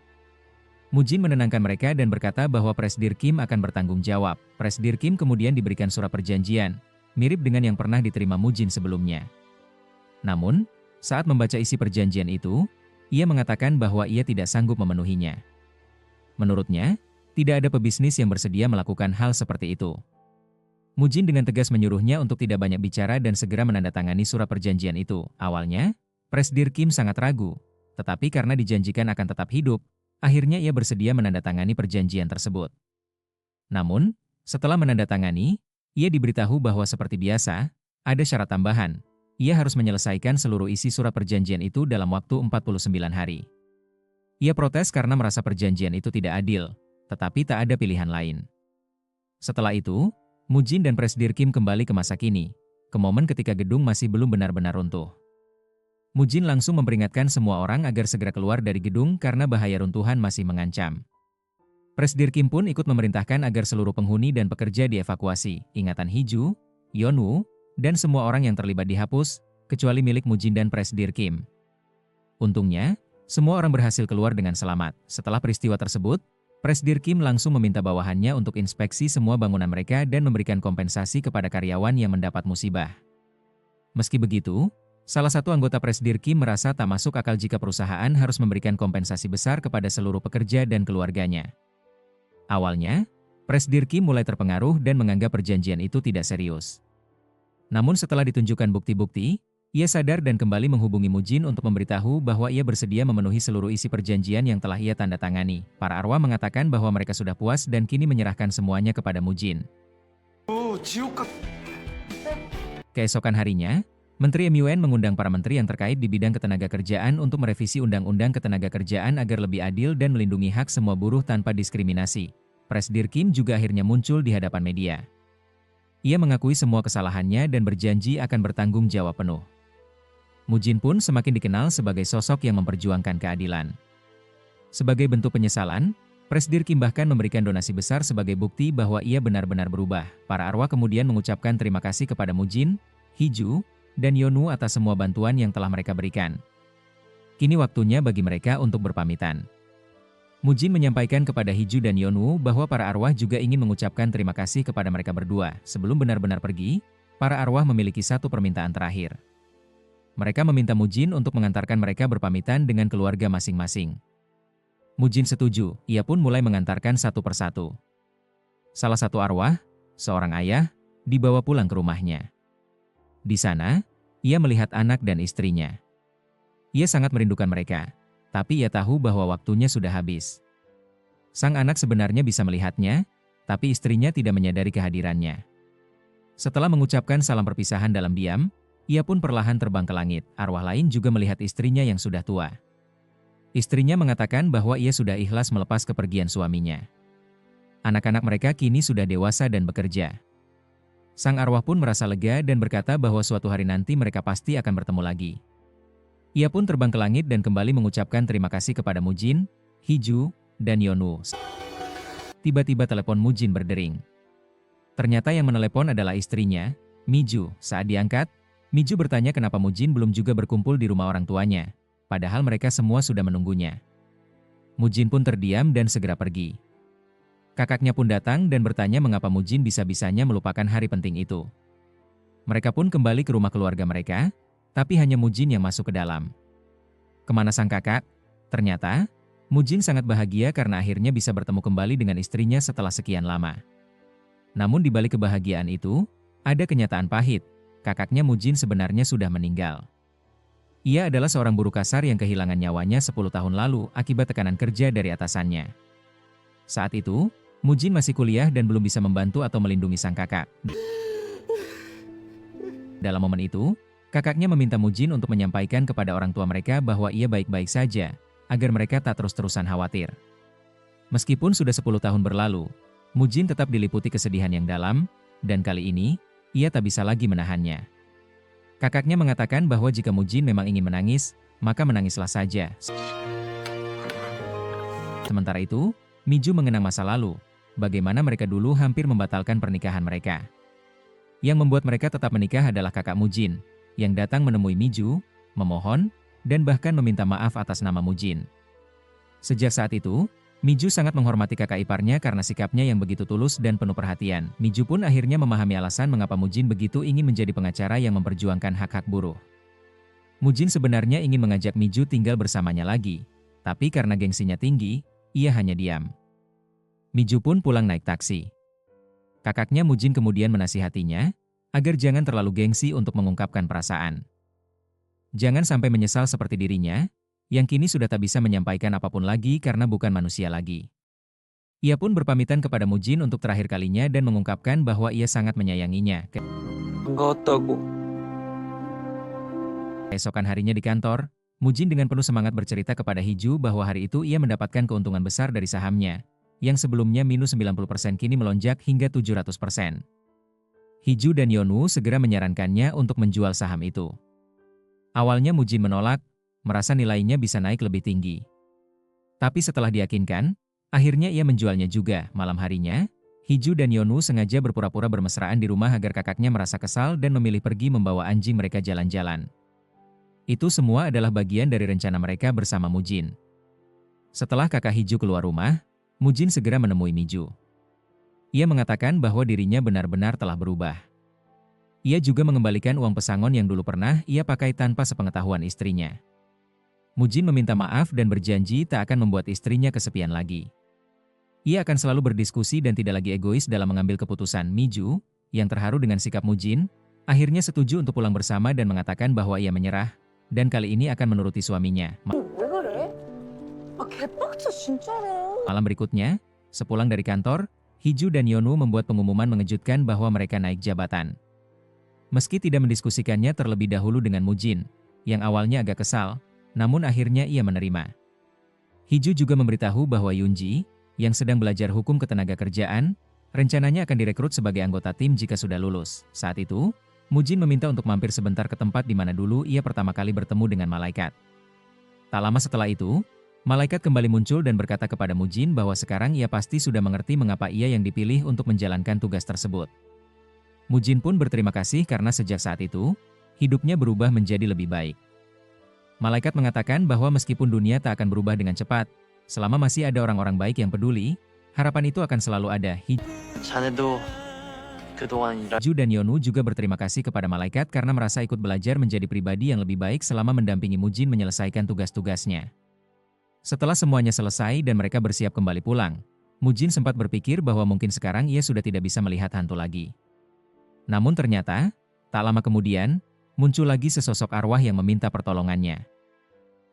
Mujin menenangkan mereka dan berkata bahwa Presdir Kim akan bertanggung jawab. Presdir Kim kemudian diberikan surat perjanjian, mirip dengan yang pernah diterima Mujin sebelumnya. Namun, saat membaca isi perjanjian itu, ia mengatakan bahwa ia tidak sanggup memenuhinya. Menurutnya, tidak ada pebisnis yang bersedia melakukan hal seperti itu. Mujin dengan tegas menyuruhnya untuk tidak banyak bicara dan segera menandatangani surat perjanjian itu. Awalnya, Presdir Kim sangat ragu, tetapi karena dijanjikan akan tetap hidup, akhirnya ia bersedia menandatangani perjanjian tersebut. Namun, setelah menandatangani, ia diberitahu bahwa seperti biasa, ada syarat tambahan. Ia harus menyelesaikan seluruh isi surat perjanjian itu dalam waktu 49 hari. Ia protes karena merasa perjanjian itu tidak adil, tetapi tak ada pilihan lain. Setelah itu, Mujin dan Presdir Kim kembali ke masa kini, ke momen ketika gedung masih belum benar-benar runtuh. Mujin langsung memperingatkan semua orang agar segera keluar dari gedung karena bahaya runtuhan masih mengancam. Presdir Kim pun ikut memerintahkan agar seluruh penghuni dan pekerja dievakuasi. Ingatan Hiju, Yeonwoo, dan semua orang yang terlibat dihapus, kecuali milik Mujin dan Presdir Kim. Untungnya, semua orang berhasil keluar dengan selamat. Setelah peristiwa tersebut, Presdir Kim langsung meminta bawahannya untuk inspeksi semua bangunan mereka dan memberikan kompensasi kepada karyawan yang mendapat musibah. Meski begitu, salah satu anggota Presdir Kim merasa tak masuk akal jika perusahaan harus memberikan kompensasi besar kepada seluruh pekerja dan keluarganya. Awalnya, Presdir Kim mulai terpengaruh dan menganggap perjanjian itu tidak serius. Namun setelah ditunjukkan bukti-bukti, ia sadar dan kembali menghubungi Mujin untuk memberitahu bahwa ia bersedia memenuhi seluruh isi perjanjian yang telah ia tanda tangani. Para arwah mengatakan bahwa mereka sudah puas dan kini menyerahkan semuanya kepada Mujin. Keesokan harinya, Menteri MUN mengundang para menteri yang terkait di bidang ketenagakerjaan untuk merevisi Undang-Undang Ketenagakerjaan agar lebih adil dan melindungi hak semua buruh tanpa diskriminasi. Presdir Kim juga akhirnya muncul di hadapan media. Ia mengakui semua kesalahannya dan berjanji akan bertanggung jawab penuh. Mujin pun semakin dikenal sebagai sosok yang memperjuangkan keadilan. Sebagai bentuk penyesalan, Presdir Kim bahkan memberikan donasi besar sebagai bukti bahwa ia benar-benar berubah. Para arwah kemudian mengucapkan terima kasih kepada Mujin, Hiju, dan Yeonwoo atas semua bantuan yang telah mereka berikan. Kini waktunya bagi mereka untuk berpamitan. Mujin menyampaikan kepada Hiju dan Yeonwoo bahwa para arwah juga ingin mengucapkan terima kasih kepada mereka berdua. Sebelum benar-benar pergi, para arwah memiliki satu permintaan terakhir. Mereka meminta Mujin untuk mengantarkan mereka berpamitan dengan keluarga masing-masing. Mujin setuju, ia pun mulai mengantarkan satu persatu. Salah satu arwah, seorang ayah, dibawa pulang ke rumahnya. Di sana, ia melihat anak dan istrinya. Ia sangat merindukan mereka, tapi ia tahu bahwa waktunya sudah habis. Sang anak sebenarnya bisa melihatnya, tapi istrinya tidak menyadari kehadirannya. Setelah mengucapkan salam perpisahan dalam diam, ia pun perlahan terbang ke langit. Arwah lain juga melihat istrinya yang sudah tua. Istrinya mengatakan bahwa ia sudah ikhlas melepas kepergian suaminya. Anak-anak mereka kini sudah dewasa dan bekerja. Sang arwah pun merasa lega dan berkata bahwa suatu hari nanti mereka pasti akan bertemu lagi. Ia pun terbang ke langit dan kembali mengucapkan terima kasih kepada Mujin, Hiju, dan Yeonwoo. Tiba-tiba telepon Mujin berdering. Ternyata yang menelepon adalah istrinya, Miju. Saat diangkat, Miju bertanya kenapa Mujin belum juga berkumpul di rumah orang tuanya, padahal mereka semua sudah menunggunya. Mujin pun terdiam dan segera pergi. Kakaknya pun datang dan bertanya mengapa Mujin bisa-bisanya melupakan hari penting itu. Mereka pun kembali ke rumah keluarga mereka, tapi hanya Mujin yang masuk ke dalam. Kemana sang kakak? Ternyata, Mujin sangat bahagia karena akhirnya bisa bertemu kembali dengan istrinya setelah sekian lama. Namun di balik kebahagiaan itu, ada kenyataan pahit. Kakaknya Mujin sebenarnya sudah meninggal. Ia adalah seorang buruh kasar yang kehilangan nyawanya 10 tahun lalu akibat tekanan kerja dari atasannya. Saat itu, Mujin masih kuliah dan belum bisa membantu atau melindungi sang kakak. Dalam momen itu, Kakaknya meminta Mujin untuk menyampaikan kepada orang tua mereka bahwa ia baik-baik saja, agar mereka tak terus-terusan khawatir. Meskipun sudah 10 tahun berlalu, Mujin tetap diliputi kesedihan yang dalam, dan kali ini, ia tak bisa lagi menahannya. Kakaknya mengatakan bahwa jika Mujin memang ingin menangis, maka menangislah saja. Sementara itu, Miju mengenang masa lalu, bagaimana mereka dulu hampir membatalkan pernikahan mereka. Yang membuat mereka tetap menikah adalah kakak Mujin, yang datang menemui Miju, memohon, dan bahkan meminta maaf atas nama Mujin. Sejak saat itu, Miju sangat menghormati kakak iparnya karena sikapnya yang begitu tulus dan penuh perhatian. Miju pun akhirnya memahami alasan mengapa Mujin begitu ingin menjadi pengacara yang memperjuangkan hak-hak buruh. Mujin sebenarnya ingin mengajak Miju tinggal bersamanya lagi, tapi karena gengsinya tinggi, ia hanya diam. Miju pun pulang naik taksi. Kakaknya Mujin kemudian menasihatinya, agar jangan terlalu gengsi untuk mengungkapkan perasaan. Jangan sampai menyesal seperti dirinya, yang kini sudah tak bisa menyampaikan apapun lagi karena bukan manusia lagi. Ia pun berpamitan kepada Mujin untuk terakhir kalinya dan mengungkapkan bahwa ia sangat menyayanginya. Keesokan harinya di kantor, Mujin dengan penuh semangat bercerita kepada Hiju bahwa hari itu ia mendapatkan keuntungan besar dari sahamnya, yang sebelumnya minus 90% kini melonjak hingga 700%. Hiju dan Yonu segera menyarankannya untuk menjual saham itu. Awalnya Mujin menolak, merasa nilainya bisa naik lebih tinggi. Tapi setelah diyakinkan, akhirnya ia menjualnya juga. Malam harinya, Hiju dan Yonu sengaja berpura-pura bermesraan di rumah agar kakaknya merasa kesal dan memilih pergi membawa anjing mereka jalan-jalan. Itu semua adalah bagian dari rencana mereka bersama Mujin. Setelah kakak Hiju keluar rumah, Mujin segera menemui Miju. Ia mengatakan bahwa dirinya benar-benar telah berubah. Ia juga mengembalikan uang pesangon yang dulu pernah ia pakai tanpa sepengetahuan istrinya. Mujin meminta maaf dan berjanji tak akan membuat istrinya kesepian lagi. Ia akan selalu berdiskusi dan tidak lagi egois dalam mengambil keputusan. Miju, yang terharu dengan sikap Mujin, akhirnya setuju untuk pulang bersama dan mengatakan bahwa ia menyerah, dan kali ini akan menuruti suaminya. Malam berikutnya, sepulang dari kantor, Hiju dan Yonu membuat pengumuman mengejutkan bahwa mereka naik jabatan. Meski tidak mendiskusikannya terlebih dahulu dengan Mujin, yang awalnya agak kesal, namun akhirnya ia menerima. Hiju juga memberitahu bahwa Yunji, yang sedang belajar hukum ketenagakerjaan, rencananya akan direkrut sebagai anggota tim jika sudah lulus. Saat itu, Mujin meminta untuk mampir sebentar ke tempat di mana dulu ia pertama kali bertemu dengan malaikat. Tak lama setelah itu, malaikat kembali muncul dan berkata kepada Mujin bahwa sekarang ia pasti sudah mengerti mengapa ia yang dipilih untuk menjalankan tugas tersebut. Mujin pun berterima kasih karena sejak saat itu, hidupnya berubah menjadi lebih baik. Malaikat mengatakan bahwa meskipun dunia tak akan berubah dengan cepat, selama masih ada orang-orang baik yang peduli, harapan itu akan selalu ada. Hiju dan Yonu juga berterima kasih kepada malaikat karena merasa ikut belajar menjadi pribadi yang lebih baik selama mendampingi Mujin menyelesaikan tugas-tugasnya. Setelah semuanya selesai dan mereka bersiap kembali pulang, Mujin sempat berpikir bahwa mungkin sekarang ia sudah tidak bisa melihat hantu lagi. Namun ternyata, tak lama kemudian, muncul lagi sesosok arwah yang meminta pertolongannya.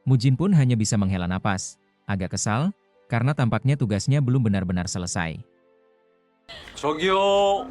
Mujin pun hanya bisa menghela napas, agak kesal, karena tampaknya tugasnya belum benar-benar selesai. 저기요.